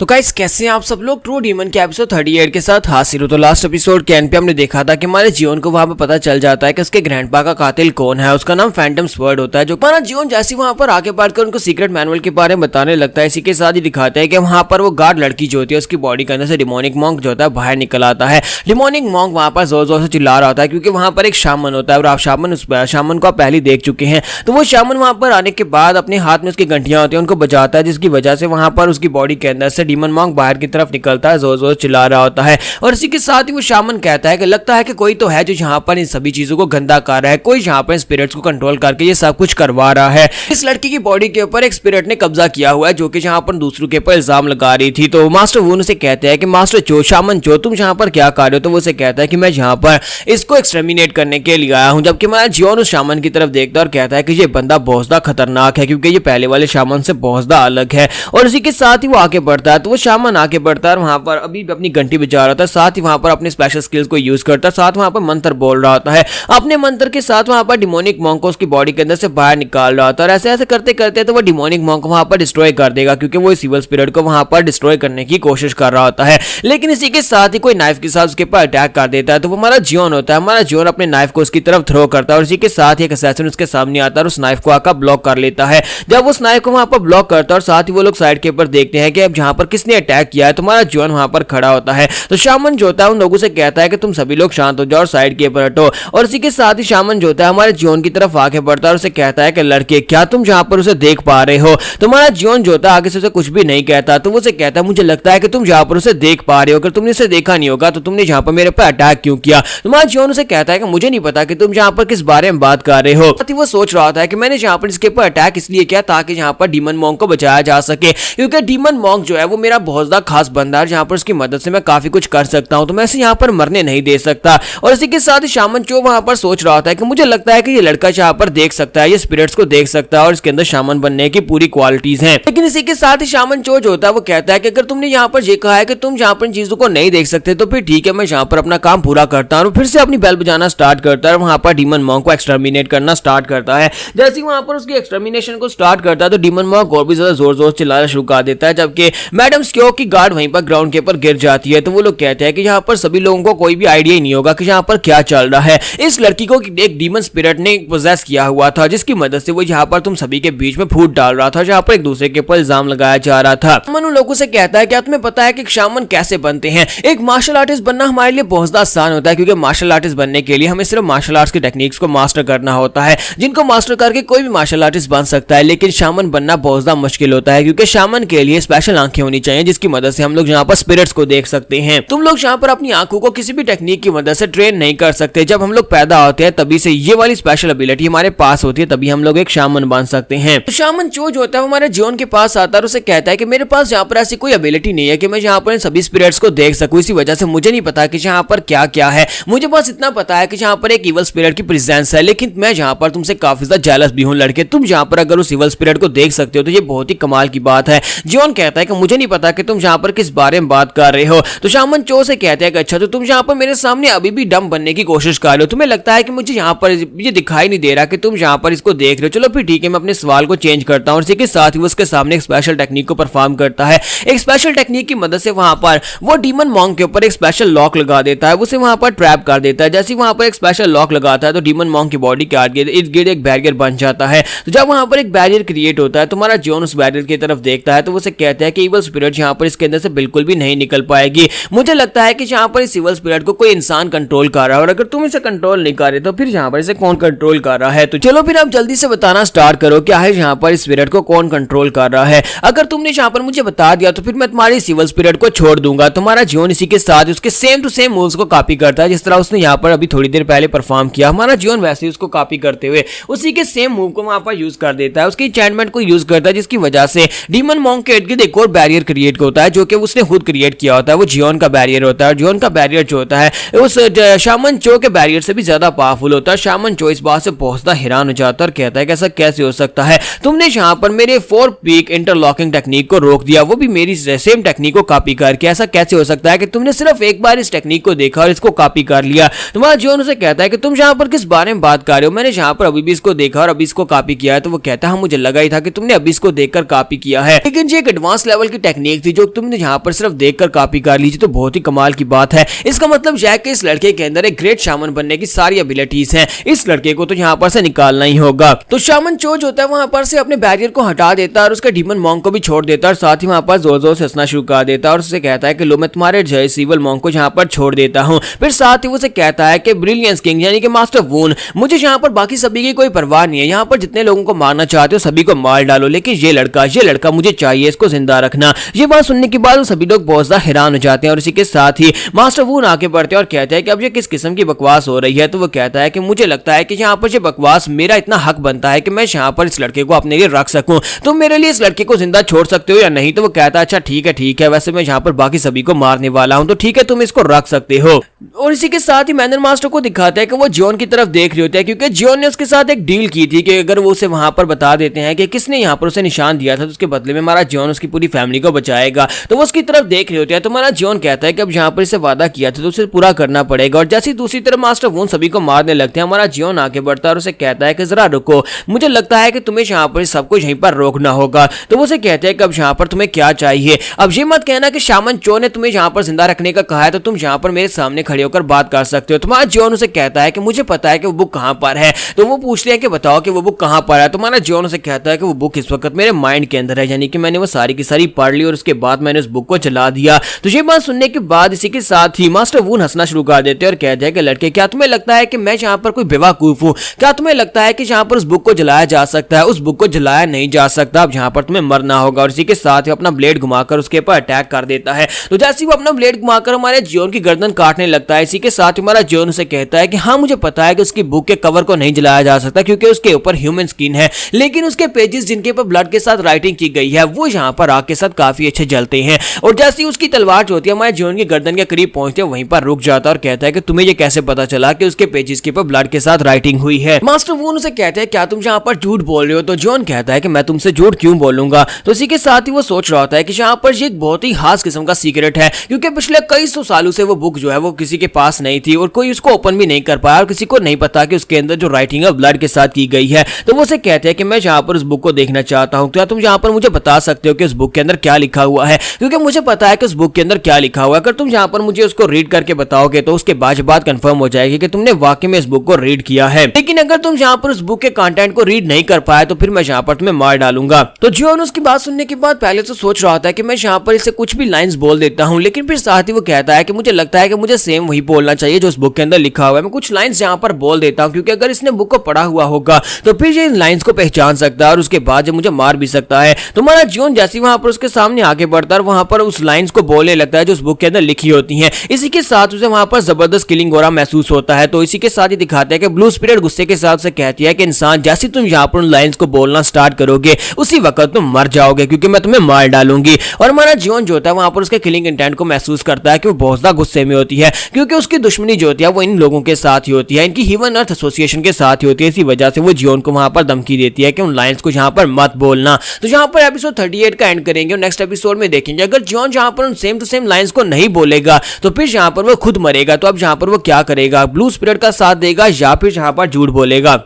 तो गाइस कैसे हैं आप सब लोग? ट्रू डीमन के एपिसोड 38 के साथ हाजिर हो। तो लास्ट एपिसोड के एंड पे हमने देखा था कि हमारे जियोन को वहां पे पता चल जाता है कि उसके ग्रैंडपा का कातिल कौन है। उसका नाम फैंटम स्वॉर्ड होता है। जो हमारा जियोन जैसे वहां पर आगे बढ़कर उनको सीक्रेट मैनुअल के बारे में बताने लगता है, इसी के साथ ही दिखाता है कि वहां पर वो गार्ड लड़की जो होती है उसकी बॉडी के अंदर से डिमोनिक मॉन्क जो होता है बाहर निकल आता है। डिमोनिक मॉन्क वहां पर जोर जोर से चिल्ला रहा होता है क्योंकि वहां पर एक शामन होता है और आप शामन को आप पहले देख चुके हैं। तो वो शामन वहां पर आने के बाद अपने हाथ में उसकी घंटियां होती है उनको बजाता है, जिसकी वजह से वहां पर उसकी बॉडी के अंदर से डीमन मॉन्क बाहर तरफ निकलता है, जोर जोर चिल्ला रहा होता है। और इसी के साथ ही वो शामन कहता है कि लगता है कि कोई तो है जो यहाँ पर इन सभी चीजों को गंदा कर रहा है, कोई यहाँ पर स्पिरिट्स को कंट्रोल करके ये सब कुछ करवा रहा है। इस लड़की की बॉडी के ऊपर एक स्पिरिट ने कब्जा किया हुआ है जो कि यहाँ पर दूसरों के ऊपर इल्जाम लगा रही थी। तो मास्टर वून से कहते हैं कि मास्टर चो, शामन चो, तुम यहाँ पर क्या कर रहे हो? तो वो उसे कहता है कि मैं यहाँ पर इसको एक्सटर्मिनेट करने के लिए आया हूँ। जबकि हमारा जियोन उस शामन की तरफ देखता है और कहता है कि ये बंदा बहुत ज्यादा खतरनाक है क्योंकि ये पहले वाले शामन से बहुत ज्यादा अलग है। और इसी के साथ ही वो आगे बढ़ता है। तो वो शामन आगे बढ़ता है, वहां पर अभी अपनी घंटी बजा रहा था, साथ ही वहां पर अपने स्पेशल स्किल्स को यूज करता है, साथ वहां पर मंत्र बोल रहा होता है। अपने मंत्र के साथ वहां पर डिमोनिक मॉन्क को उसकी बॉडी के अंदर से बाहर निकाल रहा होता है। और ऐसे ऐसे करते करते तो वो डिमोनिक मॉन्क को वहां पर डिस्ट्रॉय कर देगा क्योंकि वो इस इविल स्पिरिट को वहां पर डिस्ट्रॉय करने की कोशिश कर रहा होता है। लेकिन इसी के साथ ही कोई नाइफ के साथ उसके ऊपर अटैक कर देता है। तो वो हमारा जियोन होता है, हमारा जियोन अपने नाइफ को उसकी तरफ थ्रो करता है और इसी के साथ ही एक असैसिन उसके सामने आता है और उस नाइफ को आकर ब्लॉक कर लेता है। जब उस नाइफ को वहां पर ब्लॉक करता है और साथ ही वो लोग साइड के ऊपर देखते हैं कि अब जहां पर किसने अटैक किया है, तो हमारा जियोन वहां पर खड़ा होता है। तो शामन जो होता है उन लोगों से कहता है कि तुम सभी लोग शांत हो जाओ और साइड के ऊपर हटो। और इसी के साथ ही शामन जो होता है हमारे जियोन की तरफ आगे बढ़ता है और उसे कहता है कि लड़के क्या तुम जहां पर उसे देख पा रहे हो? तो हमारा जियोन जो होता है आगे से उसे कुछ भी नहीं कहता। तो वो उसे कहता है मुझे लगता है कि तुम जहां पर उसे देख पा रहे हो, अगर तुमने उसे देखा नहीं होगा तो तुमने जहां पर मेरे पर अटैक क्यों किया? तुम्हारा जियोन उसे कहता है कि मुझे नहीं पता कि तुम जहां पर किस बारे में बात कर रहे हो। वो सोच रहा था कि मैंने जहां पर इसके ऊपर अटैक इसलिए किया ताकि जहां पर डीमन मॉन्क को बचाया जा सके, क्योंकि डीमन मॉन्क जो है वो मेरा बहुत ज्यादा खास बंदा है, जहां पर उसकी मदद से मैं काफी कुछ कर सकता हूं, तो मैं इसे यहाँ पर मरने नहीं दे सकता। और इसी के साथ ही शामन चो वहां पर सोच रहा था कि मुझे लगता है कि ये लड़का यहाँ पर देख सकता है, ये स्पिरिट्स को देख सकता है और इसके अंदर शामन बनने की पूरी क्वालिटीज हैं। लेकिन इसी के साथ ही शामन चो जो होता है वो कहता है कि अगर तुमने यहाँ पर ये कहा है कि तुम यहाँ पर चीजों को नहीं देख सकते तो फिर ठीक है, मैं यहाँ पर अपना काम पूरा करता हूँ। फिर से अपनी बेल बजाना स्टार्ट करता है, वहां पर डीमन मॉन्क को एक्सटर्मिनेट करना स्टार्ट करता है। जैसे ही वहां पर उसकी एक्सटर्मिनेशन को स्टार्ट करता है तो डीमन मॉन्क और भी ज्यादा जोर जोर चिल्लाना शुरू कर देता है। जबकि मैडम स्क्यो की गार्ड वहीं पर ग्राउंड के ऊपर गिर जाती है। तो वो लोग कहते हैं कि यहाँ पर सभी लोगों को कोई भी आइडिया ही नहीं होगा कि यहाँ पर क्या चल रहा है। इस लड़की को एक डीमन स्पिरिट ने पोजेस किया हुआ था जिसकी मदद से वो यहाँ पर तुम सभी के बीच में फूट डाल रहा था, जहाँ पर एक दूसरे के ऊपर इल्जाम लगाया जा रहा था। मन उन लोगों से कहता है क्या तुम्हें पता है कि शामन कैसे बनते हैं? एक मार्शल आर्टिस्ट बनना हमारे लिए बहुत ज्यादा आसान होता है क्योंकि मार्शल आर्टिस्ट बनने के लिए हमें सिर्फ मार्शल आर्ट्स की टेक्निक्स को मास्टर करना होता है, जिनको मास्टर करके कोई भी मार्शल आर्टिस्ट बन सकता है। लेकिन शामन बनना बहुत ज्यादा मुश्किल होता है क्योंकि शामन के लिए स्पेशल आंखें होनी चाहिए जिसकी मदद से हम लोग यहाँ पर स्पिरिट्स को देख सकते हैं। तुम लोग यहाँ पर अपनी आंखों को किसी भी टेक्निक की मदद से ट्रेन नहीं कर सकते। जब हम लोग पैदा होते हैं तभी से ये वाली स्पेशल एबिलिटी हमारे पास होती है, तभी हम लोग एक शामन बन सकते हैं। तो शामन चो जो होता है हमारे जियोन के पास आता है और उसे कहता है कि मेरे पास यहाँ पर ऐसी कोई एबिलिटी नहीं है कि मैं यहाँ पर सभी स्पिरिट्स को देख सकूं, इसी वजह से मुझे नहीं पता कि यहाँ पर क्या क्या है। मुझे बस इतना पता है कि यहाँ पर एक इवल स्पिरिट की प्रेजेंस है, लेकिन मैं यहाँ पर तुमसे काफी ज्यादा जेलस भी हूँ लड़के। तुम यहाँ पर अगर उस इवल स्पिरिट को देख सकते हो तो ये बहुत ही कमाल की बात है। जियोन कहता है कि मुझे मुझे नहीं पता कि तुम यहाँ पर किस बारे में बात कर रहे हो। तो शामन चो से कहते हैं कि अच्छा तो तुम यहाँ पर मेरे सामने अभी भी डम बनने की कोशिश कर रहे हो, तुम्हें लगता है कि मुझे यहाँ पर ये दिखाई नहीं दे रहा कि तुम यहाँ पर इसको देख रहे हो। चलो फिर ठीक है, मैं अपने सवाल को चेंज करता हूँ। और इसी के साथ ही वो उसके सामने एक स्पेशल टेक्निक को परफॉर्म करता है। एक स्पेशल टेक्निक की मदद से वहां पर वो डीमन मॉन्क के ऊपर एक स्पेशल लॉक लगा देता है, उसे वहां पर ट्रैप कर देता है। जैसे वहां पर एक स्पेशल लॉक लगाता है तो डीमन मॉन्क की बॉडी के इर्द गिर्द एक बैरियर बन जाता है। तो जब वहां पर एक बैरियर क्रिएट होता है तो हमारा जॉन उस बैरियर की तरफ देखता है तो वो उसे कहता है कि इवल स्पिरिट यहाँ पर इसके अंदर से बिल्कुल भी नहीं निकल पाएगी। मुझे लगता है कि यहाँ पर इस इवल स्पिरिट को कोई इंसान कंट्रोल कर रहा है, और अगर तुम इसे कंट्रोल नहीं कर रहे तो फिर यहाँ पर इसे कौन कंट्रोल कर रहा है। तो चलो फिर आप जल्दी से बताना स्टार्ट करो क्या है यहाँ पर इस स्पिरिट को कौन कंट्रोल कर रहा है। अगर तुमने यहाँ पर मुझे बता दिया तो फिर मैं तुम्हारी इवल स्पिरिट को छोड़ दूंगा। तुम्हारा जॉन इसी के साथ उसके सेम टू सेम मूव्स को कॉपी करता है, जिस तरह उसने यहाँ पर अभी थोड़ी देर पहले परफॉर्म किया। हमारा जॉन वैसे ही उसको कॉपी करते हुए उसी के सेम मूव को वहां पर यूज कर देता है, उसकी एन्चेंटमेंट को यूज करता है, जिसकी वजह से डीमन मॉन्क के इर्द गिर्द एक और बैरियर क्रिएट होता है जो कि उसने खुद क्रिएट किया होता है। वो जियोन का बैरियर होता है, और जियोन का बैरियर जो होता है उस शामन चो के बैरियर से भी ज्यादा पावरफुल होता है। शामन चो इस बात से बहुत ज्यादा हैरान हो जाता है और कहता है कि ऐसा कैसे हो सकता है, तुमने यहाँ पर मेरे 4 पीक इंटरलॉकिंग टेक्निक को रोक दिया, वो भी मेरी सेम टेक्निक को कॉपी करके। ऐसा कैसे हो सकता है कि तुमने सिर्फ एक बार इस टेक्निक को देखा और इसको कॉपी कर लिया। तुम्हारा जियोन उसे कहता है कि तुम यहाँ पर किस बारे में बात कर रहे हो, मैंने यहाँ पर अभी भी इसको देखा और अभी इसको कॉपी किया है। तो वो कहता है मुझे लगा ही था कि तुमने अभी इसको देखकर कॉपी किया है, लेकिन ये एक एडवांस लेवल की टेक्निक थी जो तुमने यहाँ पर सिर्फ देखकर कॉपी कर लीजिए, तो बहुत ही कमाल की बात है। इसका मतलब यह है कि इस लड़के के अंदर एक ग्रेट शामन बनने की सारी एबिलिटीज हैं, इस लड़के को तो यहाँ पर से निकालना ही होगा। तो शामन चो जो होता है वहां पर से अपने बैरियर को हटा देता है और उसके डीमन मॉन्क को भी छोड़ देता है, और साथ ही वहां पर जोर जोर से हंसना शुरू कर देता है और उससे कहता है कि लो मैं तुम्हारे इवल मॉन्क को यहाँ पर छोड़ देता हूँ। फिर साथ ही उसे कहता है कि ब्रिलियंस किंग यानी कि मास्टर वून, मुझे यहाँ पर बाकी सभी की कोई परवाह नहीं है, यहाँ पर जितने लोगों को मारना चाहते हो सभी को मार डालो, लेकिन ये लड़का मुझे चाहिए, इसको जिंदा रखना। ये बात सुनने के बाद सभी लोग बहुत ज्यादा हैरान हो जाते हैं, और इसी के साथ ही मास्टर वून आगे बढ़ते हैं और कहते हैं कि अब ये किस किस्म की बकवास हो रही है। तो वो कहता है कि मुझे लगता है कि यहाँ पर ये बकवास मेरा इतना हक बनता है कि मैं यहाँ पर इस लड़के को अपने लिए रख सकूं, तुम मेरे लिए इस लड़के को जिंदा छोड़ सकते हो या नहीं। तो वो कहता है अच्छा ठीक है, वैसे मैं यहाँ पर बाकी सभी को मारने वाला हूँ, तो ठीक है तुम इसको रख सकते हो। और इसी के साथ ही मैनर मास्टर को दिखाता है कि वो जॉन की तरफ देख रहे होते हैं, क्योंकि जॉन ने उसके साथ एक डील की थी कि अगर वो उसे वहां पर बता देते हैं कि किसने यहाँ पर उसे निशान दिया था तो उसके बदले में हमारा जॉन उसकी पूरी फैमिली को बचाएगा। तो वो उसकी तरफ देख रहे होते हैं, तो हमारा जॉन कहता है कि अब यहाँ पर इसे वादा किया था तो उसे पूरा करना पड़ेगा। और जैसे दूसरी तरफ मास्टर वून सभी को मारने लगते हैं, हमारा जॉन आगे बढ़ता है और उसे कहता है कि जरा रुको, मुझे लगता है कि तुम्हें यहाँ पर सबको यहीं पर रोकना होगा। तो वो उसे कहते हैं कि अब यहाँ पर तुम्हें क्या चाहिए, अब ये मत कहना कि शामन चो ने तुम्हें यहाँ पर जिंदा रखने का कहा है तो तुम यहाँ पर मेरे सामने खड़े होकर बात कर सकते हो। तुम्हारा जॉन उसे कहता है कि मुझे पता है कि वो बुक कहाँ पर है। तो वो पूछते हैं कि बताओ कि वो बुक कहाँ पर है। तुम्हारा जॉन उसे कहता है कि वो बुक इस वक्त मेरे माइंड के अंदर है, यानी कि मैंने वो सारी की सारी पढ़ ली और उसके बाद मैंने उस बुक को चला दिया। तो ये बात सुनने के बाद इसी के साथ ही मास्टर वून हंसना शुरू कर देते हैं और कहते हैं कि लड़के क्या तुम्हें लगता है कि मैं यहाँ पर कोई बेवकूफ हूँ, क्या तुम्हें लगता है कि यहाँ पर उस बुक को जलाया जा सकता है? उस बुक को जलाया नहीं जा सकता, अब यहाँ पर तुम्हें मरना होगा। और इसी के साथ ही अपना ब्लेड घुमाकर उसके ऊपर अटैक कर देता है। तो जैसे ही वो अपना ब्लेड घुमाकर हमारे जॉन की गर्दन काटने लगता है, इसी के साथ ही हमारा जॉन उसे कहता है कि हाँ मुझे पता है कि उसकी बुक के कवर को नहीं जलाया जा सकता क्योंकि उसके ऊपर ह्यूमन स्किन है, लेकिन उसके पेजेस जिनके ऊपर ब्लड के साथ राइटिंग की गई है वो यहाँ पर आग के साथ काफी अच्छे जलते हैं। और जैसे ही उसकी तलवार जो होती है हमारे जॉन की गर्दन के करीब पहुंचते हैं वहीं पर रुक जाता है और कहता है कि तुम्हें ये कैसे पता चला कि उसके पेजेस के ऊपर ब्लड के साथ राइटिंग हुई है? मास्टर वून उसे कहते हैं क्या तुम यहाँ पर झूठ बोल रहे हो? तो जॉन कहता है कि मैं तुमसे झूठ क्यों बोलूंगा। तो इसी के साथ ही वो सोच रहा होता है कि यहाँ पर ये एक बहुत ही खास किस्म का सीक्रेट है, क्योंकि पिछले कई सौ सालों से वो बुक जो है वो किसी के पास नहीं थी और कोई उसको ओपन भी नहीं कर पाया और किसी को नहीं पता कि उसके अंदर जो राइटिंग है ब्लड के साथ की गई है। तो वो उसे कहते हैं कि मैं यहाँ पर उस बुक को देखना चाहता हूँ, क्या तुम यहाँ पर मुझे बता सकते हो कि उस बुक के अंदर क्या लिखा हुआ है? क्योंकि मुझे पता है कि उस बुक के अंदर क्या लिखा हुआ है। अगर तुम यहाँ पर मुझे उसको रीड करके बताओगे तो उसके बाद बात कंफर्म हो जाएगी कि तुमने वाकई में इस बुक को रीड किया है। लेकिन अगर तुम यहाँ पर उस बुक के कंटेंट को रीड नहीं कर पाए तो फिर मैं यहाँ पर तुम्हें मार डालूंगा। तो जॉन उसकी बात सुनने के बाद पहले तो सोच रहा था कि मैं यहाँ पर इसे कुछ भी लाइंस बोल देता हूँ, लेकिन फिर साथ ही वो कहता है कि मुझे लगता है कि मुझे सेम वही बोलना चाहिए जो उस बुक के अंदर लिखा हुआ है। मैं कुछ लाइंस यहाँ पर बोल देता हूँ क्योंकि अगर इसने बुक को पढ़ा हुआ होगा तो फिर ये इन लाइंस को पहचान सकता है और उसके बाद मुझे मार भी सकता है। तो हमारा जॉन जैसे वहां पर उसके सामने आगे बढ़ता है और वहां पर उस लाइंस को बोलने लगता है जो उस बुक के अंदर लिखी होती हैं। इसी के साथ उसे वहां पर जबरदस्त किलिंग हो रहा महसूस होता है। तो इसी के साथ ही दिखाते हैं कि ब्लू स्पिरिट गुस्से के साथ से कहती है कि इंसान जैसे तुम यहाँ पर उन लाइंस को बोलना स्टार्ट करोगे उसी वक्त तुम मर जाओगे क्योंकि मैं तुम्हें मार डालूंगी। और हमारा जॉन जो होता है वहां पर उसके किलिंग इंटेंट को महसूस करता है कि वो बहुत ज्यादा गुस्से में होती है क्योंकि उसकी दुश्मनी जो होती है वो इन लोगों के साथ ही होती है, इनकी ह्यूमन अर्थ एसोसिएशन के साथ ही होती है। इसी वजह से वो जॉन को वहां पर धमकी देती है कि उन लाइंस को यहाँ पर मत बोलना। तो यहाँ पर एपिसोड 38 का एंड करेंगे और नेक्स्ट एपिसोड में देखेंगे। अगर जियोन जहां पर सेम टू सेम लाइंस को नहीं बोलेगा तो फिर जहां पर वो खुद मरेगा। तो अब जहां पर वो क्या करेगा, ब्लू स्पिरिट का साथ देगा या फिर जहां पर झूठ बोलेगा।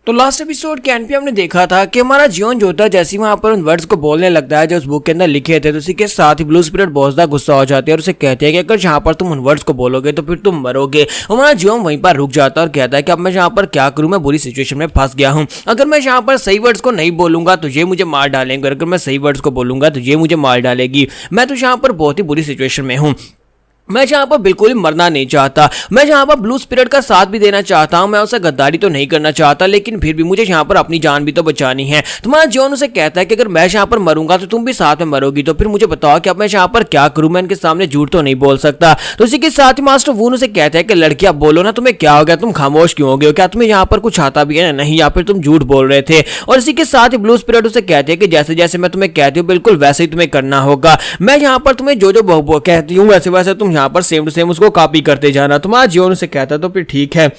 तो लास्ट एपिसोड के एंड पे हमने देखा था कि हमारा जियोन जो था जैसे वहां पर उन वर्ड्स को बोलने लगता है जो उस बुक के अंदर लिखे थे, तो उसी के साथ ही ब्लू स्पिरिट बहुत ज्यादा गुस्सा हो जाती है और उसे कहते हैं कि अगर जहां पर तुम उन वर्ड्स को बोलोगे तो फिर तुम मरोगे। हमारा जियोन वहीं पर रुक जाता है और कहता है कि अब मैं जहां पर क्या करूं, मैं बुरी सिचुएशन में फंस गया हूं। अगर मैं जहां पर सही वर्ड्स को नहीं बोलूंगा तो ये मुझे मार डालेंगे, अगर मैं सही वर्ड्स को बोलूंगा तो ये मुझे मार डालेगी। मैं तो जहां पर बहुत ही बुरी सिचुएशन में हूं। मैं जहां पर बिल्कुल ही मरना नहीं चाहता, मैं जहां पर ब्लू स्पिरिट का साथ भी देना चाहता हूं, मैं उसे गद्दारी तो नहीं करना चाहता, लेकिन फिर भी मुझे यहां पर अपनी जान भी तो बचानी है। तुम्हारा जियोन उसे कहता है कि अगर मैं जहां पर मरूंगा तो तुम भी साथ में मरोगी, तो फिर मुझे बताओ कि अब मैं जहां पर क्या करूं, मैं इनके सामने झूठ तो नहीं बोल सकता। तो इसी के साथ ही मास्टर वून उसे कहता है कि लड़की अब बोलो ना, तुम्हें क्या हो गया, तुम खामोश क्यों हो गए हो, क्या तुम्हें यहाँ पर कुछ आता भी है ना नहीं, या फिर तुम झूठ बोल रहे थे। और इसी के साथ ही ब्लू स्पिरिट उसे कहते हैं कि जैसे जैसे मैं तुम्हें कहती हूँ बिल्कुल वैसे ही तुम्हें करना होगा। मैं यहाँ पर तुम्हें जो जो कहती हूँ वैसे वैसे तुम यहाँ पर सेम टू सेम उसको कॉपी करते जाना। तुम्हारा जियोन उसे कहता तो फिर ठीक है,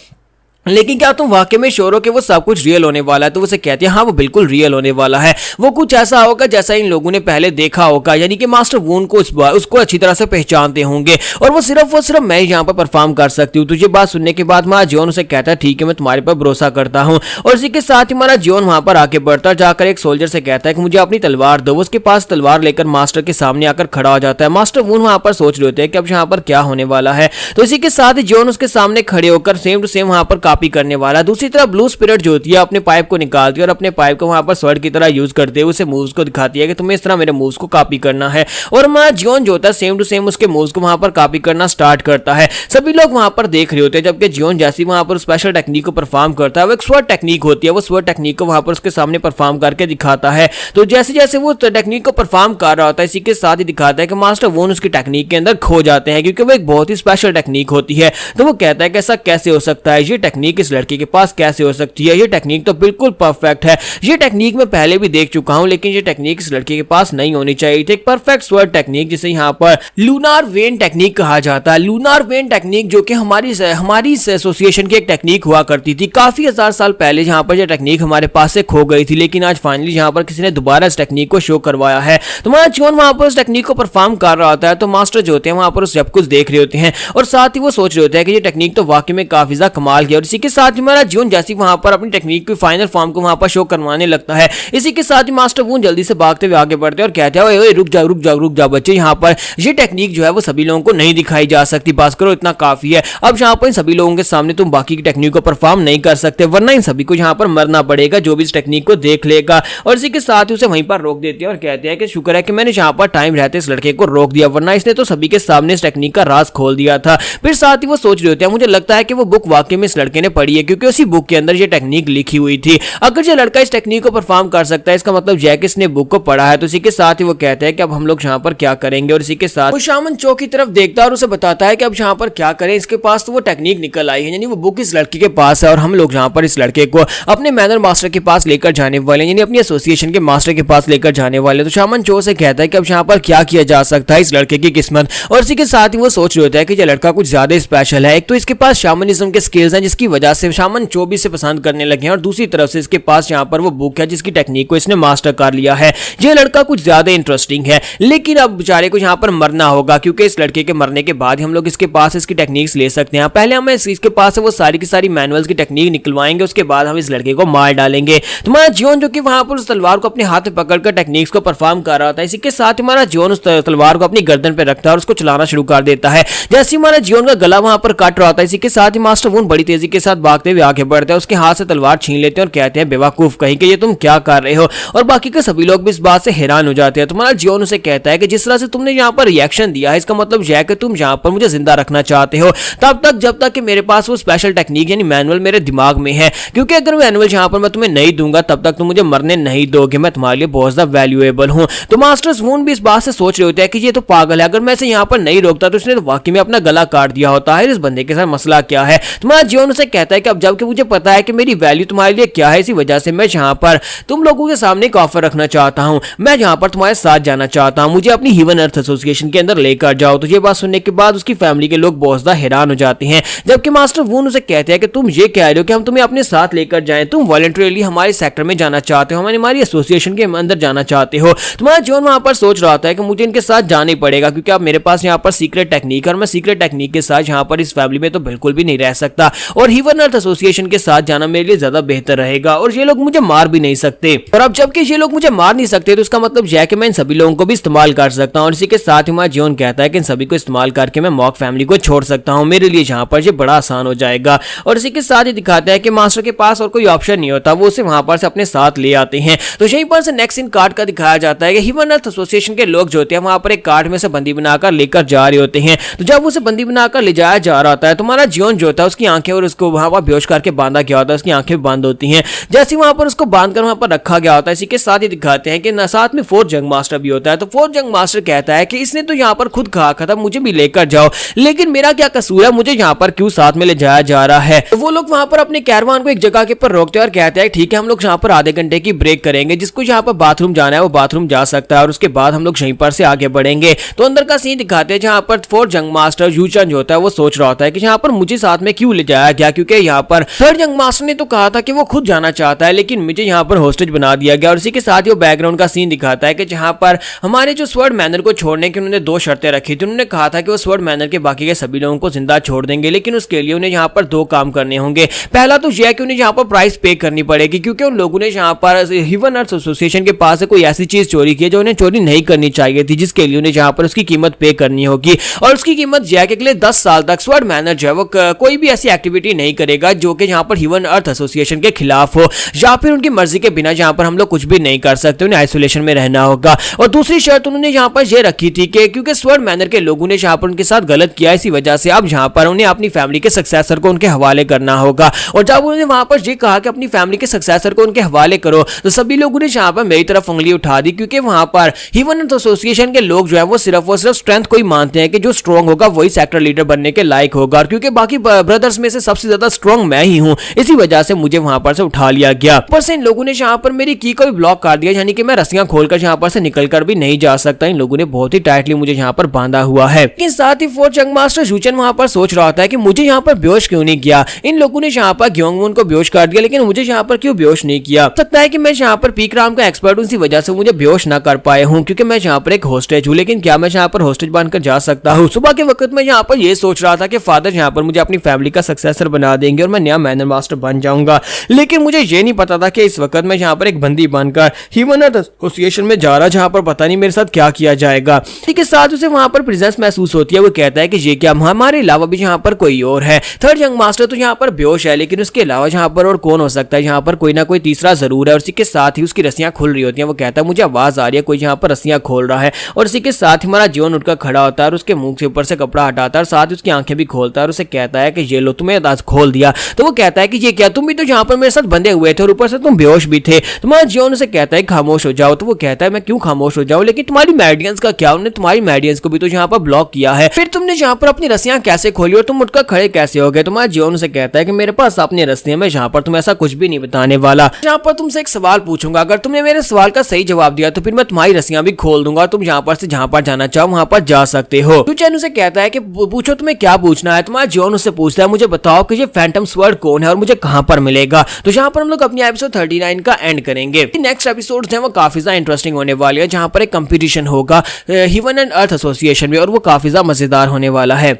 लेकिन क्या तुम वाकई में श्योर हो कि वो सब कुछ रियल होने वाला है। तो उसे कहती है हाँ वो बिल्कुल रियल होने वाला है, वो कुछ ऐसा होगा जैसा इन लोगों ने पहले देखा होगा, यानी कि मास्टर वून को उसको अच्छी तरह से पहचानते होंगे और वो सिर्फ मैं यहाँ पर परफॉर्म कर सकती हूँ। तुझे बात सुनने के बाद हमारा जियोन उसे कहता है ठीक है मैं तुम्हारे पर भरोसा करता हूँ। और इसी के साथ ही हमारा जियोन वहां पर आके बढ़ता जाकर एक सोल्जर से कहता है कि मुझे अपनी तलवार दो। उसके पास तलवार लेकर मास्टर के सामने आकर खड़ा हो जाता है। मास्टर वून वहां पर सोच रहे होते हैं कि अब यहाँ पर क्या होने वाला है। तो इसी के साथ ही जियोन उसके सामने खड़े होकर सेम टू सेम वहां पर कॉपी करने वाला। दूसरी तरफ ब्लू स्पिरिट जो होती है अपने पाइप को निकालती है और अपने पाइप को वहां पर स्वर्ड की तरह यूज करते हुए उसे मूव्स को दिखाती है कि तुम्हें इस तरह मेरे मूव्स को कॉपी करना है। और हमारा जियोन जो होता है सेम टू सेम उसके मूव्स को वहां पर कॉपी करना स्टार्ट करता है। सभी लोग वहां पर देख रहे होते हैं, जबकि जियोन जैसे वहां पर स्पेशल टेक्निक को परफॉर्म करता है, वो एक स्वर्ड टेक्निक होती है, वो स्वर्ड टेक्निक को वहां पर उसके सामने परफॉर्म करके दिखाता है। तो जैसे जैसे वो टेक्निक को परफॉर्म कर रहा होता है इसी के साथ ही दिखाता है कि मास्टर वून उसकी टेक्निक के अंदर खो जाते हैं, क्योंकि वो एक बहुत ही स्पेशल टेक्निक होती है। तो वो कहता है कि ऐसा कैसे हो सकता है, ये टेक्निक इस लड़के के पास कैसे हो सकती है, ये टेक्निक तो बिल्कुल परफेक्ट है, ये टेक्निक मैं पहले भी देख चुका हूं, लेकिन ये टेक्निक इस लड़के के पास नहीं होनी चाहिए थी। एक परफेक्ट स्वर्ड टेक्निक जिसे यहाँ पर लूनार वेन टेक्निक कहा जाता है। लूनार वेन टेक्निक जो कि हमारी एसोसिएशन की एक टेक्निक हुआ करती थी काफी हजार साल पहले, जहां पर यह टेक्निक हमारे पास से खो गई थी, लेकिन आज फाइनली यहाँ पर किसी ने दोबारा इस टेक्निक को शो करवाया है। तो हमारा जियोन वहां पर उस टेक्निक को परफॉर्म कर रहा होता है, तो मास्टर जो होते हैं वहां पर सब कुछ देख रहे होते हैं और साथ ही वो सोच रहे होते हैं कि ये टेक्निक तो वाकई में काफी ज्यादा कमाल की है। और इसी के साथ हमारा जियोन जैसे वहां पर अपनी टेक्निक की फाइनल फॉर्म को वहां पर शो करवाने लगता है। इसी के साथ ही मास्टर वून जल्दी से भागते हुए आगे बढ़ते हैं और कहते हैं ओए रुक जा बच्चे, यहाँ पर ये टेक्निक जो है वो सभी लोगों को नहीं दिखाई जा सकती, बस करो इतना काफी है। अब यहाँ पर इन सभी लोगों के सामने तुम बाकी की टेक्निक को परफॉर्म नहीं कर सकते, वरना इन सभी को यहाँ पर मरना पड़ेगा जो भी इस टेक्निक को देख लेगा। और इसी के साथ ही उसे वहीं पर रोक देते हैं और कहते हैं कि शुक्र है कि मैंने यहाँ पर टाइम रहते इस लड़के को रोक दिया, वरना इसने तो सभी के सामने इस टेक्निक का राज खोल दिया था। फिर साथ ही वो सोच रहे होते हैं, मुझे लगता है कि वो बुक वाकई में इस लड़के ने पढ़ी है, क्योंकि उसी बुक के अंदर ये टेक्निक लिखी हुई थी। अगर ये लड़का इस टेक्निक को परफॉर्म कर सकता है इसका मतलब जैकिस ने बुक को पढ़ा है। तो इसी के साथ ही वो कहते हैं कि अब हम लोग यहाँ पर क्या करेंगे। और इसी के साथ वो शामन चो की तरफ देखता है और उसे बताता है कि अब यहाँ पर क्या करें, इसके पास तो वो टेक्निक निकल आई है, यानी वो बुक इस लड़के के पास है और हम लोग यहाँ पर इस लड़के को अपने मैनर मास्टर के पास लेकर जाने वाले, यानी अपनी एसोसिएशन के मास्टर के पास लेकर जाने वाले। तो शामन चो से कहता है कि अब यहाँ पर क्या किया जा सकता है इस लड़के की किस्मत। और इसी के साथ ही वो सोच रहे होता है कि ये लड़का कुछ ज्यादा स्पेशल है, एक तो इसके पास शामनिज्म के स्किल्स हैं जिसकी वजह से शामन चो भी इसे पसंद करने लगे हैं, और दूसरी तरफ से इसके पास यहाँ पर वो बुक है जिसकी टेक्निक को इसने मास्टर कर लिया है। ये लड़का कुछ ज्यादा इंटरेस्टिंग है, लेकिन अब बेचारे को यहाँ पर मरना होगा, क्योंकि इस लड़के के मरने के बाद हम लोग इसके पास इसकी टेक्निक्स ले सकते हैं। पहले हम इसके पास वो सारी की सारी मैनुअल्स की टेक्निक निकलवाएंगे, उसके बाद हम इस लड़के को मार डालेंगे। तुम्हारा जियोन जो कि वहां पर उस तलवार को अपने हाथ में पकड़कर टेक्निक्स को परफॉर्म कर रहा था, इसी के साथ हमारा जियोन उस तलवार को अपनी गर्दन पे रखता है और उसको चलाना शुरू कर देता है। जैसे हमारा जियोन का गला वहां पर काट रहा था, इसी के साथ ही मास्टर वून बड़ी तेजी के साथ भागते हुए आगे बढ़ता है, उसके हाथ से तलवार छीन लेते हैं और कहते हैं बेवकूफ कहीं कि ये तुम क्या कर रहे हो। और बाकी के सभी लोग भी इस बात से हैरान हो जाते हैं। तुम्हारा जियोन उसे कहता है कि जिस तरह से तुमने यहाँ पर रिएक्शन दिया है इसका मतलब यह है कि तुम यहाँ पर मुझे जिंदा रखना चाहते हो, तब तक जब तक कि मेरे पास वो स्पेशल टेक्निक यानी मैनुअल मेरे दिमाग में है, क्योंकि अगर वो मैनुअल यहाँ पर मैं तुम्हें नहीं दूंगा तब तक तुम मुझे मरने नहीं दोगे, मैं तुम्हारे लिए बहुत ज्यादा वैल्यूएबल हूँ। तो मास्टर वून भी इस बात से सोच रहे होते हैं कि ये तो पागल है, अगर मैं इसे यहाँ पर नहीं रोकता तो इसने तो वाकई में अपना गला काट दिया होता है, इस बंदे के साथ मसला क्या है। तुम्हारा जियोन उसे कहता है कि अब जबकि मुझे पता है कि मेरी वैल्यू तुम्हारे लिए क्या है, इसी वजह से मैं यहाँ पर तुम लोगों के सामने एक ऑफर रखना चाहता हूँ। मैं यहाँ पर तुम्हारे साथ जाना चाहता हूँ, मुझे अपनी हीवन अर्थ एसोसिएशन के अंदर लेकर जाओ। तो ये बात सुनने के बाद उसकी फैमिली के लोग बहुत ज्यादा हैरान हो जाते हैं, जबकि मास्टर वून उसे कहते हैं कि तुम ये कह रहे हो कि हम तुम्हें अपने साथ लेकर जाएं, तुम वॉलंटरीली हमारे सेक्टर में जाना चाहते हो, हमारी एसोसिएशन के अंदर जाना चाहते हो। तुम्हारा जॉन वहां पर सोच रहा था कि मुझे इनके साथ जाना ही पड़ेगा, क्योंकि अब मेरे पास यहाँ पर सीक्रेट टेक्निक, और मैं सीक्रेट टेक्निक के साथ यहाँ पर इस फैमिली में तो बिल्कुल भी नहीं रह सकता, और हीवन अर्थ एसोसिएशन के साथ जाना मेरे लिए ज्यादा बेहतर रहेगा, और ये लोग मुझे मार भी नहीं सकते। और अब जबकि ये लोग मुझे मार नहीं सकते, तो इसका मतलब यह है कि मैं इन सभी लोगों को भी इस्तेमाल कर सकता हूँ। और इसी के साथ ही हमारा जॉन कहता है कि इन सभी को इस्तेमाल करके मैं मॉक फैमिली को छोड़ सकता हूँ, मेरे लिए यहाँ पर ये बड़ा आसान हो जाएगा। और इसी के साथ ही दिखाता है कि मास्टर के पास और कोई ऑप्शन नहीं होता, वो उसे वहां पर से अपने साथ ले आते हैं। तो यहीं पर से नेक्स्ट इन कार्ड का दिखाया जाता है कि हीवन अर्थ एसोसिएशन के लोग जो होते हैं वहां पर एक कार्ड में से बंदी बनाकर लेकर जा रहे होते हैं। तो जब उसे बंदी बनाकर ले जाया जा रहा होता है, तो हमारा जॉन जो होता है उसकी आंखें, और उसको वहां पर बेहोश करके बांधा गया होता है, उसकी आंखें बंद होती हैं। जैसे वहां पर उसको बांधकर वहां पर रखा गया होता है, इसी के साथ ही दिखाते हैं कि साथ में फोर्थ जंग मास्टर भी होता है। तो फोर्थ जंग मास्टर कहता है कि इसने तो यहाँ पर खुद कहा था मुझे भी लेकर जाओ, लेकिन मेरा क्या कसूर है, मुझे यहाँ पर क्यों साथ में ले जाया जा रहा है। तो वो लोग वहां पर अपने कैरवान को एक जगह के पर रोकते हैं और कहते हैं ठीक है, हम लोग यहाँ पर आधे घंटे की ब्रेक करेंगे, जिसको यहाँ पर बाथरूम जाना है वो बाथरूम जा सकता है, और उसके बाद हम लोग यहीं पर से आगे बढ़ेंगे। तो अंदर का सीन दिखाते हैं जहाँ पर फोर्थ जंग मास्टर यूचन जो होता है वो सोच रहा होता है कि यहाँ पर मुझे साथ में क्यों ले जाया गया, क्योंकि यहाँ पर थर्ड जंग मास्टर ने तो कहा था कि वो खुद जाना चाहता है, लेकिन मुझे यहाँ पर होस्टेज बना दिया गया। और इसी के साथ ही वो बैकग्राउंड का सीन दिखाता है कि जहाँ पर हमारे जो स्वर्ड मैनर को छोड़ने की उन्होंने दो शर्तें रखी थी। उन्होंने कहा था कि वो स्वर्ड मैनर के बाकी के सभी लोगों को जिंदा छोड़ देंगे, लेकिन उसके लिए उन्हें यहाँ पर दो काम करने होंगे। पहला तो यह है कि उन्हें यहाँ पर प्राइस पे करनी पड़ेगी, क्योंकि उन लोगों ने यहाँ पर हीवन अर्थ एसोसिएशन के पास से कोई ऐसी चीज चोरी की है जो उन्हें चोरी नहीं करनी चाहिए थी, जिसके लिए उन्हें यहाँ पर उसकी कीमत पे करनी होगी। और उसकी कीमत यह है कि अगले 10 साल तक स्वर्ड मैनर जो है वो कोई भी ऐसी एक्टिविटी नहीं करेगा जो कि यहाँ पर हीवन अर्थ एसोसिएशन के खिलाफ हो, या फिर उनकी मर्जी के बिना यहाँ पर हम लोग कुछ भी नहीं कर सकते, उन्हें आइसोलेशन में रहना होगा। और दूसरी शर्त उन्होंने यहाँ पर यह रखी थी कि क्योंकि स्वर्ड मैनर के लोगों ने यहाँ पर उनके साथ गलत किया, इसी वजह से अब यहाँ पर उन्हें अपनी फैमिली के सक्सेसर को उनके हवाले करना होगा। और जब उन्होंने वहां पर ये कहा कि अपनी फैमिली के सक्सेसर को उनके हवाले करो, तो सभी लोगों ने यहाँ पर मेरी तरफ उंगली उठा दी, क्योंकि वहां पर हीवन अर्थ एसोसिएशन के लोग जो है वो सिर्फ स्ट्रेंथ को ही मानते हैं कि जो स्ट्रॉन्ग होगा वही सेक्टर लीडर बनने के लायक होगा, और क्योंकि बाकी ब्रदर्स में से सबसे ज्यादा स्ट्रॉन्ग मैं ही हूँ, इसी वजह से मुझे वहां पर से उठा लिया गया। पर से इन लोगों ने यहाँ पर मेरी की को भी ब्लॉक कर दिया, यानी कि मैं रस्सियां खोलकर यहाँ पर से निकलकर भी नहीं जा सकता। इन लोगों ने बहुत ही टाइटली मुझे यहाँ पर बांधा हुआ है। लेकिन साथ ही फोर्थ जंग मास्टर यूचन वहां पर सोच रहा था कि मुझे यहाँ पर बेहोश क्यों नहीं किया। इन लोगों ने यहाँ पर ग्योंगवून को बेहोश कर दिया, लेकिन मुझे यहाँ पर क्यों बेहोश नहीं किया। हो सकता है कि मैं यहाँ पर पीक राम का एक्सपर्ट हूँ, इसी वजह से मुझे बेहोश ना कर पाए हूँ, क्योंकि मैं यहाँ पर एक होस्टेज हूँ। लेकिन क्या मैं यहाँ पर होस्टेज बनकर जा सकता हूँ? सुबह के वक्त में यहाँ पर ये सोच रहा था कि फादर यहाँ पर मुझे अपनी फैमिली का सक्सेसर बना देंगे और मैं नया मैनर मास्टर बन जाऊंगा, लेकिन मुझे ये नहीं पता था कि इस वक्त मैं यहाँ पर एक बंदी बनकर हीवन अर्थ एसोसिएशन में जा रहा, जहाँ पर पता नहीं मेरे साथ क्या किया जाएगा। इसके साथ उसे वहां पर प्रेजेंस महसूस होती है। वो कहता है कि ये क्या हमारे अलावा भी यहाँ पर कोई और है। थर्ड यंग मास्टर तो यहाँ पर बेहोश है, लेकिन उसके अलावा यहाँ पर और कौन हो सकता है? यहाँ पर कोई ना कोई तीसरा जरूर है। और इसी के साथ ही उसकी रस्सियां खुल रही होती हैं। वो कहता है मुझे आवाज आ रही है, कोई यहाँ पर रस्सियां खोल रहा है। और इसी के साथ ही हमारा जीवन उठकर खड़ा होता है और उसके मुंह से ऊपर से कपड़ा हटाता है और साथ ही उसकी आंखें भी खोलता है और उसे कहता है कि ये लो तुम्हें खोल दिया। तो वो कहता है कि ये क्या, तुम भी तो यहाँ पर मेरे साथ बंधे हुए थे और ऊपर से तुम बेहोश भी थे। तुम्हारा जीवन उसे कहता है खामोश हो जाओ। तो वो कहता है मैं क्यों खामोश हो जाऊं, लेकिन तुम्हारी मेडियंस का क्या? उन्होंने तुम्हारी मेडियंस को भी तो यहाँ पर ब्लॉक किया है। फिर तुमने यहाँ पर अपनी रस्सियां कैसे खोली और तुम उठकर खड़े कैसे हो गए? तुम्हारा जीवन उसे कहता है कि मेरे पास अपनी रस्सियां, मैं यहाँ पर तुम्हें ऐसा कुछ भी नहीं बताने वाला। यहाँ पर तुमसे एक सवाल पूछूंगा, अगर तुमने मेरे सवाल का सही जवाब दिया तो फिर मैं तुम्हारी रस्सियां भी खोल दूंगा। तुम यहाँ पर से जहाँ पर जाना चाहो वहां पर जा सकते हो। चैन उसे कहता है कि पूछो तुम्हें क्या पूछना है। तुम्हारा जीवन उससे पूछता है मुझे बताओ कि ये फैंटम स्वर्ड कौन है और मुझे कहां पर मिलेगा। तो यहाँ पर हम लोग अपनी एपिसोड 39 का एंड करेंगे। नेक्स्ट एपिसोड है वो काफी ज्यादा इंटरेस्टिंग होने वाली है, जहां पर एक कंपटीशन होगा हीवन एंड अर्थ एसोसिएशन में और वो काफी ज्यादा मजेदार होने वाला है।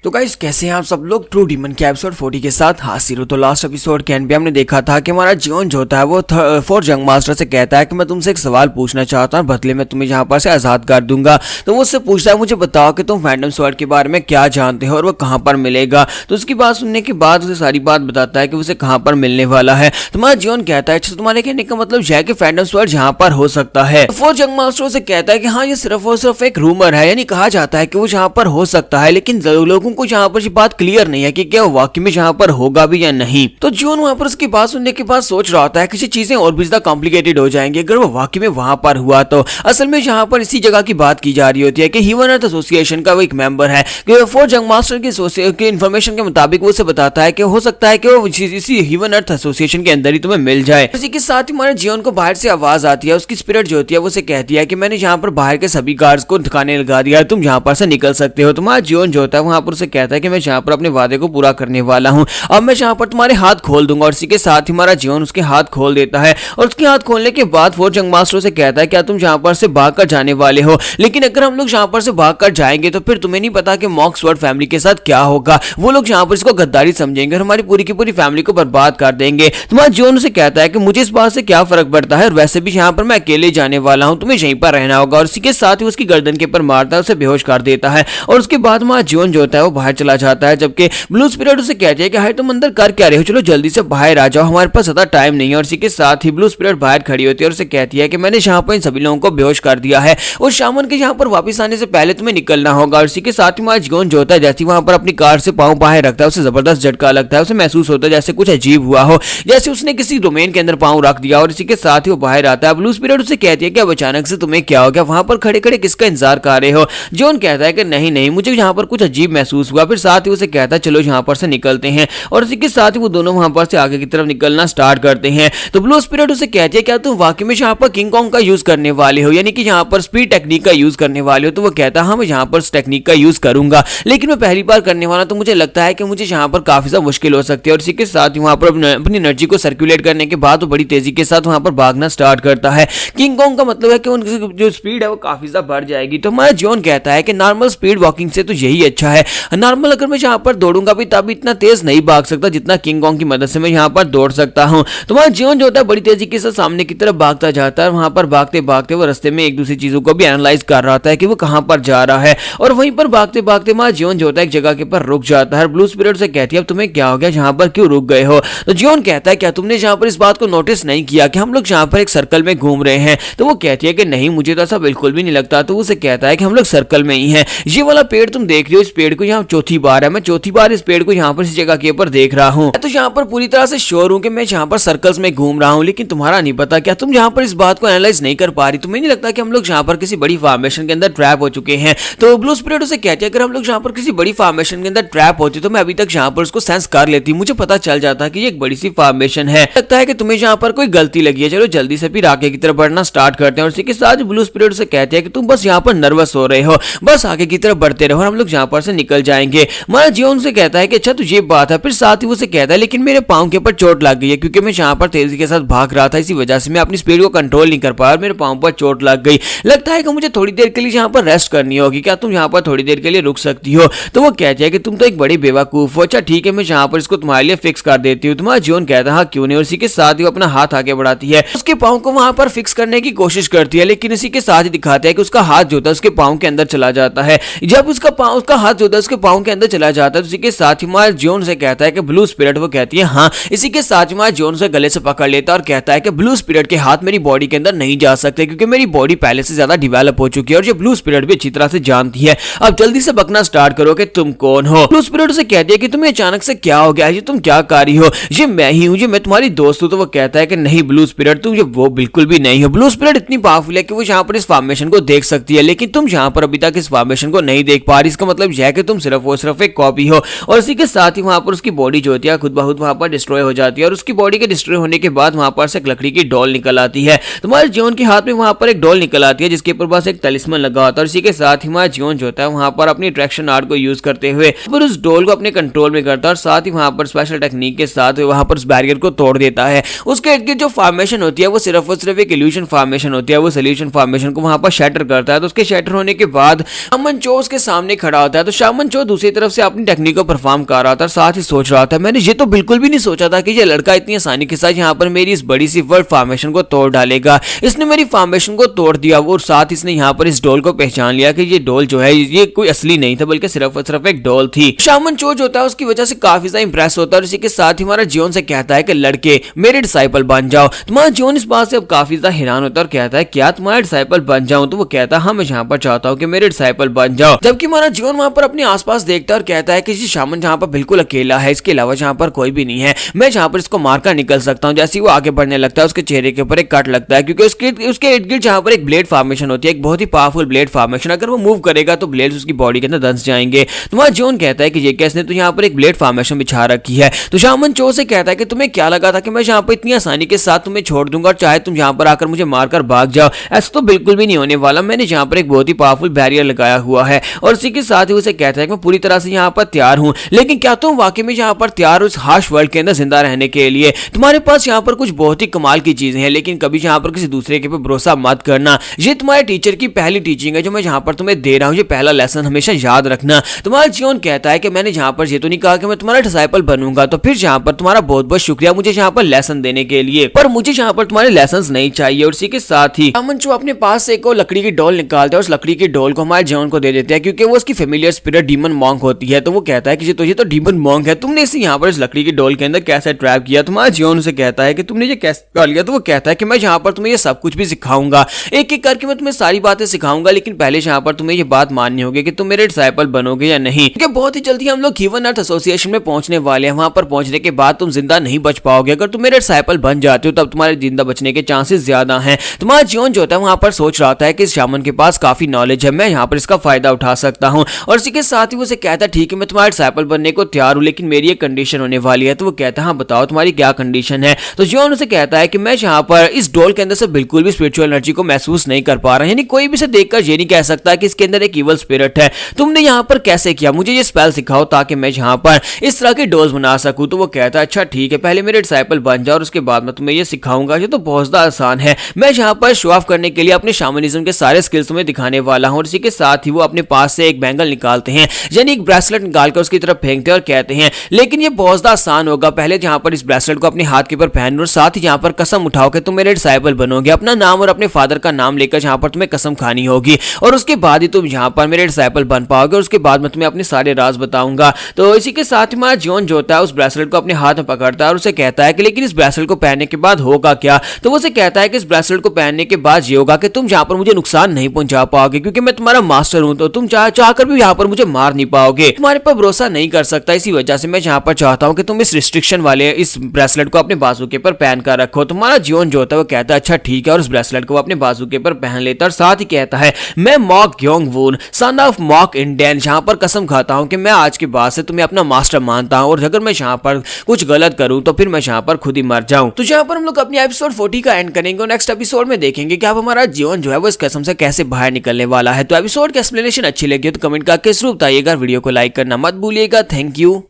तो गाइस कैसे हैं आप सब लोग? ट्रू डीमन के एपिसोड 40 के साथ हाजिर हूं। तो लास्ट एपिसोड के एंड पे हमने देखा था कि हमारा जीवन जो होता है वो फोर्थ जंग मास्टर से कहता है कि मैं तुमसे एक सवाल पूछना चाहता हूं, बदले में तुम्हें यहाँ पर से आजाद कर दूंगा। तो वो उससे पूछता है मुझे बताओ कि तुम फैंटम स्वर्ड के बारे में क्या जानते हो और वो कहाँ पर मिलेगा। तो उसकी बात सुनने के बाद उसे सारी बात बताता है कि उसे कहाँ पर मिलने वाला है। तुम्हारा जीवन कहता है अच्छा तुम्हारे कहने का मतलब यह है कि फैंटम स्वर्ड यहाँ पर हो सकता है। फोर्थ जंग मास्टर से कहता है कि हाँ ये सिर्फ और सिर्फ एक रूमर है, यानी कहा जाता है कि वो यहाँ पर हो सकता है, लेकिन लोगों को यहाँ पर ये बात क्लियर नहीं है कि क्या वाकई में यहाँ पर होगा भी या नहीं। तो जियोन वहाँ पर उसकी बात सुनने के बाद सोच रहा होता है कि चीजें और भी ज्यादा कॉम्प्लिकेटेड हो जाएंगी अगर वो वाकई में वहां पर हुआ तो। असल में यहाँ पर इसी जगह की बात की जा रही होती है कि ह्यूमन अर्थ एसोसिएशन का वो एक मेंबर है कि फोर जंग मास्टर की इन्फॉर्मेशन के मुताबिक वो उसे बताता है कि हो सकता है कि वो इसी ह्यूमन अर्थ एसोसिएशन के अंदर ही तुम्हें मिल जाए। इसी के साथ ही हमारे जियोन को बाहर से आवाज आती है, उसकी स्पिरिट जो होती है वो उसे कहती है कि मैंने यहाँ पर बाहर के सभी गार्ड्स को ठिकाने लगा दिया है, तुम यहाँ पर से निकल सकते हो। तुम्हारा जियोन जो होता है वहां पर उसे कहता है कि मैं यहाँ पर अपने वादे को पूरा करने वाला हूँ, अब मैं यहाँ पर तुम्हारे हाथ खोल दूंगा। और इसी के साथ ही हमारा जियोन उसके हाथ खोल देता है और उसके हाथ खोलने के बाद फोर जंग मास्टर से कहता है क्या तुम यहाँ पर से भाग कर जाने वाले हो, लेकिन अगर हम लोग यहाँ पर से भाग कर जाएंगे तो फिर तुम्हें नहीं पता कि मॉक्सवर्ड फैमिली के साथ क्या होगा, वो लोग यहाँ पर इसको गद्दारी समझेंगे और हमारी पूरी की पूरी फैमिली को बर्बाद कर देंगे। तुम्हारा जियोन उसे कहता है कि मुझे इस बात से क्या फर्क पड़ता है और वैसे भी यहाँ पर मैं अकेले जाने वाला हूँ, तुम्हें यहीं पर रहना होगा। और इसी के साथ ही उसकी गर्दन के ऊपर मारता है, उसे बेहोश कर देता है और उसके बाद हमारा जियोन जो होता है वो बाहर चला जाता है। जबकि ब्लू स्पिरिट उसे कहती है कि हाय तुम अंदर कर क्या रहे हो, चलो जल्दी से बाहर आ जाओ, हमारे पास ज्यादा टाइम नहीं है। और इसी के साथ ही ब्लू स्पिरिट बाहर खड़ी होती है और उसे कहती है कि मैंने यहाँ पर इन सभी लोगों को बेहोश कर दिया है और शामन के यहाँ पर वापस आने से पहले तुम्हें निकलना होगा। और इसी के साथ ही हमारा जियोन जो होता है जैसे वहां पर अपनी कार से पांव बाहर रखता है उसे जबरदस्त झटका लगता है, उसे महसूस होता है जैसे कुछ अजीब हुआ हो, जैसे उसने किसी डोमेन के अंदर पांव रख दिया। और इसी के साथ ही वो बाहर आता है। ब्लू स्पिरिट उसे कहती है कि अब अचानक से तुम्हें क्या हो गया, वहां पर खड़े खड़े किसका इंतजार कर रहे हो। जियोन कहता है कि नहीं नहीं मुझे यहाँ पर कुछ अजीब महसूस हुआ। फिर साथ ही उसे कहता है चलो यहाँ पर से निकलते हैं। और इसी के साथ ही वो दोनों वहां पर से आगे की तरफ निकलना स्टार्ट करते हैं। तो ब्लू स्पिरिट उसे कहती है क्या तुम वाकई में यहाँ पर किंग कॉन्ग का यूज करने वाले हो, यानी कि यहाँ पर स्पीड टेक्निक का यूज करने वाले हो। तो वो कहता है हाँ मैं यहाँ पर टेक्निक का यूज करूंगा, लेकिन मैं पहली बार करने वाला, तो मुझे लगता है कि मुझे यहाँ पर काफी ज्यादा मुश्किल हो सकती है। और इसी के साथ ही वहां पर अपनी एनर्जी को सर्कुलेट करने के बाद वो बड़ी तेजी के साथ वहां पर भागना स्टार्ट करता है। किंग कॉन्ग का मतलब है कि उनकी जो स्पीड है वो काफी ज्यादा बढ़ जाएगी। तो हमारा जियोन कहता है कि नॉर्मल स्पीड वॉकिंग से तो यही अच्छा है, नॉर्मल अगर मैं यहाँ पर दौड़ूंगा भी तब इतना तेज नहीं भाग सकता जितना किंग कॉन्ग की मदद से मैं यहाँ पर दौड़ सकता हूँ। तो हमारा जियोन जो होता है बड़ी तेजी के साथ सामने की तरफ भागता जाता है। वहां पर भागते भागते वो रास्ते में एक दूसरी चीजों को भी एनालाइज कर रहा था कि वो कहां पर जा रहा है। और वहीं पर भागते भागते हमारा जियोन जो होता है एक जगह के पर रुक जाता है। ब्लू स्पिरिट से कहती है अब तुम्हें क्या हो गया, यहाँ पर क्यों रुक गए हो। तो जियोन कहता है क्या तुमने यहाँ पर इस बात को नोटिस नहीं किया कि हम लोग यहाँ पर एक सर्कल में घूम रहे हैं। तो वो कहती है कि नहीं मुझे तो ऐसा बिल्कुल भी नहीं लगता। तो उसे कहता है कि हम लोग सर्कल में ही हैं, ये वाला पेड़ तुम देख रहे हो, इस पेड़ को यहाँ चौथी बार है, मैं चौथी बार इस पेड़ को यहाँ पर इस जगह के ऊपर देख रहा हूँ। तो यहाँ पर पूरी तरह से श्योर हूँ कि मैं यहाँ पर सर्कल्स में घूम रहा हूँ, लेकिन तुम्हारा नहीं पता क्या तुम यहाँ पर इस बात को एनालाइज नहीं कर पा रही, तुम्हें नहीं लगता कि हम लोग यहाँ पर किसी बड़ी फॉर्मेशन के अंदर ट्रैप हो चुके हैं। तो ब्लू स्पिरिट उसे कहती है अगर हम लोग यहाँ पर किसी बड़ी फॉर्मेशन के अंदर ट्रैप होती तो मैं अभी तक यहाँ पर उसको सेंस कर लेती, मुझे पता चल जाता कि ये एक बड़ी सी फॉर्मेशन है, लगता है कि तुम्हें यहाँ पर कोई गलती लगी है, चलो जल्दी से फिर आगे की तरफ बढ़ना स्टार्ट करते हैं। और इसी के साथ ब्लू स्पिरिट से कहते हैं कि तुम बस यहाँ पर नर्वस हो रहे हो, बस आगे की तरफ बढ़ते रहो, हम लोग यहाँ पर से निकल जाएंगे। हमारा जियोन से कहता है कि अच्छा तो ये बात है। फिर साथ ही उसे कहता है लेकिन मेरे पाँव के ऊपर चोट लग गई है, क्योंकि मैं यहाँ पर तेजी के साथ भाग रहा था, इसी वजह से मैं अपनी स्पीड को कंट्रोल नहीं कर पाया और मेरे पाँव पर चोट लग गई, लगता है कि मुझे थोड़ी देर के लिए यहाँ पर रेस्ट करनी होगी, क्या तुम यहाँ पर थोड़ी देर के लिए रुक सकती हो। तो वो कहती है कि तुम तो एक बड़ी बेवकूफ हो, अच्छा ठीक है मैं यहाँ पर इसको तुम्हारे लिए फिक्स कर देती हूँ। तुम्हारा जियोन कहता है हाँ क्यों नहीं। और इसी के साथ ही वो अपना हाथ आगे बढ़ाती है, उसके पाँव को वहां पर फिक्स करने की कोशिश करती है, लेकिन इसी के साथ ही दिखाते हैं कि उसका हाथ जो होता है उसके पाँव के अंदर चला जाता है। जब उसका हाथ जो होता है उसके पाँव के अंदर चला जाता है तो इसी के साथ ही हमारा जियोन से कहता है कि ब्लू स्पिरिट, वो कहती है हाँ। इसी के साथ ही हमारा जियोन से गले से पकड़ लेता है और कहता है कि ब्लू स्पिरिट के हाथ मेरी बॉडी के अंदर नहीं जा सकते, क्योंकि मेरी बॉडी पहले से ज्यादा डेवलप हो चुकी है और ये ब्लू स्पिरिट भी अच्छी तरह से जानती है। अब जल्दी से बकना स्टार्ट करो कि तुम कौन हो। ब्लू स्पिरिट से कहती है कि तुम्हें अचानक से क्या हो गया, ये तुम क्या कर रही हो, ये मैं ही हूँ, ये मैं तुम्हारी दोस्त हूँ। तो वो कहता है कि नहीं ब्लू स्पिरिट तुम ये वो बिल्कुल भी नहीं हो। ब्लू स्पिरिट इतनी पावरफुल है कि वो यहाँ पर इस फॉर्मेशन को देख सकती है, लेकिन तुम यहाँ पर अभी तक इस फॉर्मेशन को नहीं देख पा रही। इसका मतलब यह है कि तुम सिर्फ एक कॉपी हो। और इसी के साथ ही वहां पर उसकी बॉडी जो होती है खुद ब खुद वहां पर डिस्ट्रॉय हो जाती है और उसकी बॉडी के डिस्ट्रॉय होने के बाद वहां पर से एक लकड़ी की डॉल निकल आती है। तुम्हारे जियोन के हाथ में वहां पर एक डॉल निकल आती है जिसके ऊपर बस एक तलिस्मन लगा होता है। और इसी के साथ ही हमारा जियोन जो होता है वहां पर अपनी अट्रैक्शन आर्ट को यूज करते हुए फिर उस डॉल को अपने कंट्रोल में करता है और साथ ही वहां पर स्पेशल टेक्निक के साथ वहां पर उस बैरियर को तोड़ देता है। उसके इर्द गिर्द जो फॉर्मेशन होती है वो सिर्फ और सिर्फ एक इल्यूजन फॉर्मेशन होती है, वो सोल्यूशन फॉर्मेशन को वहां पर शैटर करता है। तो उसके शैटर होने के बाद शामन चो उसके सामने खड़ा होता है। तो शामन चो दूसरी तरफ से अपनी टेक्निक को परफॉर्म कर रहा था, साथ ही सोच रहा था मैंने ये तो बिल्कुल भी नहीं सोचा था कि ये लड़का इतनी आसानी के साथ यहाँ पर मेरी इस बड़ी सी वर्ल्ड फॉर्मेशन को तोड़ डालेगा। इसने मेरी फॉर्मेशन को तोड़ दिया और साथ इसने यहाँ पर इस डॉल को पहचान लिया कि ये डॉल जो है ये कोई असली नहीं था बल्कि सिर्फ और सिर्फ एक डॉल थी। शामन चो जो होता है उसकी वजह से काफी ज्यादा इंप्रेस होता है और इसी के साथ ही हमारा जियोन से कहता है कि लड़के मेरे डिसाइपल बन जाओ। तुम्हारा जियोन इस बात से अब काफी ज्यादा हैरान होता है और कहता है क्या तुम्हारा डिसाइपल बन जाऊं। तो वो कहता है हाँ मैं यहाँ पर चाहता हूँ कि मेरे डिसाइपल बन जाओ। जबकि हमारा जियोन वहां पर अपने आसपास देखता है और कहता है कि जी शामन जहाँ पर बिल्कुल अकेला है, इसके अलावा जहाँ पर कोई भी नहीं है, मैं जहाँ पर इसको मारकर निकल सकता हूँ। जैसे ही वो आगे बढ़ने लगता है उसके चेहरे के ऊपर एक कट लगता है, क्योंकि उसके इर्द गिर्द जहाँ पर एक ब्लेड फॉर्मेशन होती है, एक बहुत ही पावरफुल ब्लेड फॉर्मेशन, अगर वो मूव करेगा तो ब्लेड्स उसकी बॉडी के अंदर दस जाएंगे। तो वहाँ जॉन कहता है कि ये कैसे, तो यहाँ पर एक ब्लेड फॉर्मेशन बिछा रखी है। तो शामन चो से कहता है कि तुम्हें क्या लगा था कि मैं यहाँ पर इतनी आसानी के साथ तुम्हें छोड़ दूंगा और चाहे तुम यहाँ पर आकर मुझे मारकर भाग जाओ? ऐसा तो बिल्कुल भी नहीं होने वाला, मैंने यहाँ पर एक बहुत ही पावरफुल बैरियर लगाया हुआ है। और इसी के साथ ही उसे कहता है कि मैं पूरी तरह से यहाँ पर तैयार हूँ, लेकिन क्या तुम वाकई में यहाँ पर तैयार हो इस हार्श वर्ल्ड के अंदर जिंदा रहने के लिए? तुम्हारे पास यहाँ पर कुछ बहुत ही कमाल की चीजें हैं, लेकिन कभी यहाँ पर किसी दूसरे के पे भरोसा मत करना। ये तुम्हारे टीचर की पहली टीचिंग है जो मैं यहाँ पर तुम्हें दे रहा हूँ, ये पहला लेसन हमेशा याद रखना। तुम्हारा जियोन कहता है कि मैंने यहाँ पर ये तो नहीं कहा कि मैं तुम्हारा डिसाइपल बनूंगा, तो फिर यहाँ पर तुम्हारा बहुत बहुत शुक्रिया मुझे यहाँ पर लेसन देने के लिए, पर मुझे यहाँ पर तुम्हारे लेसन नहीं चाहिए। और इसी के साथ ही शामन चो अपने पास से एक लकड़ी की डॉल निकालता है, उस लकड़ी की डॉल को हमारे जियोन को दे देते हैं, क्योंकि वो उसकी फेमिलियर स्पिरिट डीमन मॉन्क होती है। तो वो कहता है कि ये तो डीमन मॉन्क है, तुमने इसे यहाँ पर इस लकड़ी की डॉल के अंदर कैसे ट्रैप किया? तुम्हारा जियोन उसे कहता है कि तुमने ये कैसे कर लिया? तो वो कहता है कि मैं यहाँ पर तुम्हें ये सब कुछ भी सिखाऊंगा, एक एक करके मैं तुम्हें सारी बातें सिखाऊंगा, लेकिन पहले यहाँ पर तुम्हें ये बात माननी होगी कि तुम मेरे डिसाइपल बनोगे या नहीं, क्योंकि बहुत ही जल्दी हम लोग गिवन अर्थ एसोसिएशन में पहुंचने वाले हैं। वहां पर पहुंचने के बाद तुम जिंदा नहीं बच पाओगे, अगर तुम मेरे डिसाइपल बन जाते हो तब तुम्हारे जिंदा बचने के चांसेस ज्यादा हैं। तुम्हारा जियोन जो होता है वहां पर सोच रहा था कि इस शामन के पास काफी नॉलेज है, मैं यहाँ पर इसका फायदा उठा सकता हूँ। और इसी के साथ ही वो कहता है ठीक है मैं तुम्हारे डिसाइपल बनने को तैयार हूँ, लेकिन मेरी एक कंडीशन होने वाली है। तो वो कहता है हाँ बताओ तुम्हारी क्या कंडीशन है? तो जियोन उसे कहता है कि मैं यहाँ पर इस डोल के अंदर से बिल्कुल भी स्पिरिचुअल एनर्जी को महसूस नहीं कर पा रहा, यानी कोई भी इसे देखकर ये नहीं कह सकता कि इसके अंदर एक इवल स्पिरिट है। तुमने यहाँ पर कैसे किया? मुझे ये स्पेल सिखाओ ताकि मैं यहाँ पर इस तरह की डोज बना सकूं। तो वो कहता है अच्छा ठीक है, पहले मेरे डिसाइपल बन जाओ और उसके बाद मैं तुम्हें ये सिखाऊंगा। ये तो बहुत ज्यादा आसान है, मैं यहाँ पर शो ऑफ करने के लिए अपने शामनिज्म के सारे स्किल्स तुम्हें दिखाने वाला हूँ। और इसी के साथ ही वो अपने पास से एक बैंगल निकालते हैं, यानी एक ब्रेसलेट निकालकर उसकी तरफ फेंकते हैं और कहते हैं लेकिन ये बहुत ज्यादा आसान होगा, पहले यहाँ पर इस ब्रेसलेट को अपने हाथ के ऊपर पहन लो और साथ ही यहाँ पर कसम उठाओ कि तुम मेरे डिसाइपल बनोगे। अपना नाम और अपने फादर का नाम लेकर यहाँ पर तुम्हें कसम खानी होगी और उसके बाद ही तुम यहाँ पर मेरे डिसाइपल बन पाओगे और उसके बाद मैं तुम्हें अपने सारे राज बताऊंगा। तो इसी के साथ ही हमारा जियोन जो होता है उस ब्रेसलेट को अपने हाथ में पकड़ता है और उसे कहता है कि लेकिन इस ब्रेसलेट को पहनने के बाद होगा क्या? तो वो उसे कहता है कि इस ब्रेसलेट को पहनने के बाद ये होगा कि तुम यहाँ पर मुझे नुकसान नहीं पहुंचा पाओगे, क्योंकि मैं तुम्हारा मास्टर हूं, तो तुम चाहकर भी यहाँ पर मुझे मार नहीं पाओगे, तुम्हारे पर भरोसा नहीं कर सकता। इसी वजह से मैं यहाँ पर चाहता हूँ कि तुम इस रिस्ट्रिक्शन वाले इस ब्रेसलेट को अपने बाजू के पर पहन कर रखो। तुम्हारा जियोन जो होता है वो कहता है अच्छा ठीक है, और उस ब्रेसलेट को अपने बाजू के पर पहन लेता है और साथ ही कहता है मैं मॉक ग्योंगवून सन ऑफ मॉक इंडेन यहाँ पर कसम खाता हूँ कि मैं आज के बाद से तुम्हें अपना मास्टर मानता हूँ और अगर मैं यहाँ पर कुछ गलत करूँ तो फिर मैं यहाँ पर खुद ही मर जाऊँ। तो यहाँ पर हम लोग अपनी एपिसोड 40 का एंड करेंगे और नेक्स्ट एपिसोड में देखेंगे कि अब हमारा जियोन जो है वो इस कसम से कैसे बाहर निकलने वाला है। तो एपिसोड की एक्सप्लेनेशन अच्छी लगी तो कमेंट करके जरूर बताइएगा, वीडियो को लाइक करना मत भूलिएगा। Thank you.